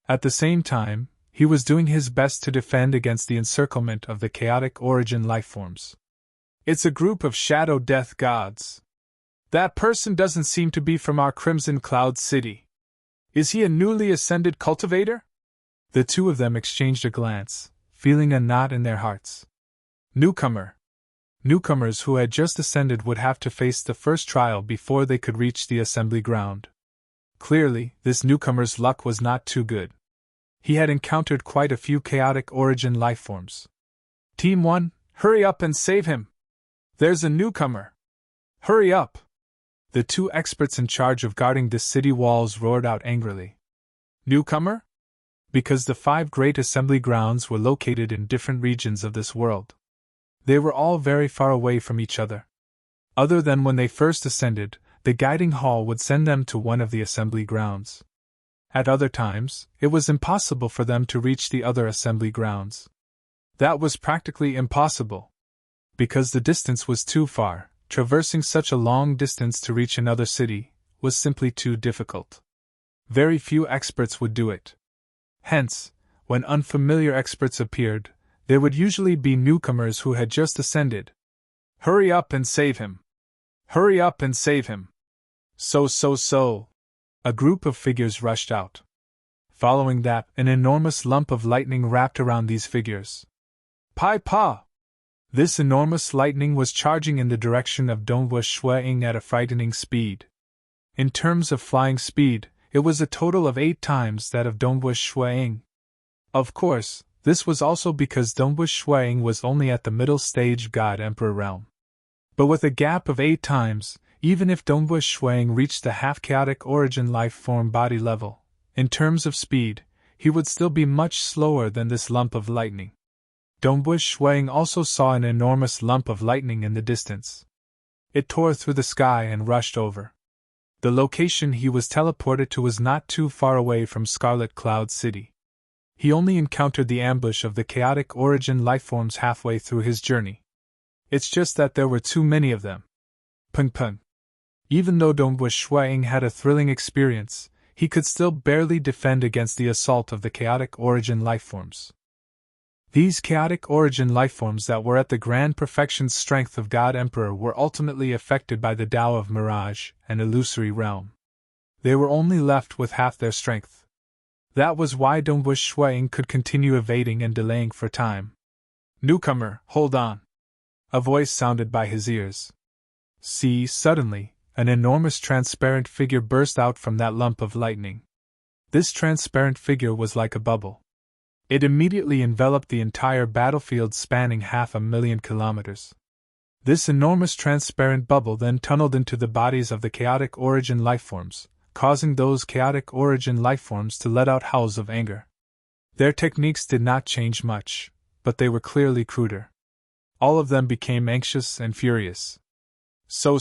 At the same time, he was doing his best to defend against the encirclement of the chaotic origin lifeforms. It's a group of shadow death gods. That person doesn't seem to be from our Crimson Cloud City. Is he a newly ascended cultivator? The two of them exchanged a glance, feeling a knot in their hearts. Newcomer. Newcomers who had just ascended would have to face the first trial before they could reach the assembly ground. Clearly, this newcomer's luck was not too good. He had encountered quite a few chaotic origin lifeforms. Team 1, hurry up and save him! There's a newcomer! Hurry up! The two experts in charge of guarding the city walls roared out angrily. Newcomer? Because the 5 great assembly grounds were located in different regions of this world. They were all very far away from each other. Other than when they first ascended, the guiding hall would send them to one of the assembly grounds. At other times, it was impossible for them to reach the other assembly grounds. That was practically impossible. Because the distance was too far, traversing such a long distance to reach another city was simply too difficult. Very few experts would do it. Hence, when unfamiliar experts appeared, there would usually be newcomers who had just ascended. Hurry up and save him! Hurry up and save him! So! A group of figures rushed out. Following that, an enormous lump of lightning wrapped around these figures. Pa! This enormous lightning was charging in the direction of Dongwu Shuang at a frightening speed. In terms of flying speed, it was a total of 8 times that of Dongwu Shuang. Of course, this was also because Dongwu Shuang was only at the middle stage God Emperor realm. But with a gap of 8 times, even if Dongwu Shuang reached the half-chaotic origin life form body level, in terms of speed, he would still be much slower than this lump of lightning. Dongwu Shuang also saw an enormous lump of lightning in the distance. It tore through the sky and rushed over. The location he was teleported to was not too far away from Scarlet Cloud City. He only encountered the ambush of the chaotic origin lifeforms halfway through his journey. It's just that there were too many of them. Pung. Even though Dongwu Shuang had a thrilling experience, he could still barely defend against the assault of the chaotic origin lifeforms. These chaotic origin lifeforms that were at the grand perfection strength of God Emperor were ultimately affected by the Tao of Mirage and Illusory Realm. They were only left with half their strength. That was why Dongwu Shuang could continue evading and delaying for time. Newcomer, hold on! A voice sounded by his ears. See, suddenly, an enormous transparent figure burst out from that lump of lightning. This transparent figure was like a bubble. It immediately enveloped the entire battlefield spanning 500,000 kilometers. This enormous transparent bubble then tunneled into the bodies of the chaotic origin lifeforms, causing those chaotic origin lifeforms to let out howls of anger. Their techniques did not change much, but they were clearly cruder. All of them became anxious and furious. So.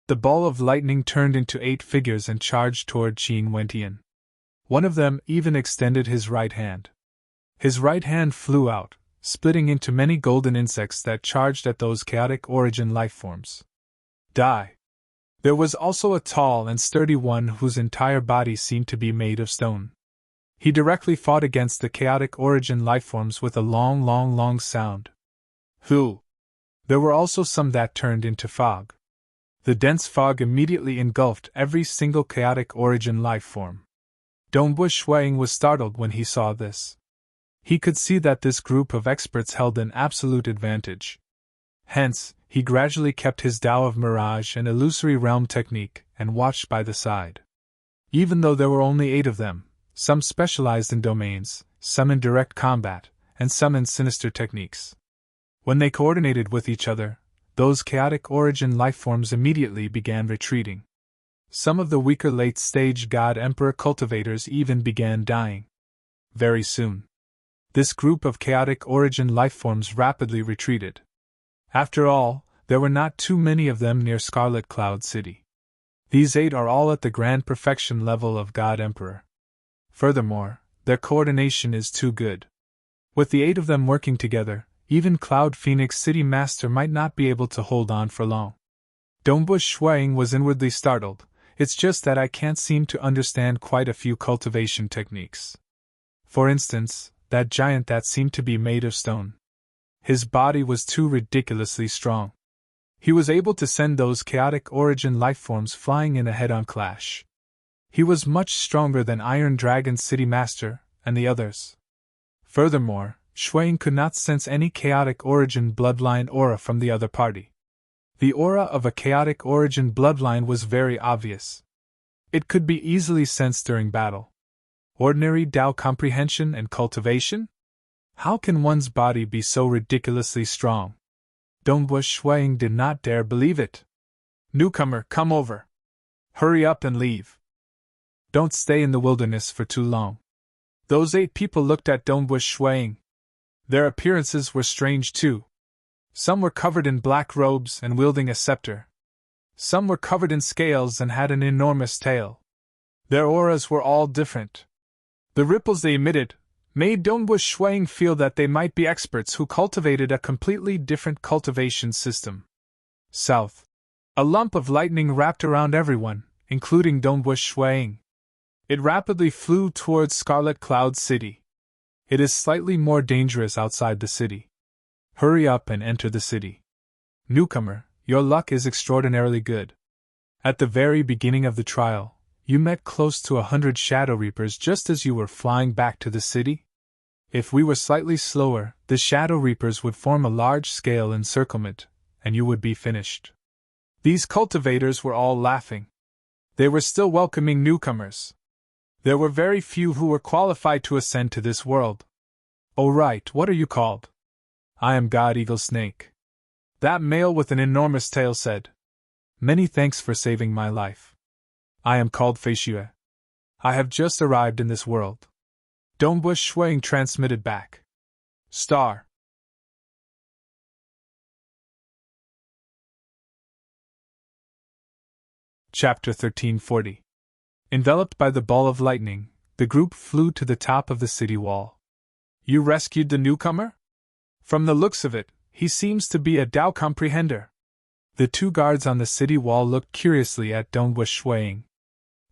The ball of lightning turned into 8 figures and charged toward Qin Wentian. One of them even extended his right hand. His right hand flew out, splitting into many golden insects that charged at those chaotic origin lifeforms. Die! There was also a tall and sturdy one whose entire body seemed to be made of stone. He directly fought against the chaotic origin lifeforms with a long sound. Who? There were also some that turned into fog. The dense fog immediately engulfed every single chaotic origin lifeform. Dongbu Shuang was startled when he saw this. He could see that this group of experts held an absolute advantage. Hence, he gradually kept his Tao of Mirage and Illusory Realm technique and watched by the side. Even though there were only 8 of them, some specialized in domains, some in direct combat, and some in sinister techniques. When they coordinated with each other, those chaotic origin lifeforms immediately began retreating. Some of the weaker late-stage God Emperor cultivators even began dying. Very soon, this group of chaotic origin lifeforms rapidly retreated. After all, there were not too many of them near Scarlet Cloud City. These 8 are all at the grand perfection level of God Emperor. Furthermore, their coordination is too good. With the 8 of them working together, even Cloud Phoenix City Master might not be able to hold on for long. Dongbu Shuang was inwardly startled. It's just that I can't seem to understand quite a few cultivation techniques. For instance, that giant that seemed to be made of stone. His body was too ridiculously strong. He was able to send those chaotic origin lifeforms flying in a head-on clash. He was much stronger than Iron Dragon City Master and the others. Furthermore, Shuang could not sense any chaotic origin bloodline aura from the other party. The aura of a chaotic origin bloodline was very obvious. It could be easily sensed during battle. Ordinary Tao comprehension and cultivation? How can one's body be so ridiculously strong? Dongbu Shuang did not dare believe it. Newcomer, come over. Hurry up and leave. Don't stay in the wilderness for too long. Those 8 people looked at Dongbu Shuang. Their appearances were strange too. Some were covered in black robes and wielding a scepter. Some were covered in scales and had an enormous tail. Their auras were all different. The ripples they emitted made Dongbu Shuang feel that they might be experts who cultivated a completely different cultivation system. South. A lump of lightning wrapped around everyone, including Dongbu Shuang. It rapidly flew towards Scarlet Cloud City. It is slightly more dangerous outside the city. Hurry up and enter the city. Newcomer, your luck is extraordinarily good. At the very beginning of the trial, you met close to 100 Shadow Reapers just as you were flying back to the city? If we were slightly slower, the Shadow Reapers would form a large-scale encirclement, and you would be finished. These cultivators were all laughing. They were still welcoming newcomers. There were very few who were qualified to ascend to this world. Oh right, what are you called? I am God Eagle Snake. That male with an enormous tail said. Many thanks for saving my life. I am called Fei Xue. I have just arrived in this world. Dongbu Shuang transmitted back. Star. Chapter 1340. Enveloped by the ball of lightning, the group flew to the top of the city wall. You rescued the newcomer? From the looks of it, he seems to be a Tao comprehender. The 2 guards on the city wall looked curiously at Dongbu Shuang.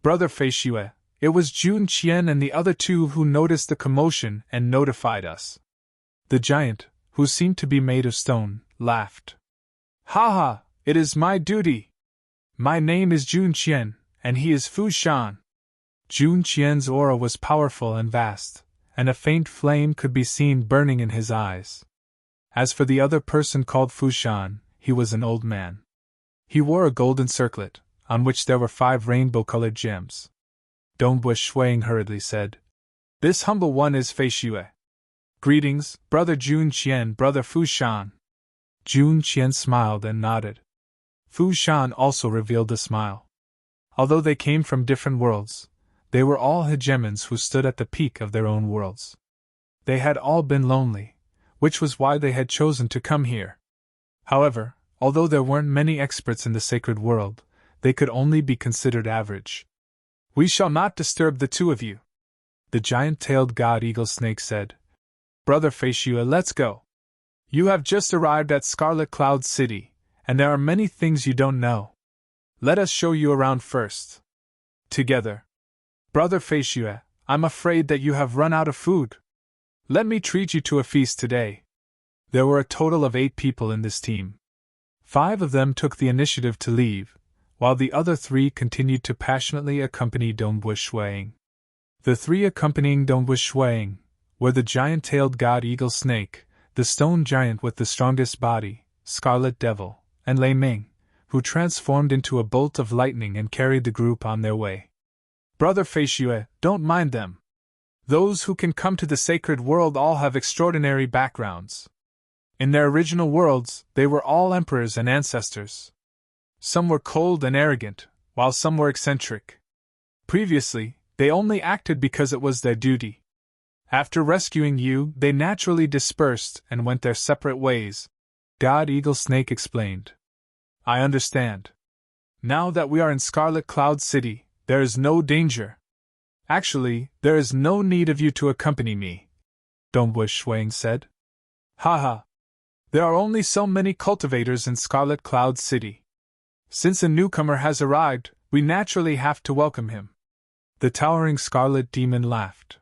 Brother Fei Xue, it was Jun Qian and the other 2 who noticed the commotion and notified us. The giant, who seemed to be made of stone, laughed. Ha ha, it is my duty. My name is Jun Qian, and he is Fu Shan. Jun Qian's aura was powerful and vast, and a faint flame could be seen burning in his eyes. As for the other person called Fu Shan, he was an old man. He wore a golden circlet, on which there were 5 rainbow-colored gems. Dongbu Shuang hurriedly said, This humble one is Fei Xue. Greetings, Brother Jun Qian, Brother Fu Shan. Jun Qian smiled and nodded. Fu Shan also revealed a smile. Although they came from different worlds, they were all hegemons who stood at the peak of their own worlds. They had all been lonely, which was why they had chosen to come here. However, although there weren't many experts in the sacred world, they could only be considered average. We shall not disturb the 2 of you, the giant-tailed God Eagle Snake said. Brother Fei Xue, let's go. You have just arrived at Scarlet Cloud City, and there are many things you don't know. Let us show you around first. Together. Brother Fei Xue, I'm afraid that you have run out of food. Let me treat you to a feast today. There were a total of 8 people in this team. 5 of them took the initiative to leave, while the other 3 continued to passionately accompany Dongbu Shuang. The 3 accompanying Dongbu Shuang were the giant-tailed god eagle snake, the stone giant with the strongest body, Scarlet Devil, and Lei Ming, who transformed into a bolt of lightning and carried the group on their way. Brother Fei Xue, don't mind them. Those who can come to the sacred world all have extraordinary backgrounds. In their original worlds, they were all emperors and ancestors. Some were cold and arrogant, while some were eccentric. Previously, they only acted because it was their duty. After rescuing you, they naturally dispersed and went their separate ways, God Eagle Snake explained. I understand. Now that we are in Scarlet Cloud City, there is no danger. Actually, there is no need of you to accompany me, Dongbu Shuang said. Haha. There are only so many cultivators in Scarlet Cloud City. Since a newcomer has arrived, we naturally have to welcome him. The towering Scarlet Demon laughed.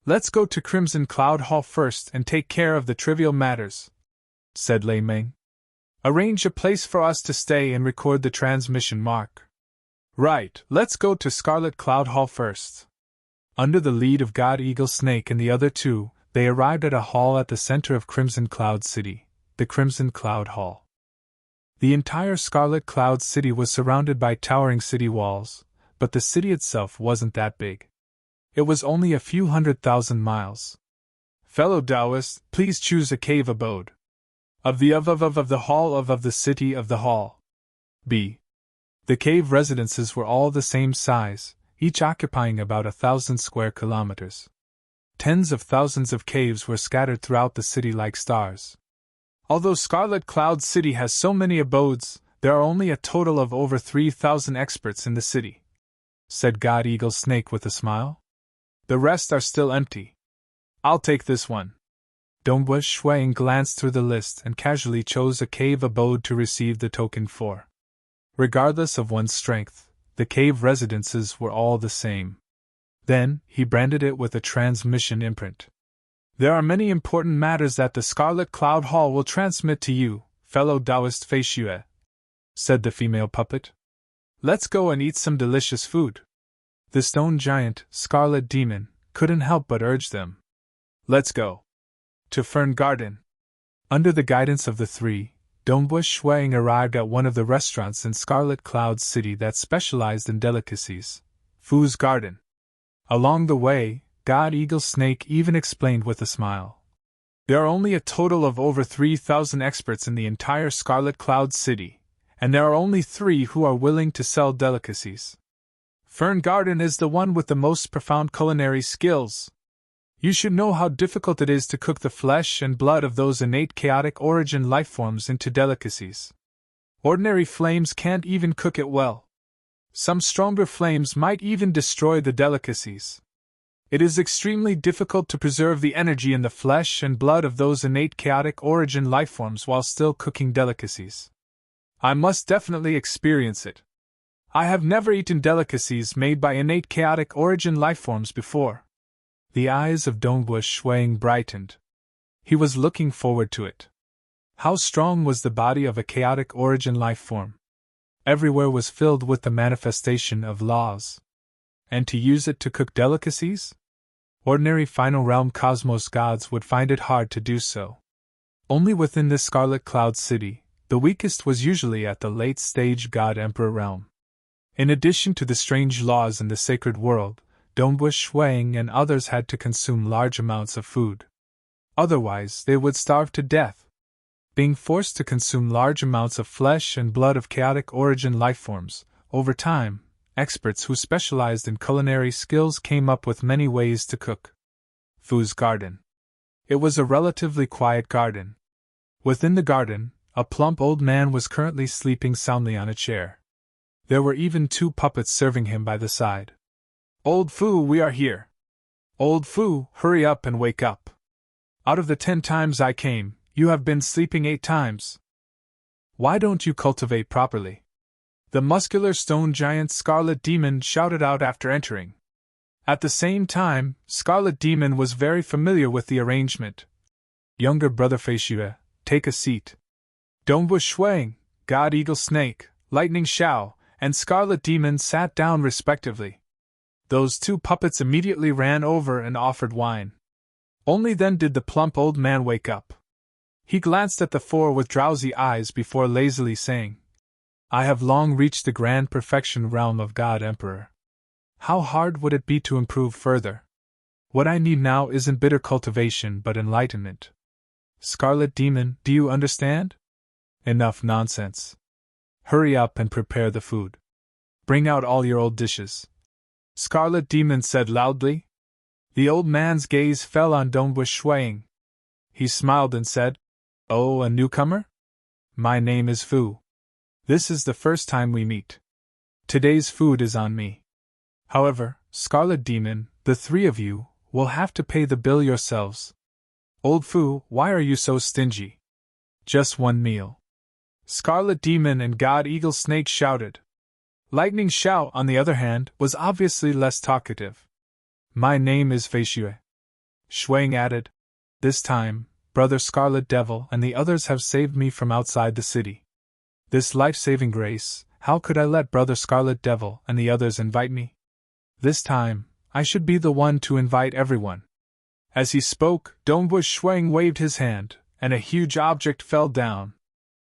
Let's go to Crimson Cloud Hall first and take care of the trivial matters, said Lei Ming. Arrange a place for us to stay and record the transmission mark. Right, let's go to Scarlet Cloud Hall first. Under the lead of God Eagle Snake and the other 2, they arrived at a hall at the center of Crimson Cloud City, the Crimson Cloud Hall. The entire Scarlet Cloud City was surrounded by towering city walls, but the city itself wasn't that big. It was only a few 100,000 miles. Fellow Taoists, please choose a cave abode. Of the hall of the city of the hall. B. The cave residences were all the same size, each occupying about 1,000 square kilometers. Tens of thousands of caves were scattered throughout the city like stars. Although Scarlet Cloud City has so many abodes, there are only a total of over 3,000 experts in the city, said God Eagle Snake with a smile. The rest are still empty. I'll take this one. Dongbu Shuang glanced through the list and casually chose a cave abode to receive the token for. Regardless of one's strength, the cave residences were all the same. Then, he branded it with a transmission imprint. There are many important matters that the Scarlet Cloud Hall will transmit to you, fellow Taoist Fei Xue, said the female puppet. Let's go and eat some delicious food. The stone giant, Scarlet Demon, couldn't help but urge them. Let's go. To Fern Garden. Under the guidance of the 3, Dongbu Shuang arrived at one of the restaurants in Scarlet Cloud City that specialized in delicacies, Fu's Garden. Along the way, God Eagle Snake even explained with a smile. There are only a total of over 3,000 experts in the entire Scarlet Cloud City, and there are only 3 who are willing to sell delicacies. Fern Garden is the one with the most profound culinary skills. You should know how difficult it is to cook the flesh and blood of those innate chaotic origin lifeforms into delicacies. Ordinary flames can't even cook it well. Some stronger flames might even destroy the delicacies. It is extremely difficult to preserve the energy in the flesh and blood of those innate chaotic origin lifeforms while still cooking delicacies. I must definitely experience it. I have never eaten delicacies made by innate chaotic origin lifeforms before. The eyes of Dongbu Shuang brightened. He was looking forward to it. How strong was the body of a chaotic origin lifeform? Everywhere was filled with the manifestation of laws. And to use it to cook delicacies? Ordinary final realm cosmos gods would find it hard to do so. Only within this Scarlet Cloud City, the weakest was usually at the late stage God Emperor realm. In addition to the strange laws in the sacred world, Dongbu Shuang and others had to consume large amounts of food. Otherwise, they would starve to death. Being forced to consume large amounts of flesh and blood of chaotic origin lifeforms, over time, experts who specialized in culinary skills came up with many ways to cook. Fu's Garden. It was a relatively quiet garden. Within the garden, a plump old man was currently sleeping soundly on a chair. There were even 2 puppets serving him by the side. Old Fu, we are here. Old Fu, hurry up and wake up. Out of the 10 times I came, you have been sleeping 8 times. Why don't you cultivate properly? The muscular stone giant Scarlet Demon shouted out after entering. At the same time, Scarlet Demon was very familiar with the arrangement. Younger brother Feishue, take a seat. Dongbu Shuang, God Eagle Snake, Lightning Xiao, and Scarlet Demon sat down respectively. Those two puppets immediately ran over and offered wine. Only then did the plump old man wake up. He glanced at the four with drowsy eyes before lazily saying, I have long reached the grand perfection realm of God Emperor. How hard would it be to improve further? What I need now isn't bitter cultivation but enlightenment. Scarlet Demon, do you understand? Enough nonsense. Hurry up and prepare the food. Bring out all your old dishes. Scarlet Demon said loudly. The old man's gaze fell on Dongbu Shuang. He smiled and said, Oh, a newcomer? My name is Fu. This is the first time we meet. Today's food is on me. However, Scarlet Demon, the three of you will have to pay the bill yourselves. Old Fu, why are you so stingy? Just one meal. Scarlet Demon and God Eagle Snake shouted. Lightning Xiao, on the other hand, was obviously less talkative. My name is Feishue. Shuang added. This time, Brother Scarlet Devil and the others have saved me from outside the city. This life-saving grace, how could I let Brother Scarlet Devil and the others invite me? This time, I should be the one to invite everyone. As he spoke, Dongbu Shuang waved his hand, and a huge object fell down.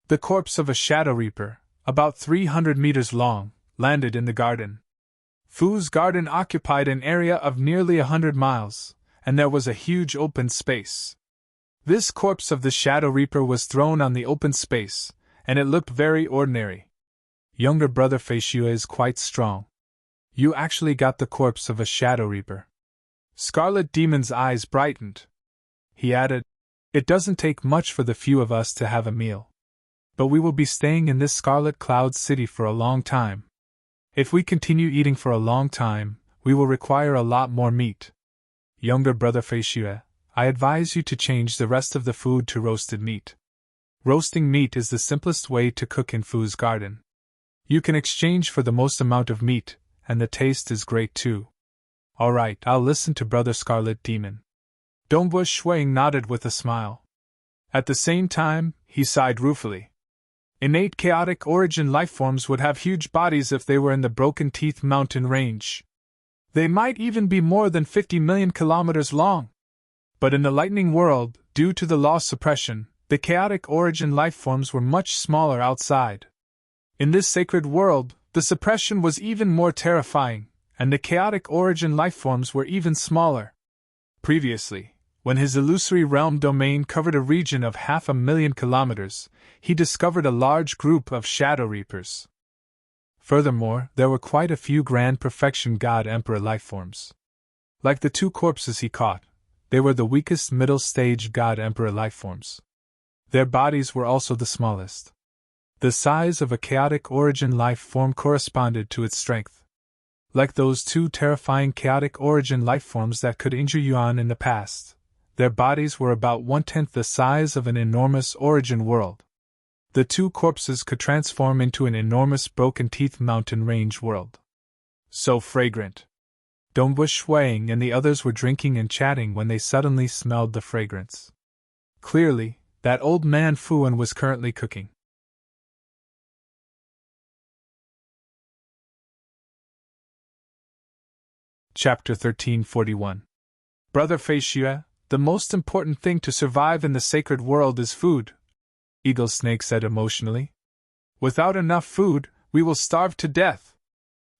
The corpse of a Shadow Reaper, about 300 meters long, landed in the garden. Fu's garden occupied an area of nearly 100 miles, and there was a huge open space. This corpse of the Shadow Reaper was thrown on the open space, and it looked very ordinary. Younger brother Feishue is quite strong. You actually got the corpse of a Shadow Reaper. Scarlet Demon's eyes brightened. He added, It doesn't take much for the few of us to have a meal. But we will be staying in this Scarlet Cloud City for a long time. If we continue eating for a long time, we will require a lot more meat. Younger brother Feishue, I advise you to change the rest of the food to roasted meat. Roasting meat is the simplest way to cook in Fu's garden. You can exchange for the most amount of meat, and the taste is great too. Alright, I'll listen to Brother Scarlet Demon. Dongbu Shuang nodded with a smile. At the same time, he sighed ruefully. Innate chaotic origin lifeforms would have huge bodies if they were in the Broken Teeth mountain range. They might even be more than 50 million kilometers long. But in the lightning world, due to the law suppression, the chaotic origin lifeforms were much smaller outside. In this sacred world, the suppression was even more terrifying, and the chaotic origin lifeforms were even smaller. Previously, when his illusory realm domain covered a region of 500,000 kilometers, he discovered a large group of Shadow Reapers. Furthermore, there were quite a few Grand Perfection God Emperor lifeforms. Like the two corpses he caught, they were the weakest middle-stage God Emperor lifeforms. Their bodies were also the smallest. The size of a chaotic origin life form corresponded to its strength. Like those two terrifying chaotic origin life forms that could injure Yuan in the past, their bodies were about 1/10 the size of an enormous origin world. The two corpses could transform into an enormous Broken Teeth mountain range world. So fragrant. Dongbu Shuang and the others were drinking and chatting when they suddenly smelled the fragrance. Clearly, that old man Fuan was currently cooking. Chapter 1341. Brother Feishue, the most important thing to survive in the sacred world is food, Eagle Snake said emotionally. Without enough food, we will starve to death.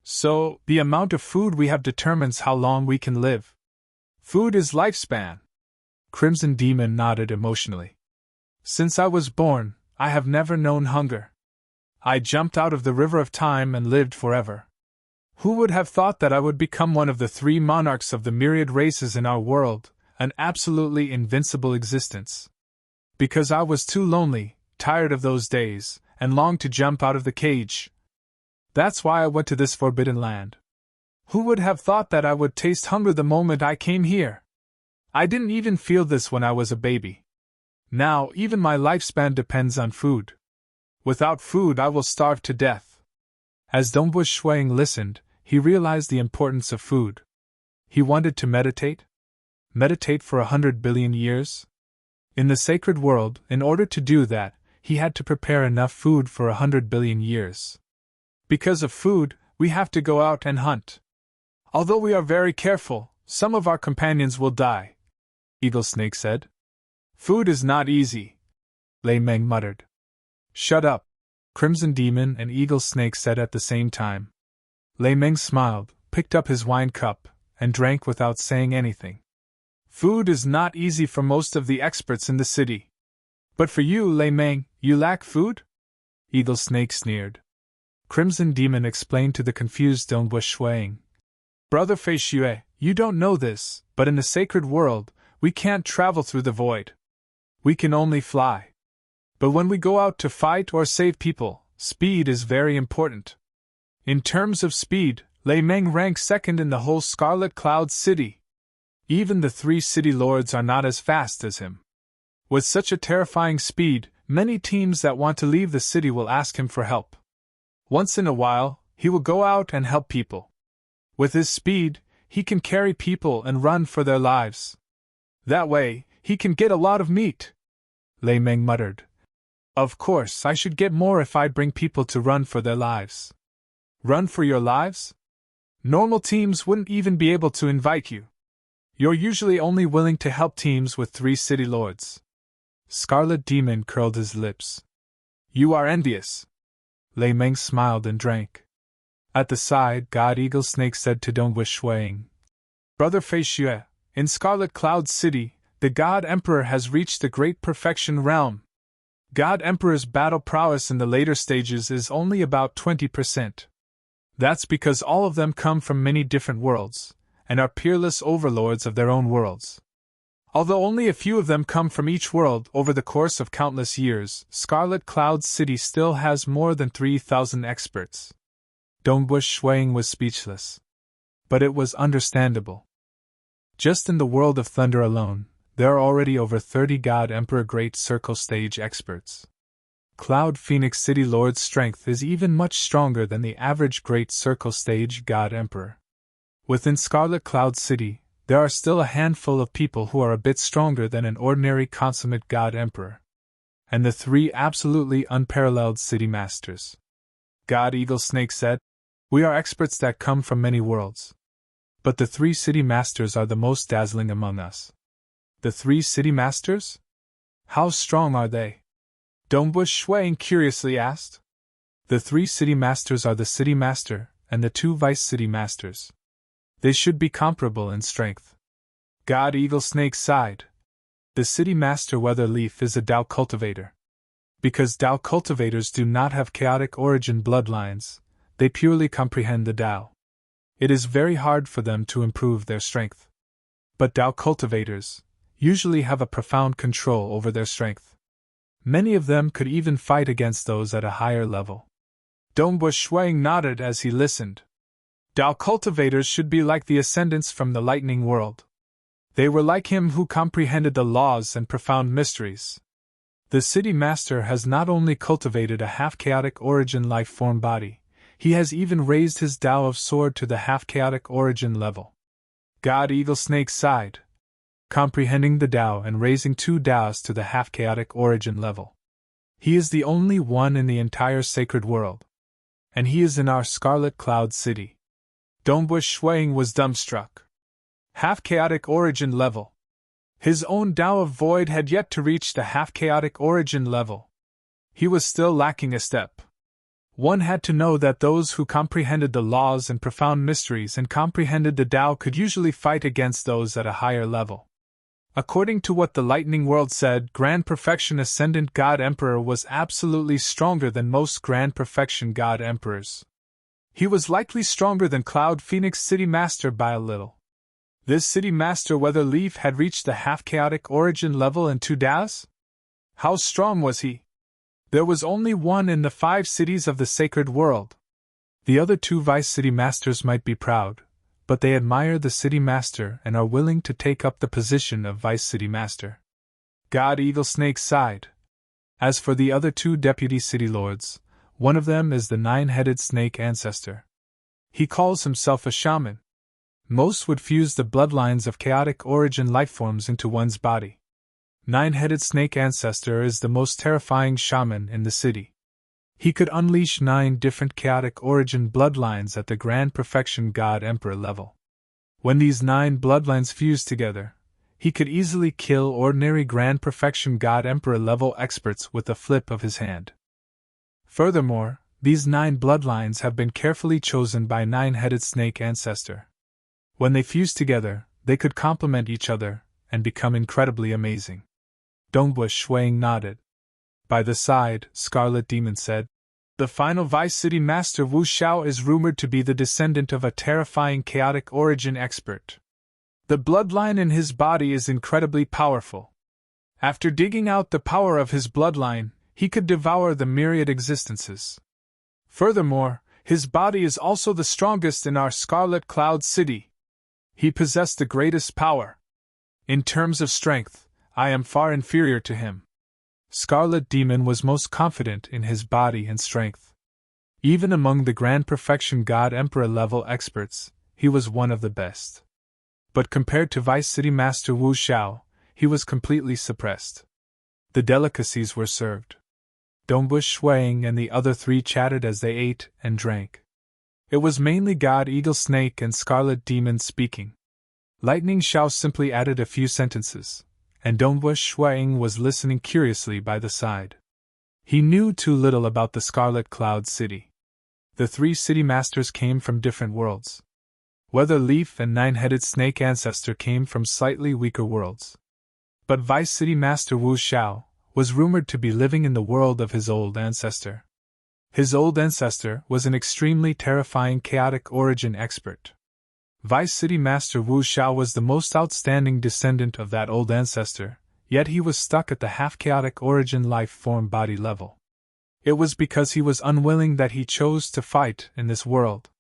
So, the amount of food we have determines how long we can live. Food is lifespan. Crimson Demon nodded emotionally. Since I was born, I have never known hunger. I jumped out of the river of time and lived forever. Who would have thought that I would become one of the 3 monarchs of the myriad races in our world, an absolutely invincible existence? Because I was too lonely, tired of those days, and longed to jump out of the cage. That's why I went to this forbidden land. Who would have thought that I would taste hunger the moment I came here? I didn't even feel this when I was a baby. Now, even my lifespan depends on food. Without food, I will starve to death. As Dongbu Shuang listened, he realized the importance of food. He wanted to meditate? Meditate for 100 billion years? In the sacred world, in order to do that, he had to prepare enough food for 100 billion years. Because of food, we have to go out and hunt. Although we are very careful, some of our companions will die, Eagle Snake said. Food is not easy, Lei Meng muttered. Shut up, Crimson Demon and Eagle Snake said at the same time. Lei Meng smiled, picked up his wine cup, and drank without saying anything. Food is not easy for most of the experts in the city. But for you, Lei Meng, you lack food? Eagle Snake sneered. Crimson Demon explained to the confused Dongbu Shuang. Brother Fei Xue, you don't know this, but in the sacred world, we can't travel through the void. We can only fly. But when we go out to fight or save people, speed is very important. In terms of speed, Lei Meng ranks second in the whole Scarlet Cloud City. Even the 3 city lords are not as fast as him. With such a terrifying speed, many teams that want to leave the city will ask him for help. Once in a while, he will go out and help people. With his speed, he can carry people and run for their lives. That way, he can get a lot of meat. Lei Meng muttered. Of course, I should get more if I bring people to run for their lives. Run for your lives? Normal teams wouldn't even be able to invite you. You're usually only willing to help teams with 3 city lords. Scarlet Demon curled his lips. You are envious. Lei Meng smiled and drank. At the side, God Eagle Snake said to Dongwu Shuang. Brother Fei Xue, in Scarlet Cloud City, the God Emperor has reached the Great Perfection Realm. God Emperor's battle prowess in the later stages is only about 20%. That's because all of them come from many different worlds, and are peerless overlords of their own worlds. Although only a few of them come from each world over the course of countless years, Scarlet Cloud City still has more than 3,000 experts. Dongbu Shuang was speechless. But it was understandable. Just in the world of Thunder alone, there are already over 30 God Emperor Great Circle Stage experts. Cloud Phoenix City Lord's strength is even much stronger than the average Great Circle Stage God Emperor. Within Scarlet Cloud City, there are still a handful of people who are a bit stronger than an ordinary consummate God Emperor. And the 3 absolutely unparalleled City Masters. God Eagle Snake said, We are experts that come from many worlds. But the 3 City Masters are the most dazzling among us. The 3 City Masters? How strong are they? Dongbu Shuang curiously asked. The 3 City Masters are the City Master and the 2 Vice City Masters. They should be comparable in strength. God Eagle Snake sighed. The City Master Weatherleaf is a Tao cultivator. Because Tao cultivators do not have chaotic origin bloodlines, they purely comprehend the Tao. It is very hard for them to improve their strength. But Tao cultivators usually have a profound control over their strength. Many of them could even fight against those at a higher level. Dongbu Shuang nodded as he listened. Tao cultivators should be like the ascendants from the lightning world. They were like him who comprehended the laws and profound mysteries. The City Master has not only cultivated a half-chaotic origin life-form body, he has even raised his Tao of Sword to the half-chaotic origin level. God Eagle Snake sighed, comprehending the Tao and raising 2 Taos to the half-chaotic origin level. He is the only one in the entire sacred world. And he is in our Scarlet Cloud City. Dongbu Shuang was dumbstruck. Half-chaotic origin level. His own Tao of Void had yet to reach the half-chaotic origin level. He was still lacking a step. One had to know that those who comprehended the laws and profound mysteries and comprehended the Tao could usually fight against those at a higher level. According to what the Lightning World said, Grand Perfection Ascendant God Emperor was absolutely stronger than most Grand Perfection God Emperors. He was likely stronger than Cloud Phoenix City Master by a little. This City Master Weatherleaf had reached the half-chaotic origin level in 2 Taos? How strong was he? There was only one in the 5 cities of the sacred world. The other 2 Vice City Masters might be proud, but they admire the City Master and are willing to take up the position of Vice City Master. God Eagle Snake sighed. As for the other 2 Deputy City Lords, one of them is the 9-headed snake ancestor. He calls himself a shaman. Most would fuse the bloodlines of chaotic origin lifeforms into one's body. Nine-headed snake ancestor is the most terrifying shaman in the city. He could unleash 9 different chaotic origin bloodlines at the Grand Perfection God Emperor level. When these 9 bloodlines fuse together, he could easily kill ordinary Grand Perfection God Emperor level experts with a flip of his hand. Furthermore, these 9 bloodlines have been carefully chosen by Nine-headed snake ancestor. When they fuse together, they could complement each other and become incredibly amazing. Dongbush Shuang nodded. By the side, Scarlet Demon said, "The final Vice City Master Wu Xiao is rumored to be the descendant of a terrifying chaotic origin expert. The bloodline in his body is incredibly powerful. After digging out the power of his bloodline, he could devour the myriad existences. Furthermore, his body is also the strongest in our Scarlet Cloud City. He possessed the greatest power. In terms of strength, I am far inferior to him." Scarlet Demon was most confident in his body and strength. Even among the Grand Perfection God Emperor level experts, he was one of the best. But compared to Vice City Master Wu Xiao, he was completely suppressed. The delicacies were served. Dongbush Shuang and the other 3 chatted as they ate and drank. It was mainly God Eagle Snake and Scarlet Demon speaking. Lightning Xiao simply added a few sentences, and Dongbush Shuang was listening curiously by the side. He knew too little about the Scarlet Cloud City. The 3 city masters came from different worlds. Weather Leaf and Nine-headed Snake Ancestor came from slightly weaker worlds. But Vice City Master Wu Xiao was rumored to be living in the world of his old ancestor. His old ancestor was an extremely terrifying chaotic origin expert. Vice City Master Wu Xiao was the most outstanding descendant of that old ancestor, yet he was stuck at the half-chaotic origin life form body level. It was because he was unwilling that he chose to fight in this world.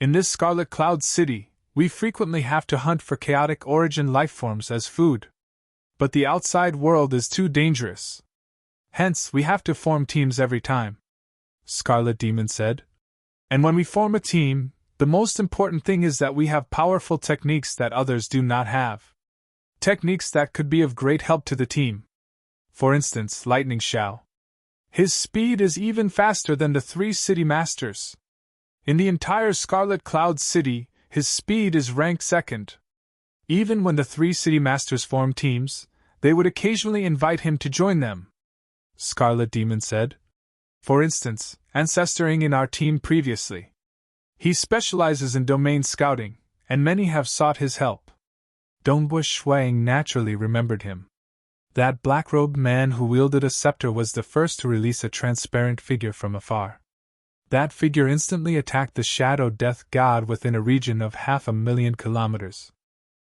In this Scarlet Cloud City, we frequently have to hunt for chaotic origin lifeforms as food. But the outside world is too dangerous. Hence, we have to form teams every time," Scarlet Demon said. "And when we form a team, the most important thing is that we have powerful techniques that others do not have. Techniques that could be of great help to the team. For instance, Lightning Xiao. His speed is even faster than the 3 city masters. In the entire Scarlet Cloud City, his speed is ranked 2nd. Even when the 3 city masters form teams, they would occasionally invite him to join them," Scarlet Demon said. "For instance, Ancestor-ing in our team previously. He specializes in domain scouting, and many have sought his help." Dongbush Shuang naturally remembered him. That black-robed man who wielded a scepter was the first to release a transparent figure from afar. That figure instantly attacked the Shadow Death God within a region of 500,000 kilometers.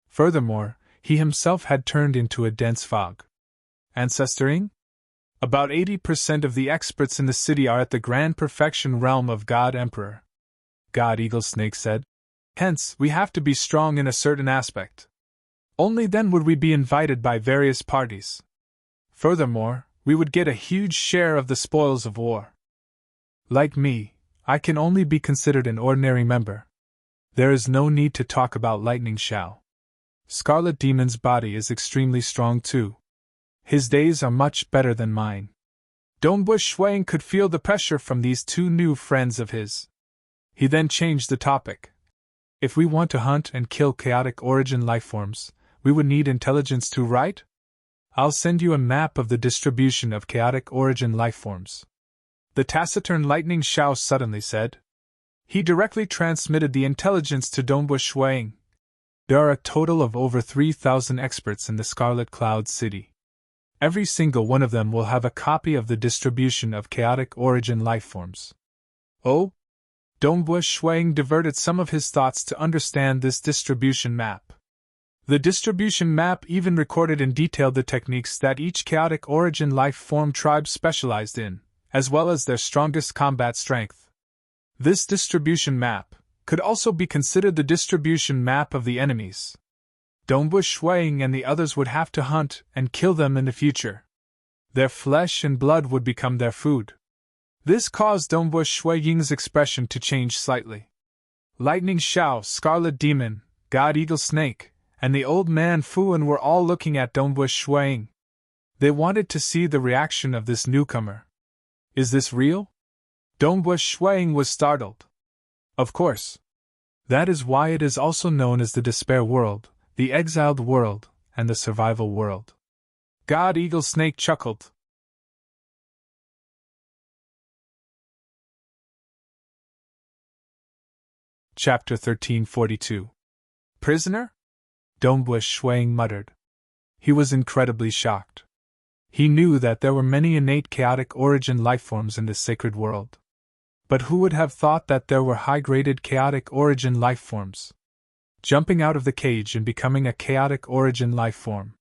Furthermore, he himself had turned into a dense fog. Ancestor-ing? About 80% of the experts in the city are at the Grand Perfection realm of God Emperor, God Eagle Snake said. Hence, we have to be strong in a certain aspect. Only then would we be invited by various parties. Furthermore, we would get a huge share of the spoils of war. Like me, I can only be considered an ordinary member. There is no need to talk about Lightning Xiao. Scarlet Demon's body is extremely strong too. His days are much better than mine. Dongbush Shuang could feel the pressure from these 2 new friends of his. He then changed the topic. If we want to hunt and kill chaotic origin lifeforms, we would need intelligence too, right? I'll send you a map of the distribution of chaotic origin lifeforms. The taciturn Lightning Xiao suddenly said. He directly transmitted the intelligence to Dongbush Shuang. There are a total of over 3,000 experts in the Scarlet Cloud City. Every single one of them will have a copy of the distribution of chaotic origin lifeforms. Oh? Dongbush Shuang diverted some of his thoughts to understand this distribution map. The distribution map even recorded in detail the techniques that each chaotic origin life form tribe specialized in, as well as their strongest combat strength. This distribution map could also be considered the distribution map of the enemies. Dongbush Shuang and the others would have to hunt and kill them in the future. Their flesh and blood would become their food. This caused Dongbush Shuang's expression to change slightly. Lightning Xiao, Scarlet Demon, God Eagle Snake, and the old man Fuan were all looking at Dongbush Shuang. They wanted to see the reaction of this newcomer. Is this real? Dongbush Shuang was startled. Of course. That is why it is also known as the Despair World, the Exiled World, and the Survival World. God Eagle Snake chuckled. Chapter 1342. Prisoner? Dongbush Shuang muttered. He was incredibly shocked. He knew that there were many innate chaotic origin lifeforms in this sacred world. But who would have thought that there were high-graded chaotic origin lifeforms? Jumping out of the cage and becoming a chaotic origin lifeform.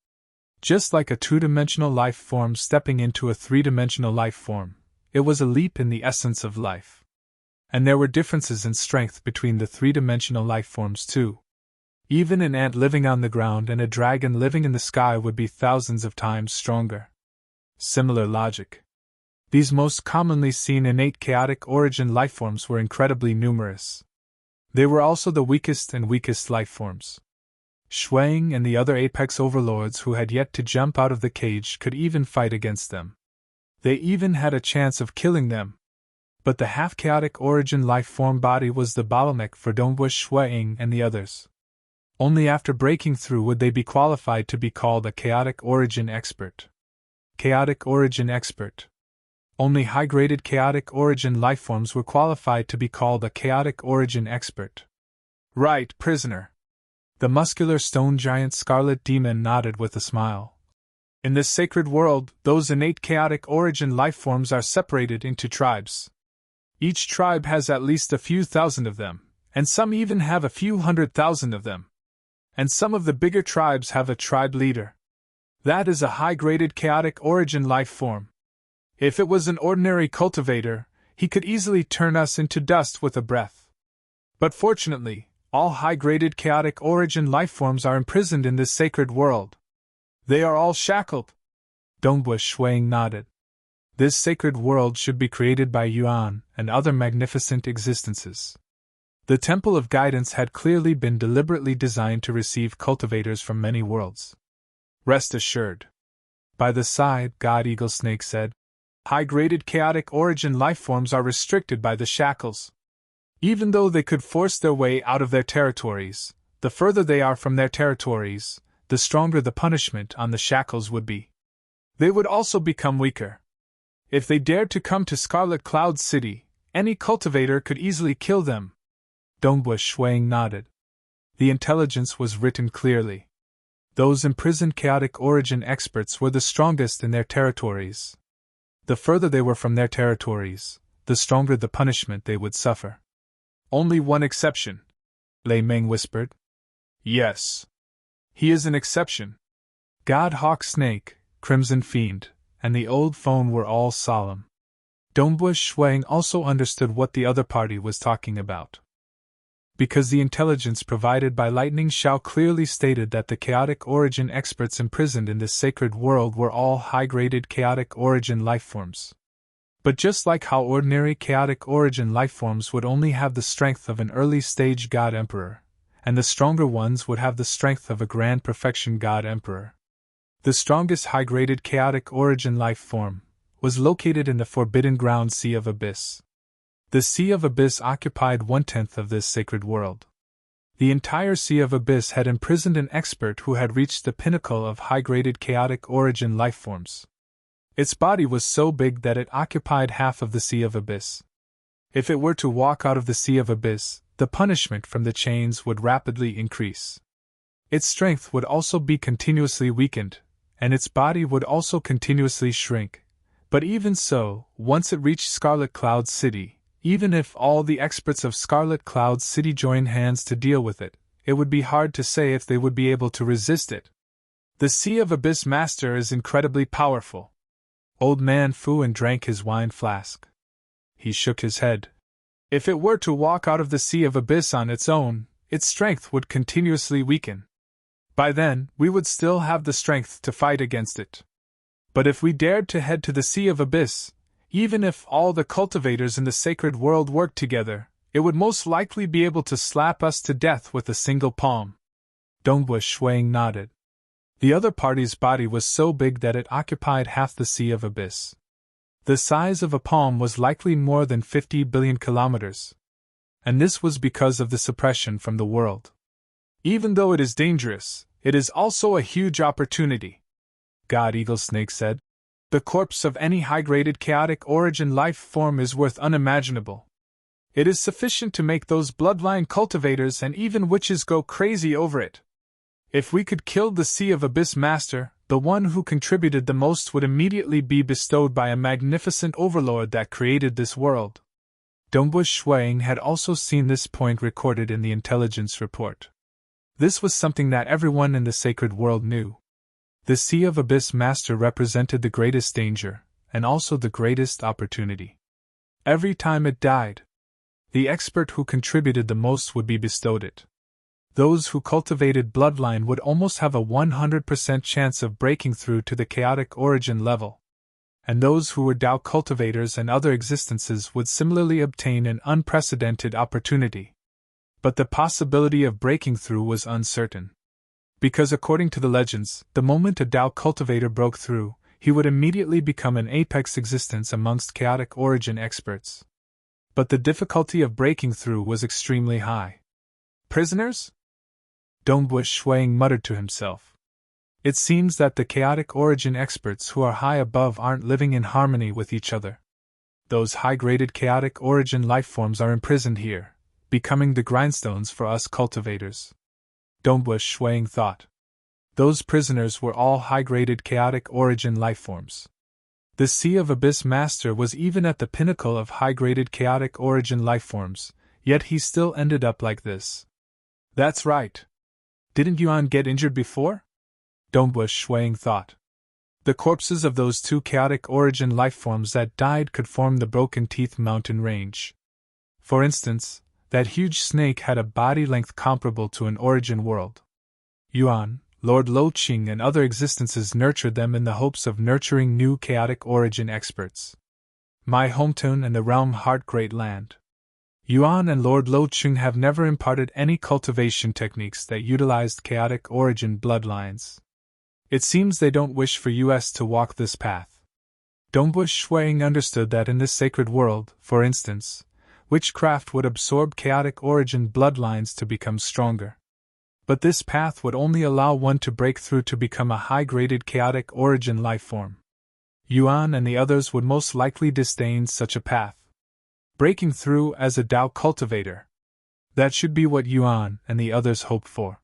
Just like a two-dimensional life form stepping into a three-dimensional life form, it was a leap in the essence of life. And there were differences in strength between the three-dimensional life forms too. Even an ant living on the ground and a dragon living in the sky would be thousands of times stronger. Similar logic. These most commonly seen innate chaotic origin lifeforms were incredibly numerous. They were also the weakest and weakest lifeforms. Shuang and the other apex overlords who had yet to jump out of the cage could even fight against them. They even had a chance of killing them. But the half-chaotic origin lifeform body was the bottleneck for Dongbush Shuang and the others. Only after breaking through would they be qualified to be called a chaotic origin expert. Chaotic origin expert. Only high-graded chaotic origin lifeforms were qualified to be called a chaotic origin expert. Right, prisoner. The muscular stone giant Scarlet Demon nodded with a smile. In this sacred world, those innate chaotic origin lifeforms are separated into tribes. Each tribe has at least a few thousand of them, and some even have a few 100,000 of them. And some of the bigger tribes have a tribe leader. That is a high-graded chaotic origin life form. If it was an ordinary cultivator, he could easily turn us into dust with a breath. But fortunately, all high-graded chaotic origin lifeforms are imprisoned in this sacred world. They are all shackled. Dongbush Shuang nodded. This sacred world should be created by Yuan and other magnificent existences. The Temple of Guidance had clearly been deliberately designed to receive cultivators from many worlds. Rest assured. By the side, God Eagle Snake said, high-graded chaotic origin lifeforms are restricted by the shackles. Even though they could force their way out of their territories, the further they are from their territories, the stronger the punishment on the shackles would be. They would also become weaker. If they dared to come to Scarlet Cloud City, any cultivator could easily kill them. Dongbush Shuang nodded. The intelligence was written clearly. Those imprisoned chaotic origin experts were the strongest in their territories. The further they were from their territories, the stronger the punishment they would suffer. Only one exception, Lei Meng whispered. Yes. He is an exception. God Hawk Snake, Crimson Fiend, and the old phone were all solemn. Dongbush Shuang also understood what the other party was talking about. Because the intelligence provided by Lightning Xiao clearly stated that the chaotic origin experts imprisoned in this sacred world were all high-graded chaotic origin lifeforms. But just like how ordinary chaotic origin lifeforms would only have the strength of an early-stage God Emperor, and the stronger ones would have the strength of a Grand Perfection God Emperor, the strongest high-graded chaotic origin life form was located in the Forbidden Ground Sea of Abyss. The Sea of Abyss occupied 1/10 of this sacred world. The entire Sea of Abyss had imprisoned an expert who had reached the pinnacle of high-graded chaotic origin lifeforms. Its body was so big that it occupied half of the Sea of Abyss. If it were to walk out of the Sea of Abyss, the punishment from the chains would rapidly increase. Its strength would also be continuously weakened, and its body would also continuously shrink. But even so, once it reached Scarlet Cloud City, even if all the experts of Scarlet Cloud City joined hands to deal with it, it would be hard to say if they would be able to resist it. The Sea of Abyss Master is incredibly powerful. Old Man Fuan drank his wine flask. He shook his head. If it were to walk out of the Sea of Abyss on its own, its strength would continuously weaken. By then, we would still have the strength to fight against it. But if we dared to head to the Sea of Abyss, even if all the cultivators in the sacred world worked together, it would most likely be able to slap us to death with a single palm. Dongwu Shuang nodded. The other party's body was so big that it occupied half the Sea of Abyss. The size of a palm was likely more than 50 billion kilometers. And this was because of the suppression from the world. Even though it is dangerous, it is also a huge opportunity, God Eagle Snake said. The corpse of any high-graded chaotic origin life form is worth unimaginable. It is sufficient to make those bloodline cultivators and even witches go crazy over it. If we could kill the Sea of Abyss Master, the one who contributed the most would immediately be bestowed by a magnificent overlord that created this world. Dongwu Shuang had also seen this point recorded in the intelligence report. This was something that everyone in the sacred world knew. The Sea of Abyss Master represented the greatest danger, and also the greatest opportunity. Every time it died, the expert who contributed the most would be bestowed it. Those who cultivated bloodline would almost have a 100% chance of breaking through to the chaotic origin level. And those who were Tao cultivators and other existences would similarly obtain an unprecedented opportunity. But the possibility of breaking through was uncertain. Because according to the legends, the moment a Tao cultivator broke through, he would immediately become an apex existence amongst chaotic origin experts. But the difficulty of breaking through was extremely high. Prisoners? Dongwu Shuang muttered to himself. It seems that the chaotic origin experts who are high above aren't living in harmony with each other. Those high-graded chaotic origin lifeforms are imprisoned here, becoming the grindstones for us cultivators. Dongwu Shuang thought. Those prisoners were all high-graded chaotic origin lifeforms. The Sea of Abyss Master was even at the pinnacle of high-graded chaotic origin lifeforms, yet he still ended up like this. That's right. Didn't Yuan get injured before? Dongwu Shuang thought. The corpses of those two chaotic origin lifeforms that died could form the Broken Teeth mountain range. For instance, that huge snake had a body length comparable to an origin world. Yuan, Lord Lo Qing and other existences nurtured them in the hopes of nurturing new chaotic origin experts. My hometown and the realm Heart Great Land. Yuan and Lord Lo Qing have never imparted any cultivation techniques that utilized chaotic origin bloodlines. It seems they don't wish for us to walk this path. Dongwu Shuang understood that in this sacred world, for instance, witchcraft would absorb chaotic origin bloodlines to become stronger. But this path would only allow one to break through to become a high-graded chaotic origin lifeform. Yuan and the others would most likely disdain such a path. Breaking through as a Tao cultivator. That should be what Yuan and the others hoped for.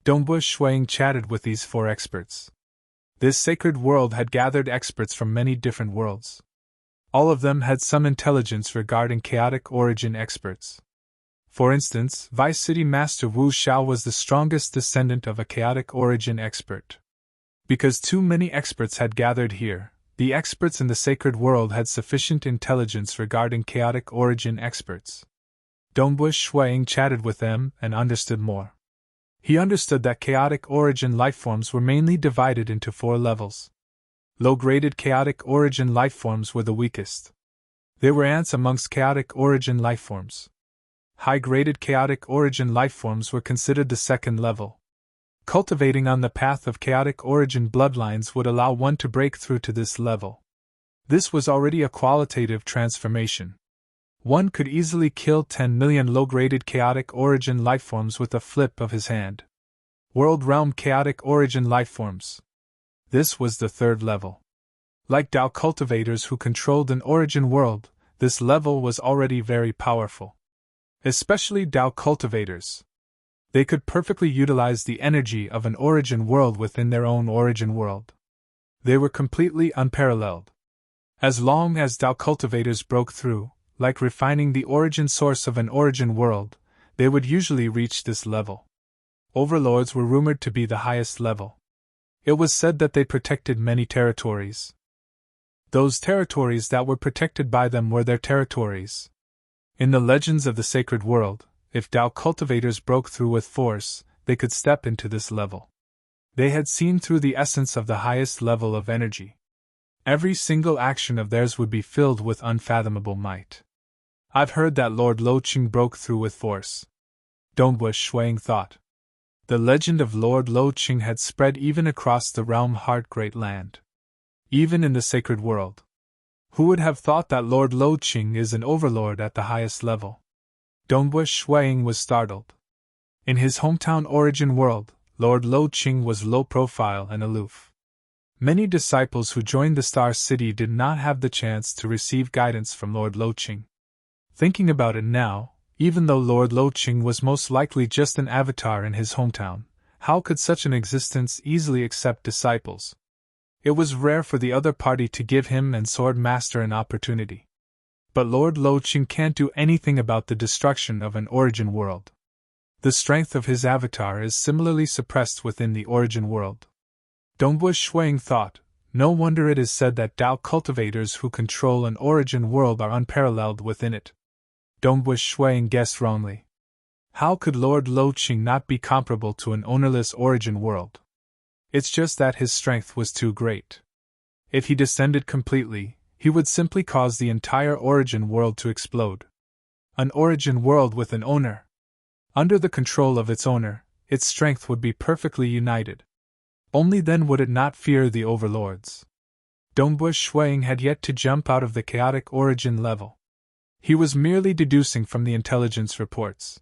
Dongwu Shuang chatted with these four experts. This sacred world had gathered experts from many different worlds. All of them had some intelligence regarding chaotic origin experts. For instance, Vice City Master Wu Xiao was the strongest descendant of a chaotic origin expert. Because too many experts had gathered here, the experts in the sacred world had sufficient intelligence regarding chaotic origin experts. Dongwu Shuang chatted with them and understood more. He understood that chaotic origin lifeforms were mainly divided into 4 levels. Low-graded chaotic origin lifeforms were the weakest. They were ants amongst chaotic origin lifeforms. High-graded chaotic origin lifeforms were considered the second level. Cultivating on the path of chaotic origin bloodlines would allow one to break through to this level. This was already a qualitative transformation. One could easily kill 10 million low-graded chaotic origin lifeforms with a flip of his hand. World Realm chaotic origin lifeforms. This was the third level. Like Tao cultivators who controlled an origin world, this level was already very powerful. Especially Tao cultivators. They could perfectly utilize the energy of an origin world within their own origin world. They were completely unparalleled. As long as Tao cultivators broke through, like refining the origin source of an origin world, they would usually reach this level. Overlords were rumored to be the highest level. It was said that they protected many territories. Those territories that were protected by them were their territories. In the legends of the sacred world, if Tao cultivators broke through with force, they could step into this level. They had seen through the essence of the highest level of energy. Every single action of theirs would be filled with unfathomable might. I've heard that Lord Lo Qing broke through with force. Dongwu Shuang thought. The legend of Lord Lo Ching had spread even across the realm Heart Great Land. Even in the sacred world. Who would have thought that Lord Lo Ching is an overlord at the highest level? Dongbui Shuiying was startled. In his hometown origin world, Lord Lo Ching was low profile and aloof. Many disciples who joined the Star City did not have the chance to receive guidance from Lord Lo Ching. Thinking about it now, even though Lord Lo Ching was most likely just an avatar in his hometown, how could such an existence easily accept disciples? It was rare for the other party to give him and Sword Master an opportunity. But Lord Lo Ching can't do anything about the destruction of an origin world. The strength of his avatar is similarly suppressed within the origin world. Dongbui Shuiying thought, no wonder it is said that Tao cultivators who control an origin world are unparalleled within it. Dongbui Shuiying guessed wrongly. How could Lord Lo Ching not be comparable to an ownerless origin world? It's just that his strength was too great. If he descended completely, he would simply cause the entire origin world to explode. An origin world with an owner. Under the control of its owner, its strength would be perfectly united. Only then would it not fear the overlords. Dongbui Shuiying had yet to jump out of the chaotic origin level. He was merely deducing from the intelligence reports.